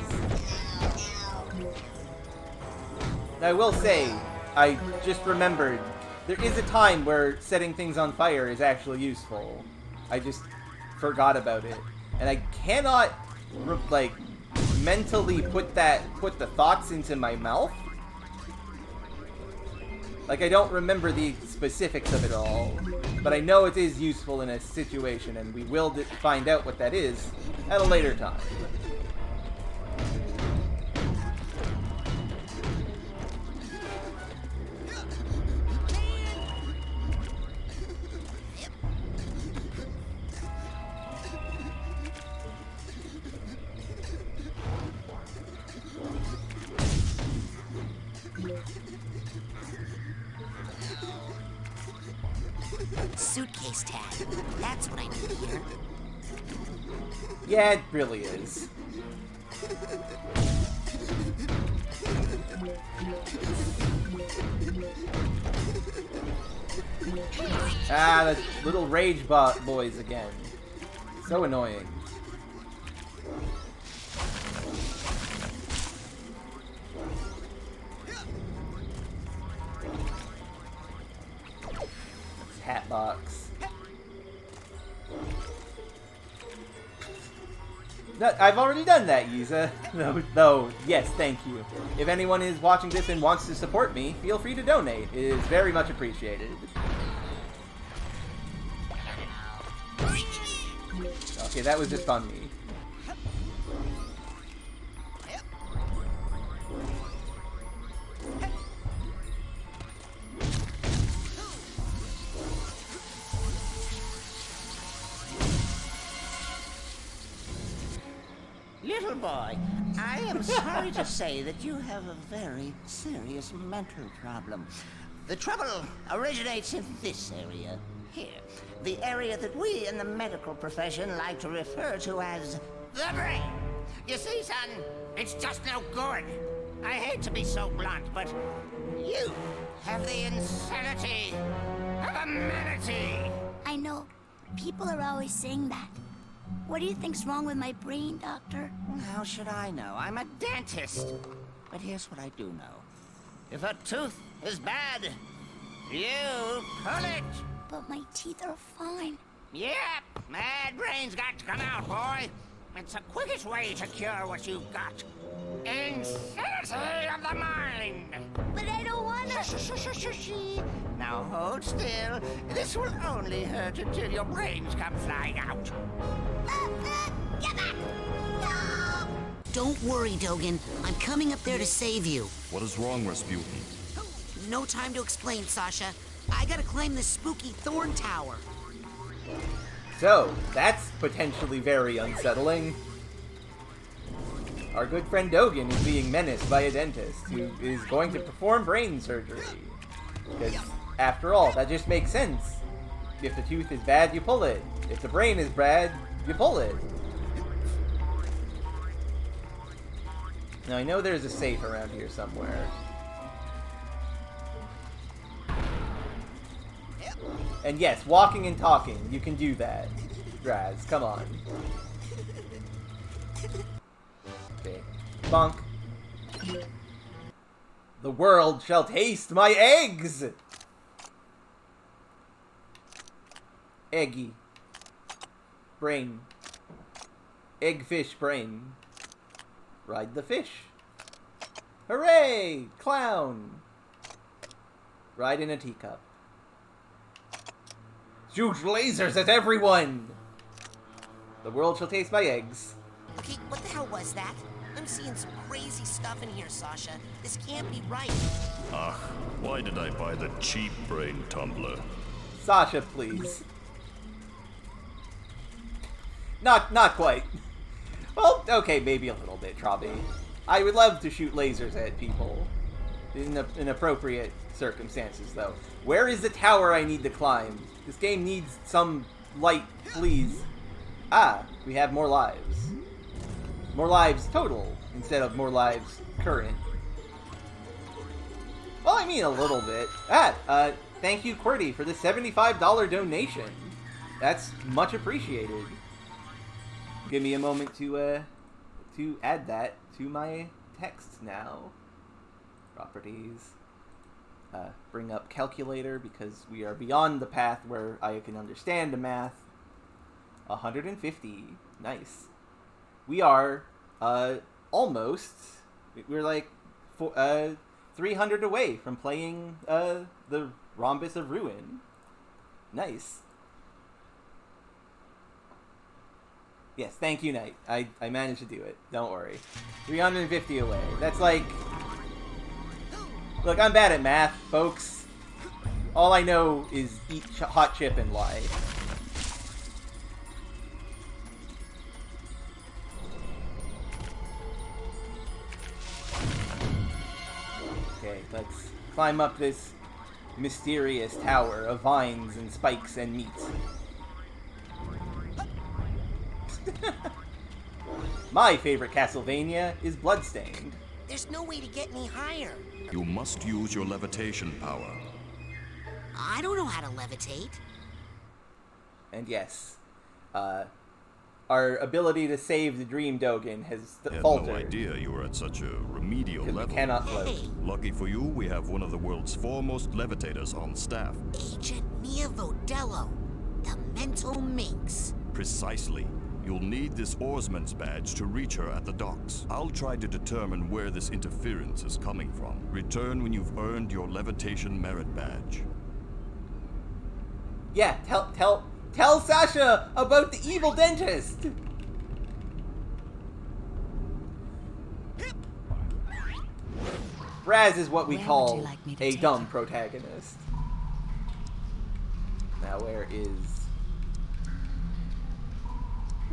Now, I will say, I just remembered, there is a time where setting things on fire is actually useful. I just forgot about it. And I cannot, like, mentally put the thoughts into my mouth. Like, I don't remember the specifics of it all, but I know it is useful in a situation, and we will find out what that is at a later time. Suitcase tag. That's what I need here. Yeah, it really is. Ah, the little rage boys again. So annoying. Hat box. No, I've already done that, Yuza. No, yes, thank you. If anyone is watching this and wants to support me, feel free to donate. It is very much appreciated. Okay, that was just on me. Little boy, I am sorry to say that you have a very serious mental problem. The trouble originates in this area, here. The area that we in the medical profession like to refer to as the brain. You see, son, it's just no good. I hate to be so blunt, but you have the insanity of a manatee. I know. People are always saying that. What do you think's wrong with my brain, Doctor? How should I know? I'm a dentist. But here's what I do know. If a tooth is bad, you pull it. But my teeth are fine. Yep, mad brain's got to come out, boy. It's the quickest way to cure what you've got. Insanity of the mind. But I don't wanna. Shh. Now hold still. This will only hurt until your brains come flying out. Get back! No! Don't worry, Dogen. I'm coming up there to save you. What is wrong, Rasputin? No time to explain, Sasha. I gotta climb this spooky thorn tower. So, that's potentially very unsettling. Our good friend Dogen is being menaced by a dentist who is going to perform brain surgery. Because, after all, that just makes sense. If the tooth is bad, you pull it. If the brain is bad, you pull it. Now, I know there's a safe around here somewhere. And yes, walking and talking, you can do that. Raz, come on. Okay. Bonk. The world shall taste my eggs! Eggy. Brain. Eggfish brain. Ride the fish. Hooray! Clown! Ride in a teacup. Shoot lasers at everyone! The world shall taste my eggs. Okay, what the hell was that? I'm seeing some crazy stuff in here, Sasha. This can't be right. Ah, why did I buy the cheap brain tumbler? Sasha, please. Not quite. Well, okay, maybe a little bit, Trobby. I would love to shoot lasers at people. In appropriate circumstances, though. Where is the tower I need to climb? This game needs some light, please. Ah, we have more lives. More lives total, instead of more lives current. Well, I mean a little bit. Thank you, QWERTY, for the $75 donation. That's much appreciated. Give me a moment to add that to my text now. Properties. Bring up calculator because we are beyond the path where I can understand the math. 150. Nice. We are almost. We're like 300 away from playing the Rhombus of Ruin. Nice. Yes, thank you, Knight. I managed to do it. Don't worry. 350 away. That's like... Look, I'm bad at math, folks. All I know is eat hot chip and lie. Okay, let's climb up this mysterious tower of vines and spikes and meat. My favorite Castlevania is Bloodstained. There's no way to get any higher. You must use your levitation power. I don't know how to levitate. And yes, our ability to save the Dream Dogen has I faltered. had no idea you were at such a remedial level. We cannot float. Hey. Lucky for you, we have one of the world's foremost levitators on staff. Agent Mia Vodello, the mental minx. Precisely. You'll need this oarsman's badge to reach her at the docks. I'll try to determine where this interference is coming from. Return when you've earned your levitation merit badge. Yeah, tell Sasha about the evil dentist. Raz is what we call a dumb protagonist. Now where is...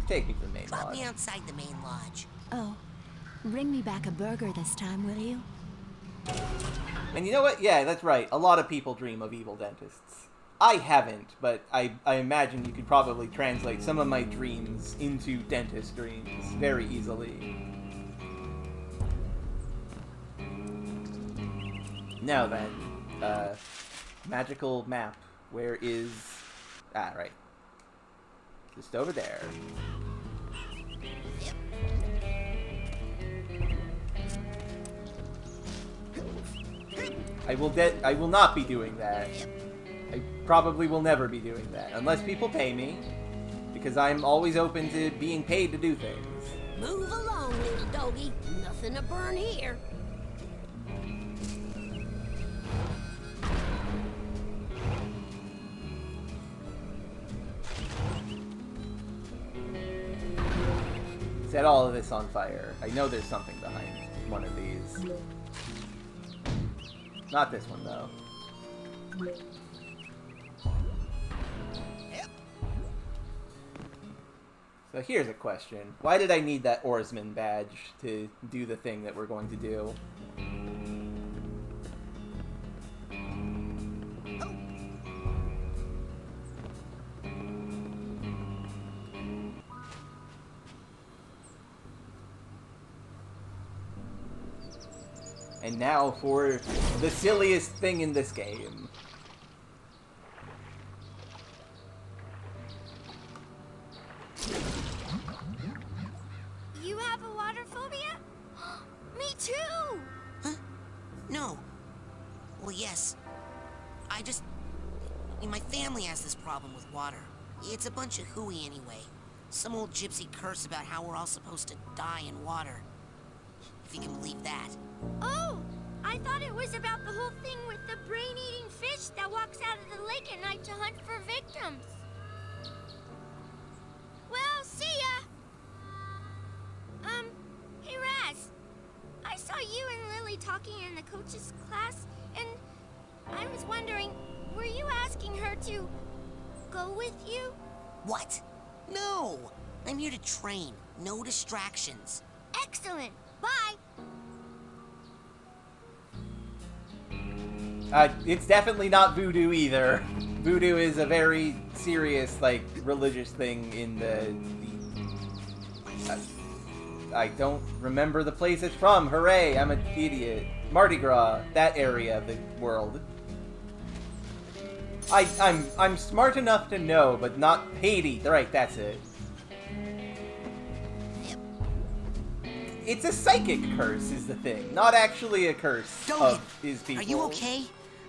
Take me to the main Drop lodge. me outside the main lodge. Oh, bring me back a burger this time, will you? And you know what? Yeah, that's right. A lot of people dream of evil dentists. I haven't, but I imagine you could probably translate some of my dreams into dentist dreams very easily. Now then, magical map. Where is... Ah, right. Just over there. I will not be doing that. I probably will never be doing that. Unless people pay me. Because I'm always open to being paid to do things. Move along, little doggy. Nothing to burn here. Set all of this on fire. I know there's something behind one of these. Not this one, though. So here's a question. Why did I need that oarsman badge to do the thing that we're going to do? And now for the silliest thing in this game. You have a water phobia? Me too! Huh? No. Well, yes. My family has this problem with water. It's a bunch of hooey anyway. Some old gypsy curse about how we're all supposed to die in water. If you can believe that. Oh! I thought it was about the whole thing with the brain-eating fish that walks out of the lake at night to hunt for victims. Well, see ya! you talking in the coach's class, and I was wondering, were you asking her to go with you? What? No! I'm here to train. No distractions. Excellent. Bye. It's definitely not voodoo either. Voodoo is a very serious, like, religious thing in I don't remember the place it's from. Hooray, I'm an idiot. Mardi Gras, that area of the world. I'm smart enough to know, but not Haiti. Right, that's it. It's a psychic curse is the thing, not actually a curse of his people. Are you okay?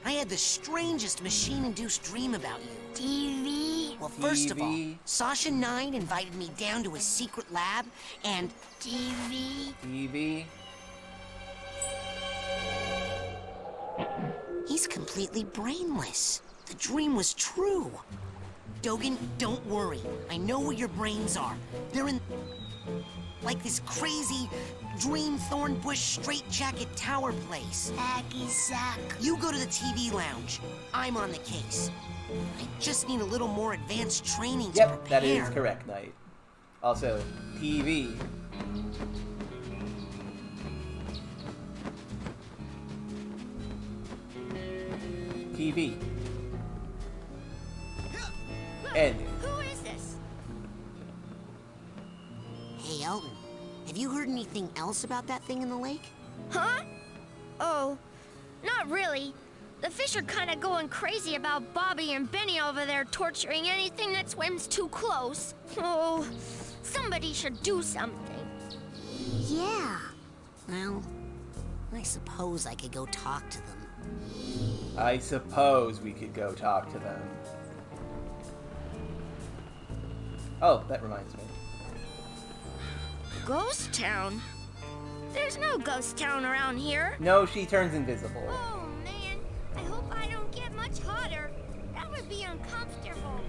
I had the strangest machine-induced dream about you. TV? Well, first of all, Sasha 9 invited me down to his secret lab, and... TV? TV? He's completely brainless. The dream was true. Dogen, don't worry. I know where your brains are. They're in... like this crazy dream thorn bush straitjacket tower place. Hacky-sack. You go to the TV lounge. I'm on the case. I just need a little more advanced training to prepare. That is correct, Knight. Also, TV. TV. N. Who is this? Hey, Elton. Have you heard anything else about that thing in the lake? Huh? Oh, not really. The fish are kind of going crazy about Bobby and Benny over there torturing anything that swims too close. Oh, somebody should do something. Yeah. Well, I suppose I could go talk to them. I suppose we could go talk to them. Oh, that reminds me. Ghost town? There's no ghost town around here. No, she turns invisible. Oh, man. I hope I don't get much hotter. That would be uncomfortable.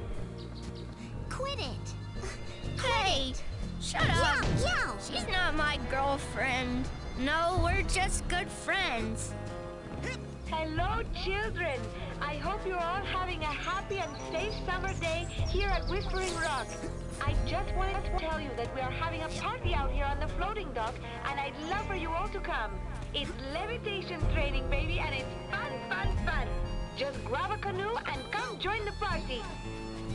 Quit it. Hey, shut up. Yeah. She's not my girlfriend. No, we're just good friends. Hello, children. I hope you're all having a happy and safe summer day here at Whispering Rock. I just wanted to tell you that we are having a party out here on the floating dock, and I'd love for you all to come. It's levitation training, baby, and it's fun, fun, fun. Just grab a canoe and come join the party.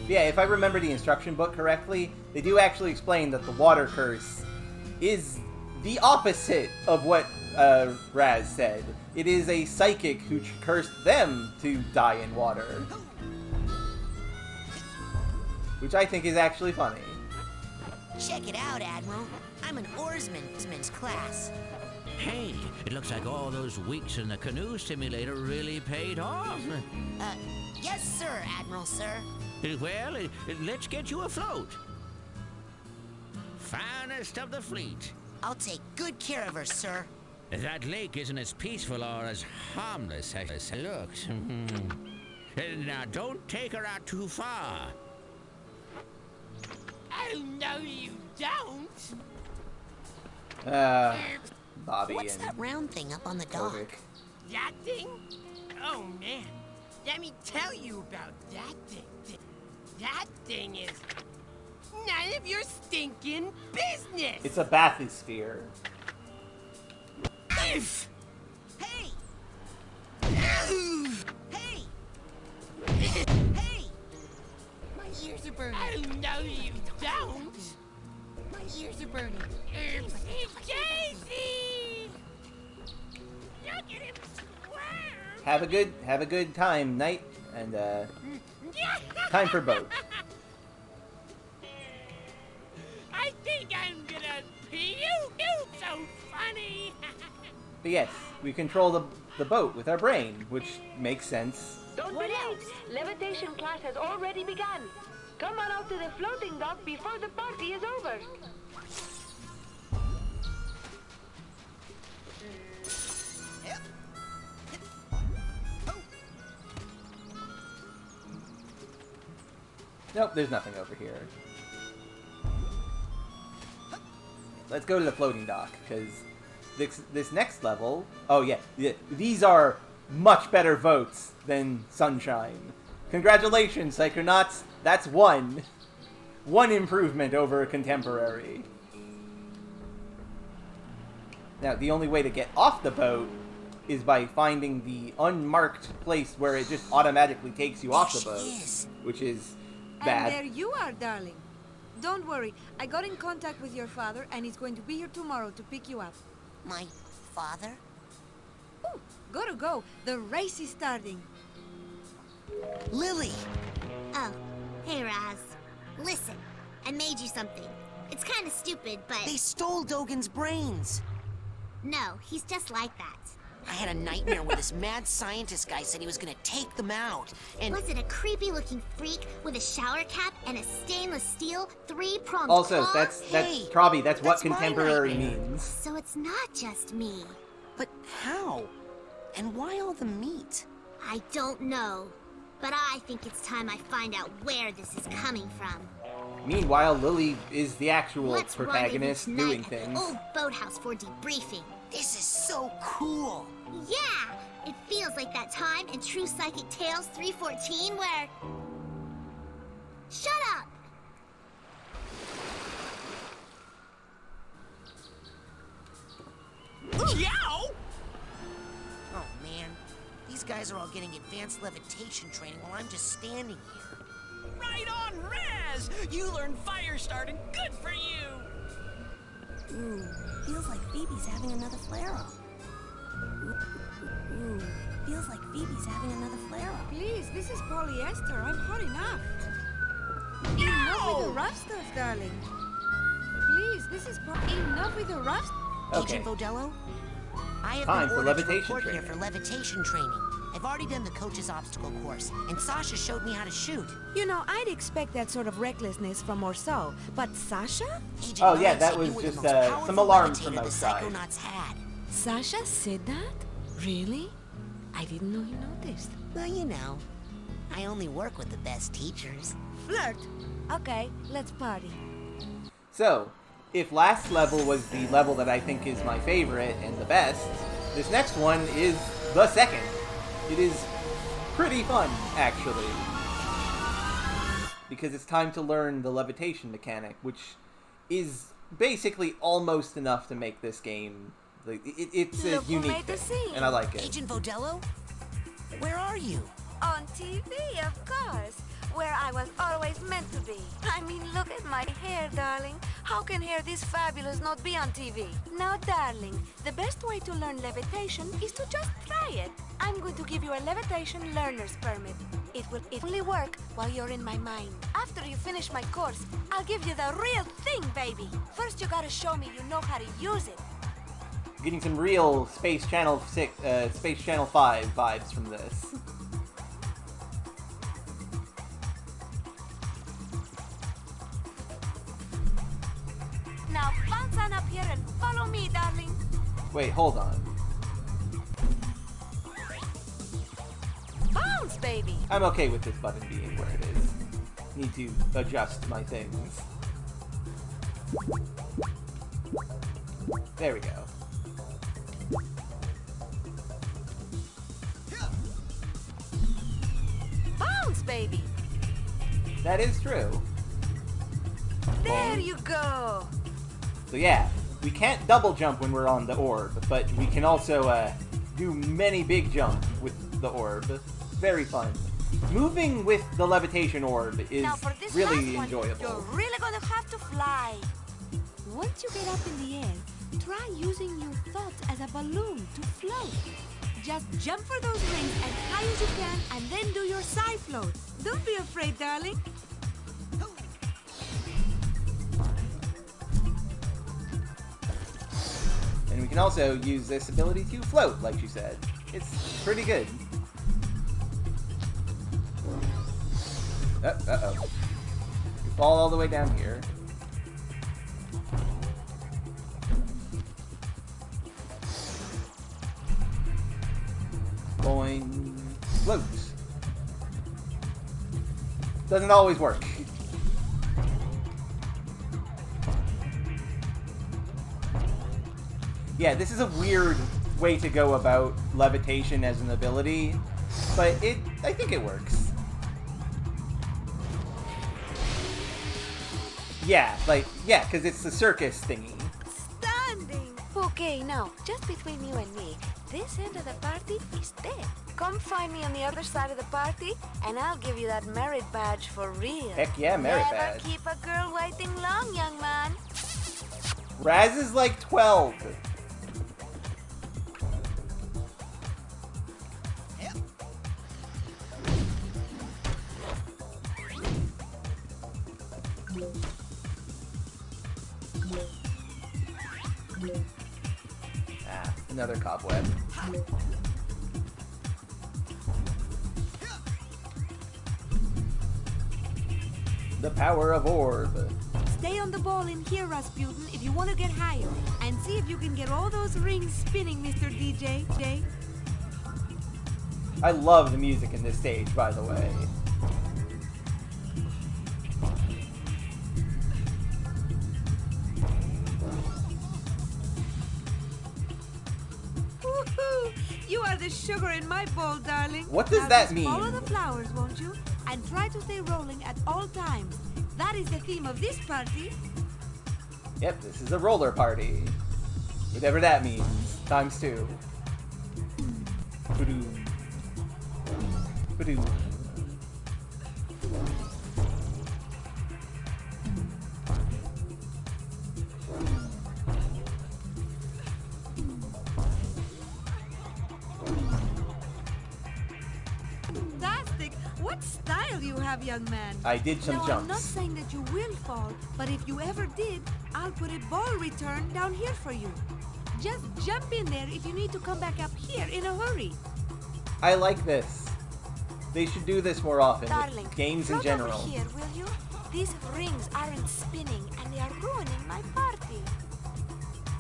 Yeah, if I remember the instruction book correctly, they do actually explain that the water curse is the opposite of what Raz said. It is a psychic who cursed them to die in water. Which I think is actually funny. Check it out, Admiral. I'm an oarsman's class. Hey, it looks like all those weeks in the canoe simulator really paid off. Yes, sir, Admiral, sir. Well, let's get you afloat. Finest of the fleet. I'll take good care of her, sir. That lake isn't as peaceful or as harmless as it looks. Now, don't take her out too far. Oh, no, you don't. Bobby What's and that round thing up on the dock? Kovic. That thing? Oh, man. Let me tell you about that thing. That thing is none of your stinking business. It's a bathysphere. Hey! Hey! Hey! My ears are burning. Oh, no, you don't. My ears are burning. It's Casey! Look at him squirm. Have a good time, Knight, and time for boat. I think I'm gonna puke. So funny. But yes, we control the boat with our brain, which makes sense. Don't be late. Levitation class has already begun. Come on out to the floating dock before the party is over. Nope, there's nothing over here. Let's go to the floating dock, because this next level... Oh, yeah. These are much better votes than Sunshine. Congratulations, Psychonauts. That's one. One improvement over Contemporary. Now, the only way to get off the boat is by finding the unmarked place where it just automatically takes you off the boat, which is bad. And there you are, darling. Don't worry, I got in contact with your father, and he's going to be here tomorrow to pick you up. My father? Ooh, gotta go. The race is starting. Lily! Oh, hey, Raz. Listen, I made you something. It's kind of stupid, but... They stole Dogen's brains! No, he's just like that. I had a nightmare where this mad scientist guy said he was gonna take them out, and... Was it a creepy-looking freak with a shower cap and a stainless steel 3-pronged Also, claw? that's Trobby, that's what Contemporary means. So it's not just me. But how? And why all the meat? I don't know. But I think it's time I find out where this is coming from. Meanwhile, Lily is the actual Let's protagonist rendezvous doing tonight at things. the old boathouse for debriefing. This is so cool! Yeah! It feels like that time in True Psychic Tales 314 where... Shut up! Yow! Oh man, these guys are all getting advanced levitation training while I'm just standing here. Right on, Raz! You learned fire starting. Good for you! Ooh, feels like Phoebe's having another flare-up. Ooh, feels like Phoebe's having another flare-up. Please, this is polyester. I'm hot enough. Enough with the rough stuff, darling. Please, this is enough with the rough stuff. Okay. Agent Vodello? I have Time been for ordered to levitation report here training. for levitation training. I've already done the coach's obstacle course, and Sasha showed me how to shoot. You know, I'd expect that sort of recklessness from Orso, but Sasha? Agent Oh, yeah, Lawrence that said was you were the just, most powerful some alarms levitator from the outside. Psychonauts had. Sasha said that? Really? I didn't know you noticed. Well, you know, I only work with the best teachers. Flirt? Okay, let's party. So, if last level was the level that I think is my favorite and the best, this next one is the second. It is pretty fun, actually. Because it's time to learn the levitation mechanic, which is basically almost enough to make this game... Like, it's a Look who unique made the thing, scene. and I like it. Agent Vodello? Where are you? On TV, of course. Where I was always meant to be. I mean, look at my hair, darling. How can hair this fabulous not be on TV? Now, darling, the best way to learn levitation is to just try it. I'm going to give you a levitation learner's permit. It will only work while you're in my mind. After you finish my course, I'll give you the real thing, baby. First, you gotta show me you know how to use it. Getting some real Space Channel 5 vibes from this. Now, bounce on up here and follow me, darling. Wait, hold on. Bounce, baby. I'm okay with this button being where it is. Need to adjust my things. There we go. Bounce, baby. That is true. There you go. So yeah, we can't double jump when we're on the orb, but we can also do many big jumps with the orb. Very fun. Moving with the levitation orb is Now for this really last one, enjoyable. You're really gonna have to fly. Once you get up in the air, try using your thoughts as a balloon to float. Just jump for those rings as high as you can and then do your side float. Don't be afraid, darling. And we can also use this ability to float, like she said. It's pretty good. Uh-oh. We fall all the way down here. Boing. Float. Doesn't always work. Yeah, this is a weird way to go about levitation as an ability, but I think it works. Yeah, because it's the circus thingy. Standing! Okay, now, just between you and me, this end of the party is dead. Come find me on the other side of the party, and I'll give you that merit badge for real. Heck yeah, merit badge. Never keep a girl waiting long, young man. Raz is like 12. Ah, another cobweb. The power of orb. Stay on the ball in here, Rasputin, if you want to get higher. And see if you can get all those rings spinning, Mr. DJ. I love the music in this stage, by the way. Woohoo! You are the sugar in my bowl, darling. What does Now that just mean? Follow the flowers, won't you? And try to stay rolling at all times. That is the theme of this party. Yep, this is a roller party. Whatever that means. Times 2. Ba-doo. Ba-doo. Fantastic! What style you have, young man. I did some now, jumps. I'm not saying that you will fall, but if you ever did, I'll put a ball return down here for you. Just jump in there if you need to come back up here in a hurry. I like this. They should do this more often Darling, with games in float general. over here, will you? These rings aren't spinning and they are ruining my party.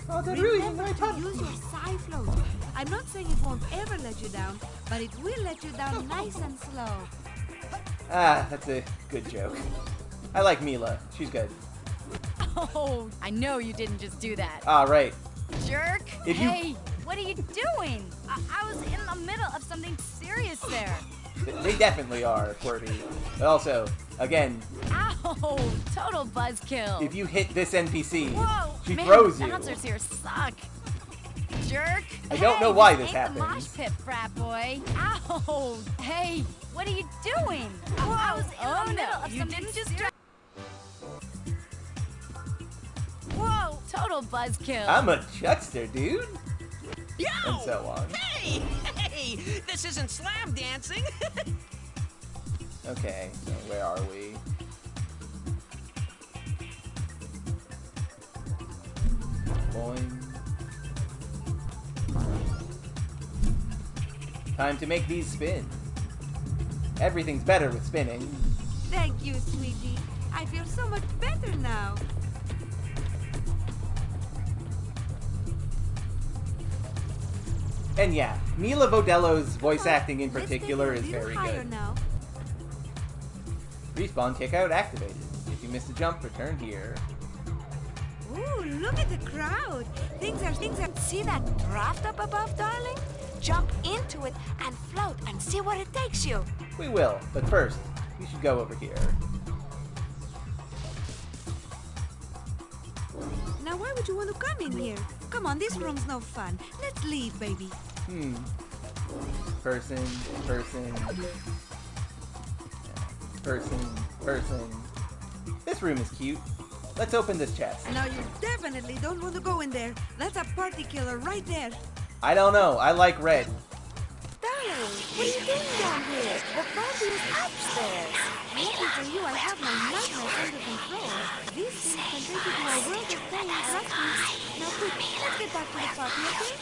Oh, they're ruining Remember my to party. use your side float. I'm not saying it won't ever let you down, but it will let you down nice and slow. Ah, that's a good joke. I like Mila. She's good. Oh, I know you didn't just do that. Ah, right. Jerk. If you- Hey, what are you doing? I was in the middle of something serious there. They definitely are, QWERTY. But also, again, Ow, total buzzkill. if you hit this NPC, Whoa, she man, throws you. bouncers here suck. Jerk. I don't know Hey, why this ain't the mosh happens. pit, frat boy. Ow. Hey, what are you doing? I was in the middle of you something didn't just serious. Whoa, total buzzkill. I'm a chuckster, dude. Yo! And so on. Hey! Hey! This isn't slam dancing! Okay, so where are we? Boing. Time to make these spin. Everything's better with spinning. Thank you, sweetie. I feel so much better now. And yeah, Mila Vodello's voice acting in Let's take particular it a is little very higher good. Now. Respawn kickout activated. If you missed a jump, return here. Ooh, look at the crowd. Things are. See that draft up above, darling? Jump into it and float and see where it takes you. We will, but first, we should go over here. Now, why would you want to come in here? Come on, this room's no fun. Let's leave, baby. Person. This room is cute. Let's open this chest. Now, you definitely don't want to go in there. That's a party killer right there. I don't know. I like red. Darling, what are you doing down here? The party is upstairs. Lucky for you, I have my nightmares under control. These things can take you to a world of pain, trust me. Now quick, let's get back to the party, okay?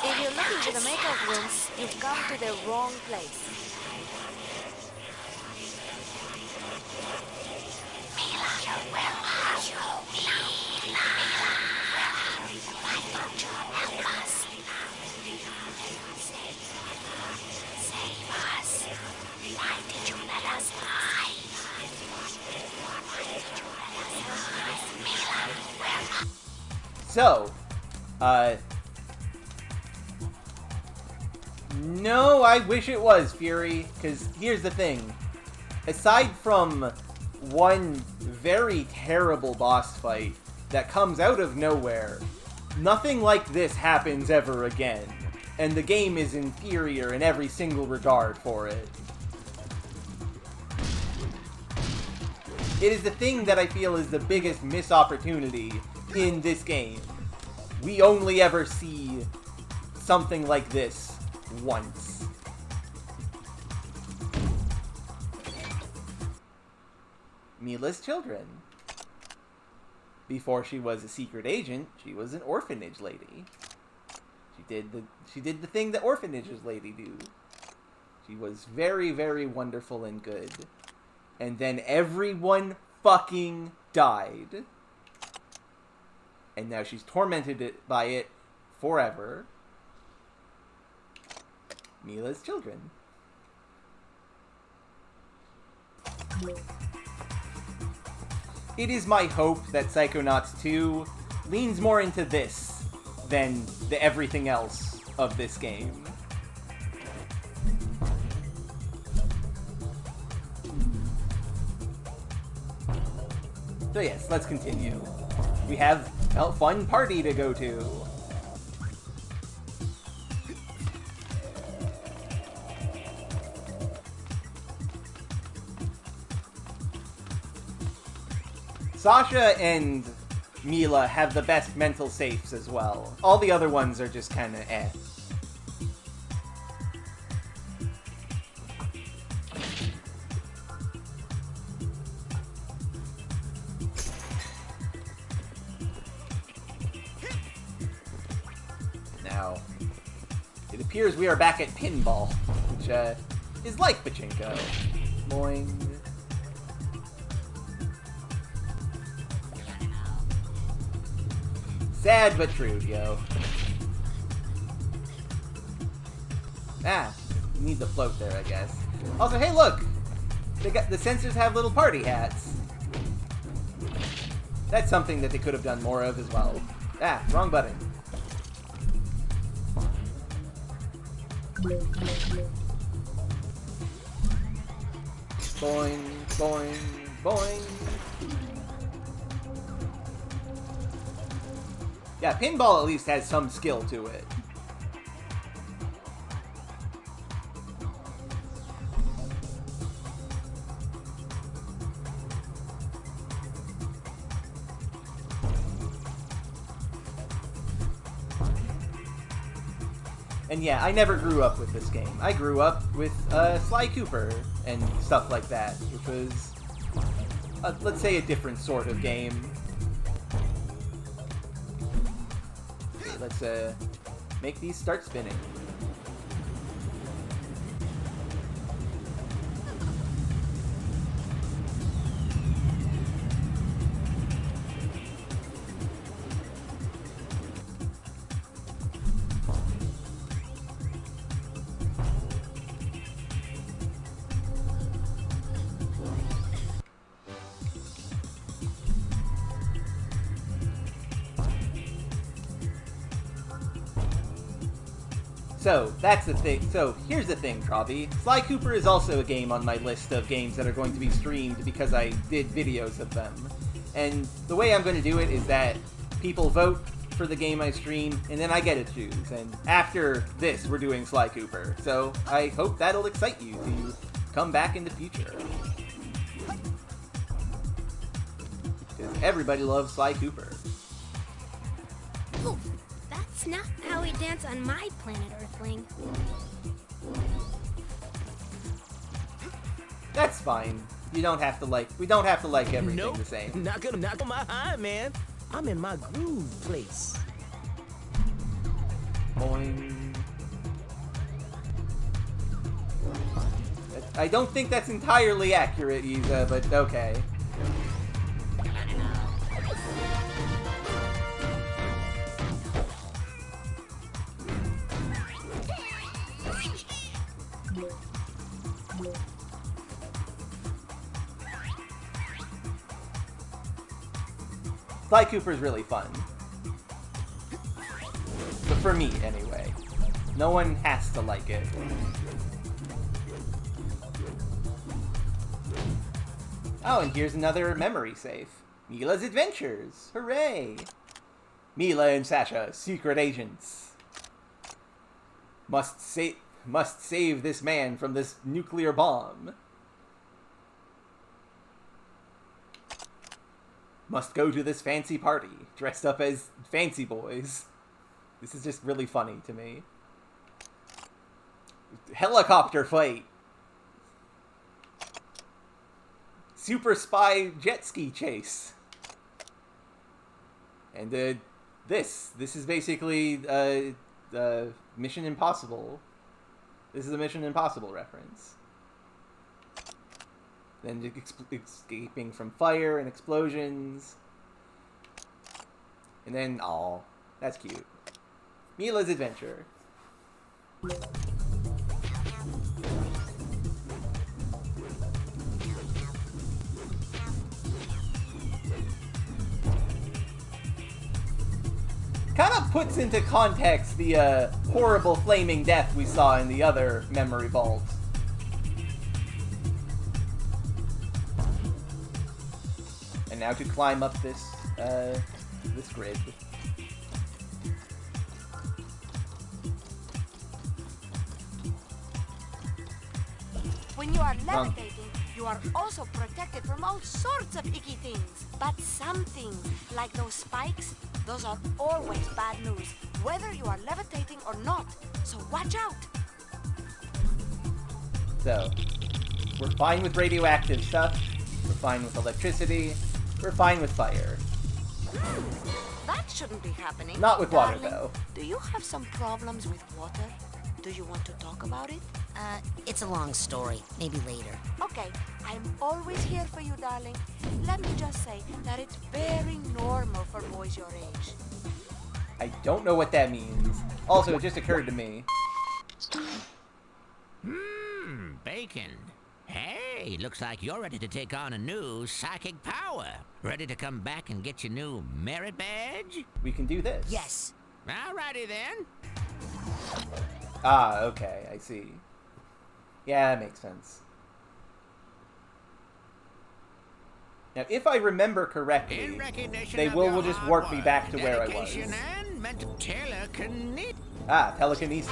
If you're looking for the makeup room, you've come to the wrong place. So, No, I wish it was, Fury, because here's the thing. Aside from one very terrible boss fight that comes out of nowhere, nothing like this happens ever again, and the game is inferior in every single regard for it. It is the thing that I feel is the biggest missed opportunity in this game. We only ever see something like this once. Mila's children. Before she was a secret agent, she was an orphanage lady. She did the thing that orphanages lady do. She was very, very wonderful and good. And then everyone fucking died. And now she's tormented by it forever. Mila's children. It is my hope that Psychonauts 2 leans more into this than the everything else of this game. So yes, let's continue. We have a fun party to go to. Sasha and Mila have the best mental safes as well. All the other ones are just kind of eh. Now, it appears we are back at pinball, which is like pachinko. Boing. Sad but true, yo. Ah, you need the float there, I guess. Also, hey, look! The sensors have little party hats. That's something that they could have done more of as well. Ah, wrong button. Boing, boing, boing. Yeah, pinball at least has some skill to it. And yeah, I never grew up with this game. I grew up with Sly Cooper and stuff like that, which was, let's say, a different sort of game. Okay, let's make these start spinning. So, that's the thing. So, here's the thing, Trobby. Sly Cooper is also a game on my list of games that are going to be streamed because I did videos of them. And the way I'm going to do it is that people vote for the game I stream, and then I get to choose. And after this, we're doing Sly Cooper. So, I hope that'll excite you to come back in the future. Because everybody loves Sly Cooper. Ooh, that's not how we dance on my planet, Earthling. That's fine. You don't have to like. We don't have to like everything Nope. the same. Not gonna knock on my eye, man. I'm in my groove place. Boing. I don't think that's entirely accurate, Isa, but okay. Sly Cooper's really fun. for me, anyway. No one has to like it. Oh, and here's another memory safe. Mila's Adventures! Hooray! Mila and Sasha, secret agents. Must save this man from this nuclear bomb. Must go to this fancy party, dressed up as fancy boys. This is just really funny to me. Helicopter fight. Super spy jet ski chase. And this is basically Mission Impossible. This is a Mission Impossible reference. Then escaping from fire and explosions. And then, aw, that's cute. Mila's Adventure. Kind of puts into context the horrible flaming death we saw in the other memory vault. And now to climb up this grid. When you are levitating, you are also protected from all sorts of icky things. But some things, like those spikes, those are always bad news, whether you are levitating or not. So watch out! So, we're fine with radioactive stuff, we're fine with electricity, we're fine with fire. That shouldn't be happening. Not with water, Darling, though. Do you have some problems with water? Do you want to talk about it? It's a long story. Maybe later. Okay, I'm always here for you, darling. Let me just say that it's very normal for boys your age. I don't know what that means. Also, it just occurred to me. Bacon. Hey, looks like you're ready to take on a new psychic power. Ready to come back and get your new merit badge? We can do this. Yes. Alrighty then. Ah, okay, I see. Yeah, that makes sense. Now, if I remember correctly, they will just warp me back to where I was. And mental telekinesis. Ah, telekinesis.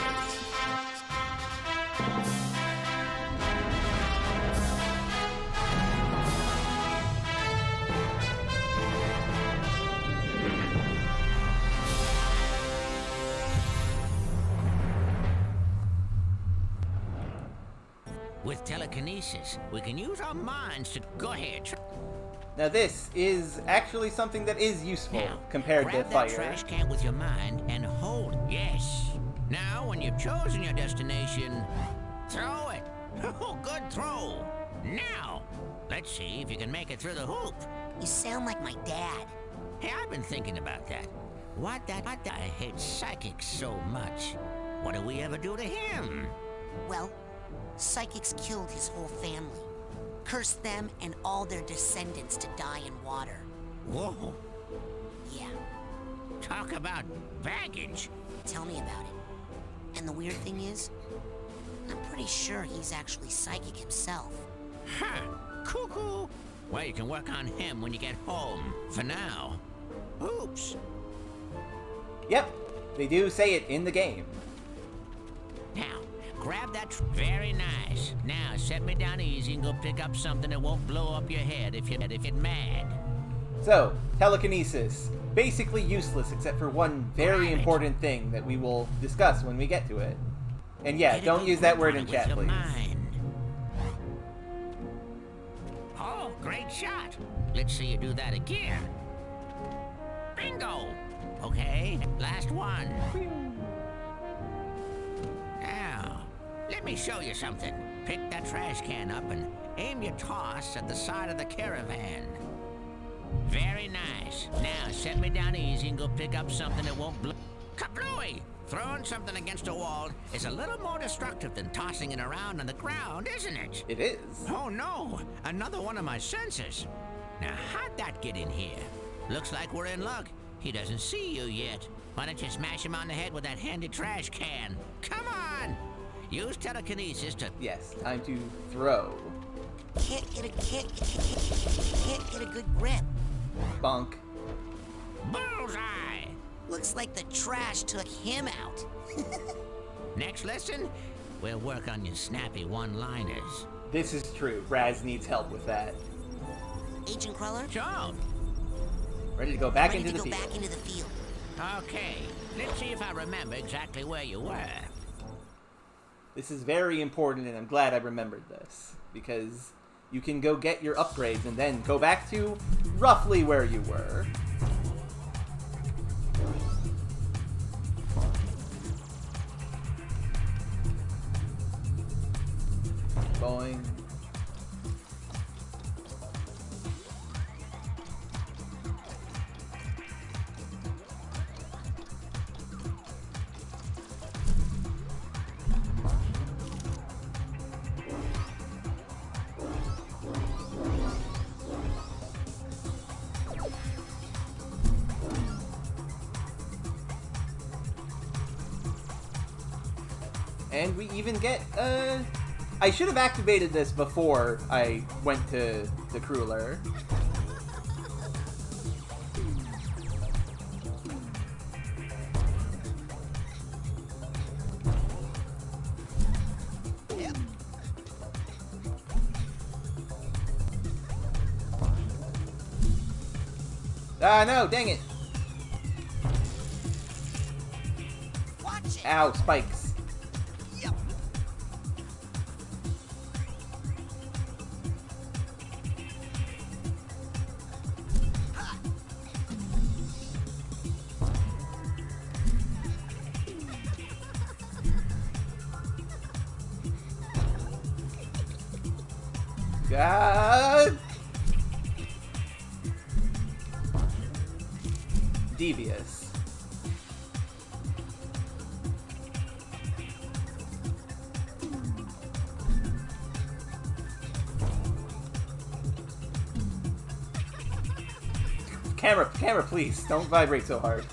With telekinesis, we can use our minds to go ahead. Now this is actually something that is useful Now, compared to grab fire. that trash can with your mind and hold it. Yes. Now, when you've chosen your destination, throw it. Oh, good throw. Now, let's see if you can make it through the hoop. You sound like my dad. Hey, I've been thinking about that. Why I hate psychics so much? What do we ever do to him? Well, psychics killed his whole family. Cursed them and all their descendants to die in water. Whoa. Yeah. Talk about baggage. Tell me about it. And the weird thing is, I'm pretty sure he's actually psychic himself. Huh. Cuckoo. Well, you can work on him when you get home. For now. Oops. Yep, they do say it in the game. Now, grab that. Very nice. Now, set me down easy and go pick up something that won't blow up your head if you're mad. So, telekinesis. Basically useless except for one very important thing that we will discuss when we get to it. And yeah, don't use that word in chat, please. Oh, great shot. Let's see you do that again. Bingo! Okay, last one. Now, let me show you something. Pick that trash can up and aim your toss at the side of the caravan. Very nice. Now, set me down easy and go pick up something that won't blow. Kablooey! Throwing something against a wall is a little more destructive than tossing it around on the ground, isn't it? It is. Oh no, another one of my sensors. Now, how'd that get in here? Looks like we're in luck. He doesn't see you yet. Why don't you smash him on the head with that handy trash can? Come on! Use telekinesis to... Yes, time to throw. Can't get a good grip. Bonk. Bullseye! Looks like the trash took him out. Next lesson, we'll work on your snappy one-liners. This is true. Raz needs help with that. Agent Cruller? Sure. Ready to go back Ready into to the go field. back into the field. Okay, let's see if I remember exactly where you were. This is very important, and I'm glad I remembered this, because you can go get your upgrades and then go back to roughly where you were. Going. And we even get, I should have activated this before I went to Cruller. Ah, no, dang it. Watch it. Ow, spikes. Yep. God. Devious. Camera, please. Don't vibrate so hard.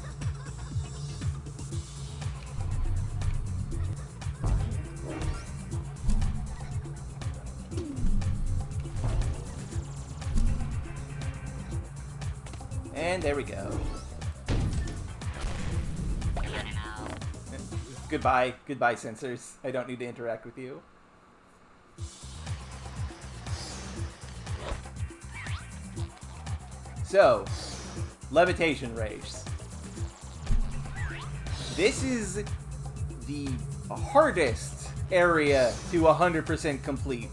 And there we go. Goodbye, sensors. I don't need to interact with you. So, levitation race. This is the hardest area to 100% complete,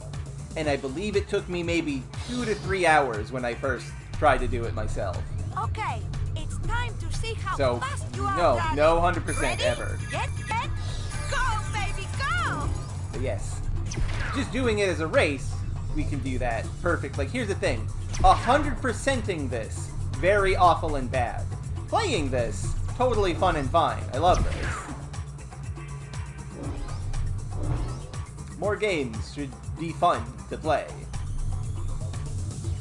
and I believe it took me maybe 2 to 3 hours when I first tried to do it myself. Okay, it's time to see how So, fast you are. no darling. 100% Ready? ever. Get, go, baby, go! But yes, just doing it as a race, we can do that perfect. Like, here's the thing. 100%ing this, very awful and bad. Playing this, totally fun and fine. I love this. More games should be fun to play.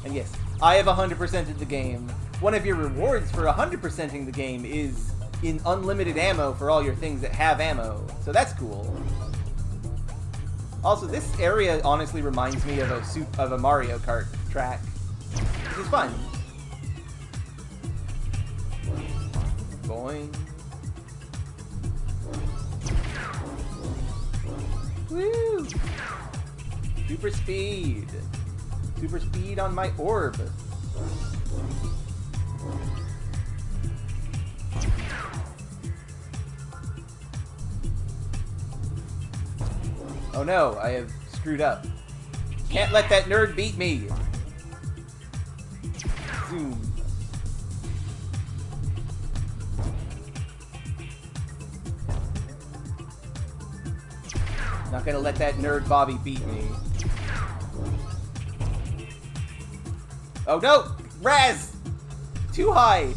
And yes, I have 100%ed the game. One of your rewards for 100%ing the game is in unlimited ammo for all your things that have ammo. So that's cool. Also, this area honestly reminds me of a Mario Kart track, which is fun. Boing. Woo! Super speed. Super speed on my orb. Oh no, I have screwed up. Can't let that nerd beat me. Zoom. Not gonna let that nerd Bobby beat me. Oh no! Raz! Too high!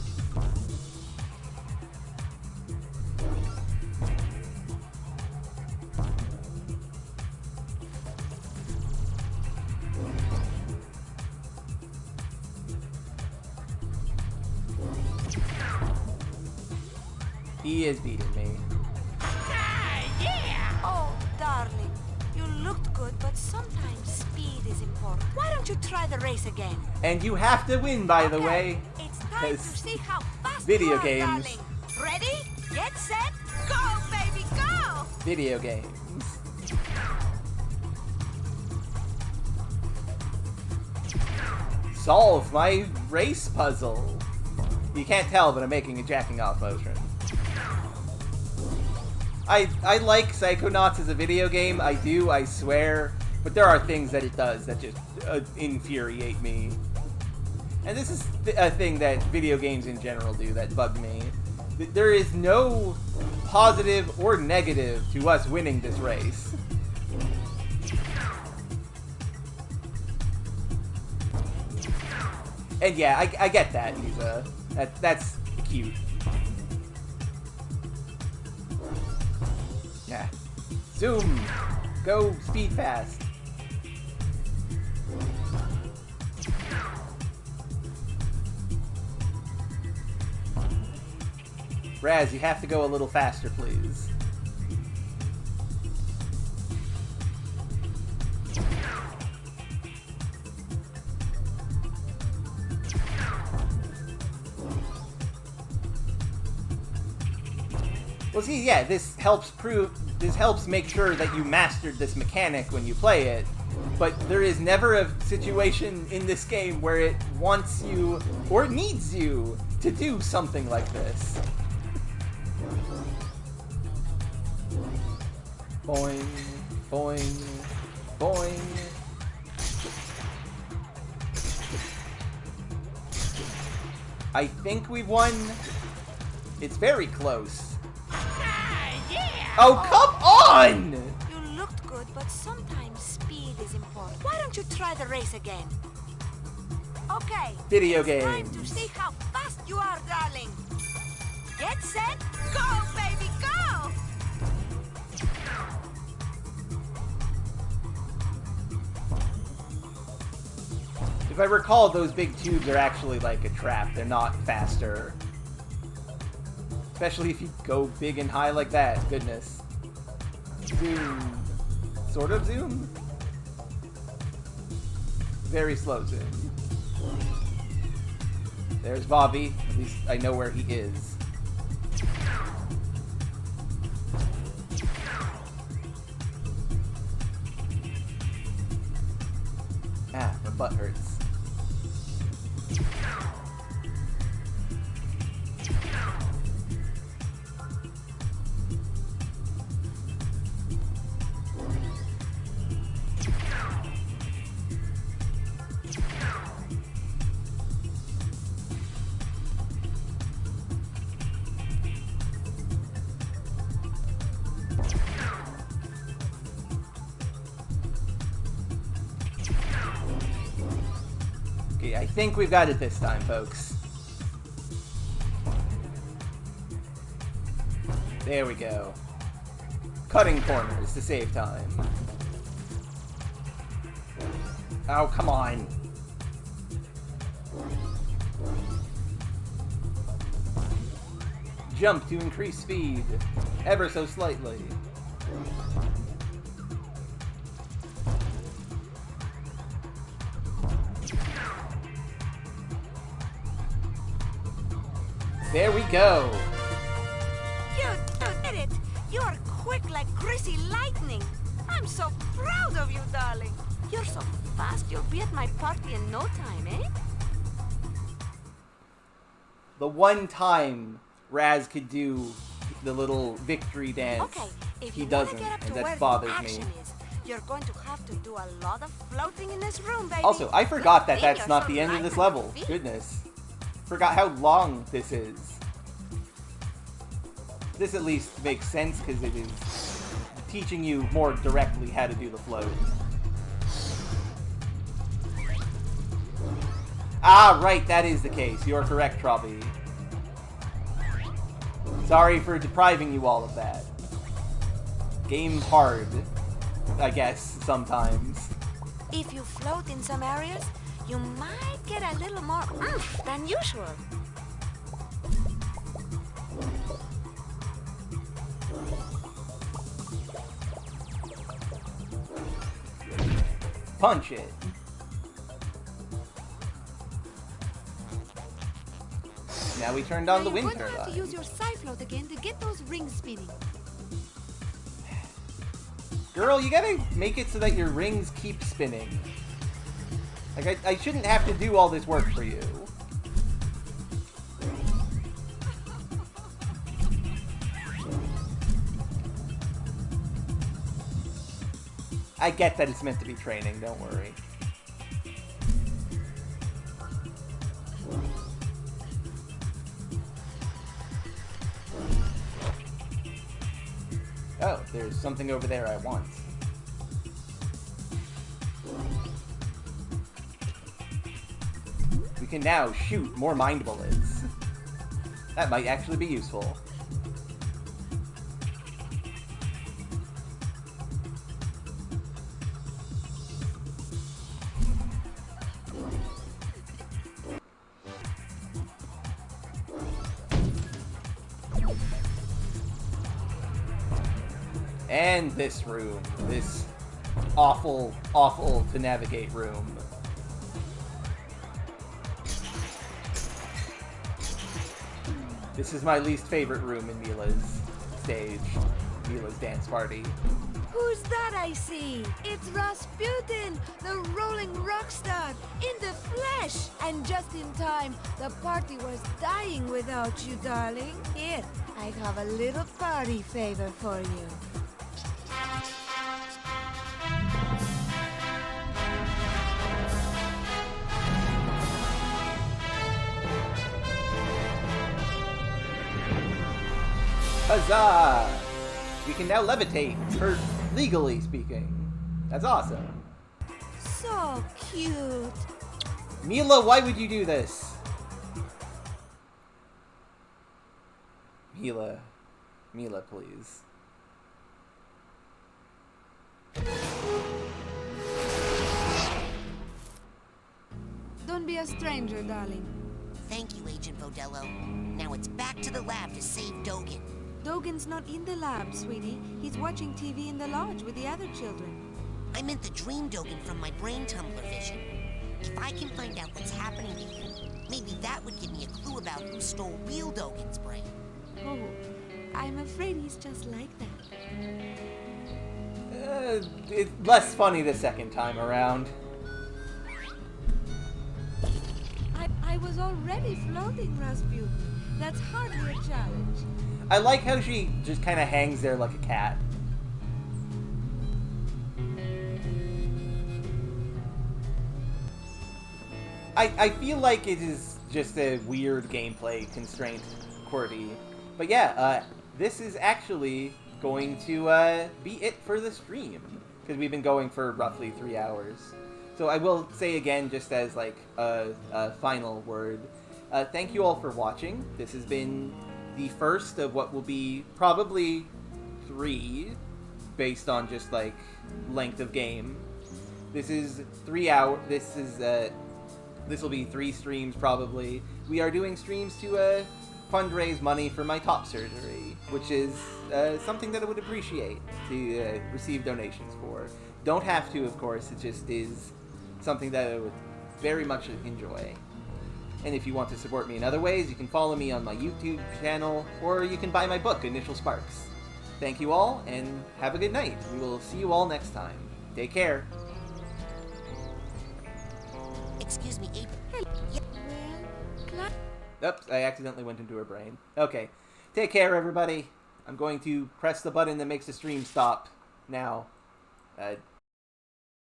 He is beating me. Oh, darling. You looked good, but sometimes speed is important. Why don't you try the race again? And you have to win, by the way. It's time to see how fast video you are, games. darling. Ready? Get set, go, baby, go! Video games. Solve my race puzzle. You can't tell, but I'm making a jacking off motion. I like Psychonauts as a video game. I do, I swear. But there are things that it does that just infuriate me. And this is a thing that video games in general do that bug me. There is no positive or negative to us winning this race. And yeah, I get that, Lisa. That's cute. Yeah. Zoom! Go speed fast. Raz, you have to go a little faster, please. Well, see, yeah, this helps make sure that you mastered this mechanic when you play it, but there is never a situation in this game where it wants you, or needs you, to do something like this. Boing, boing, boing. I think we won. It's very close. Oh, come on! You looked good, but sometimes speed is important. Why don't you try the race again? Okay. Video it's time games. to see how fast you are, darling. Get set, go, baby, go! If I recall, those big tubes are actually like a trap. They're not faster. Especially if you go big and high like that. Goodness. Zoom. Sort of zoom? Very slow zoom. There's Bobby. At least I know where he is. Ah, my butt hurts. I think we've got it this time, folks. There we go. Cutting corners to save time. Oh, come on. Jump to increase speed, ever so slightly. There we go. You did it. You're quick like greasy lightning. I'm so proud of you, darling. You're so fast, you'll be at my party in no time, eh? The one time Raz could do the little victory dance, Okay, if he you doesn't, want to get up and to where that the bothers me. action is, you're going to have to do a lot of floating in this room, baby. Also, I forgot that Good that's thing not you're the so end of light this on level. your feet. Goodness. Forgot how long this is. This at least makes sense because it is teaching you more directly how to do the float. Ah, right, that is the case. You're correct, Trobby. Sorry for depriving you all of that. Game hard, I guess, sometimes. If you float in some areas, you might get a little more oomph than usual. punch it. Now we turned on the wind You're going to have to turbine. use your Psyfloat again to get those rings spinning. Girl, you gotta make it so that your rings keep spinning. Like, I shouldn't have to do all this work for you. I get that it's meant to be training, don't worry. Oh, there's something over there I want. We can now shoot more mind bullets. That might actually be useful. And this room. This awful, awful to navigate room. This is my least favorite room in Mila's stage. Mila's dance party. Who's that I see? It's Rasputin, the rolling rock star, in the flesh! And just in time, the party was dying without you, darling. Here, I have a little party favor for you. Huzzah! We can now levitate, legally speaking. That's awesome. So cute. Mila, why would you do this? Mila, please. Don't be a stranger, darling. Thank you, Agent Vodello. Now it's back to the lab to save Dogen. Dogen's not in the lab, sweetie. He's watching TV in the lodge with the other children. I meant the dream Dogen from my brain tumbler vision. If I can find out what's happening to him, maybe that would give me a clue about who stole real Dogen's brain. Oh, I'm afraid he's just like that. It's less funny the second time around. I was already floating, Rasputin. That's hardly a challenge. I like how she just kind of hangs there like a cat. I feel like it is just a weird gameplay constraint, QWERTY. But yeah, this is actually going to be it for the stream, because we've been going for roughly 3 hours. So I will say again, just as like a final word, thank you all for watching. This has been the first of what will be probably 3, based on just like length of game. This is 3 hours. This will be 3 streams probably. We are doing streams to fundraise money for my top surgery, which is something that I would appreciate to receive donations for. Don't have to, of course. It just is something that I would very much enjoy. And if you want to support me in other ways, you can follow me on my YouTube channel, or you can buy my book, Initial Sparks. Thank you all, and have a good night. We will see you all next time. Take care. Excuse me, April. Oops, I accidentally went into her brain. Okay. Take care, everybody. I'm going to press the button that makes the stream stop now.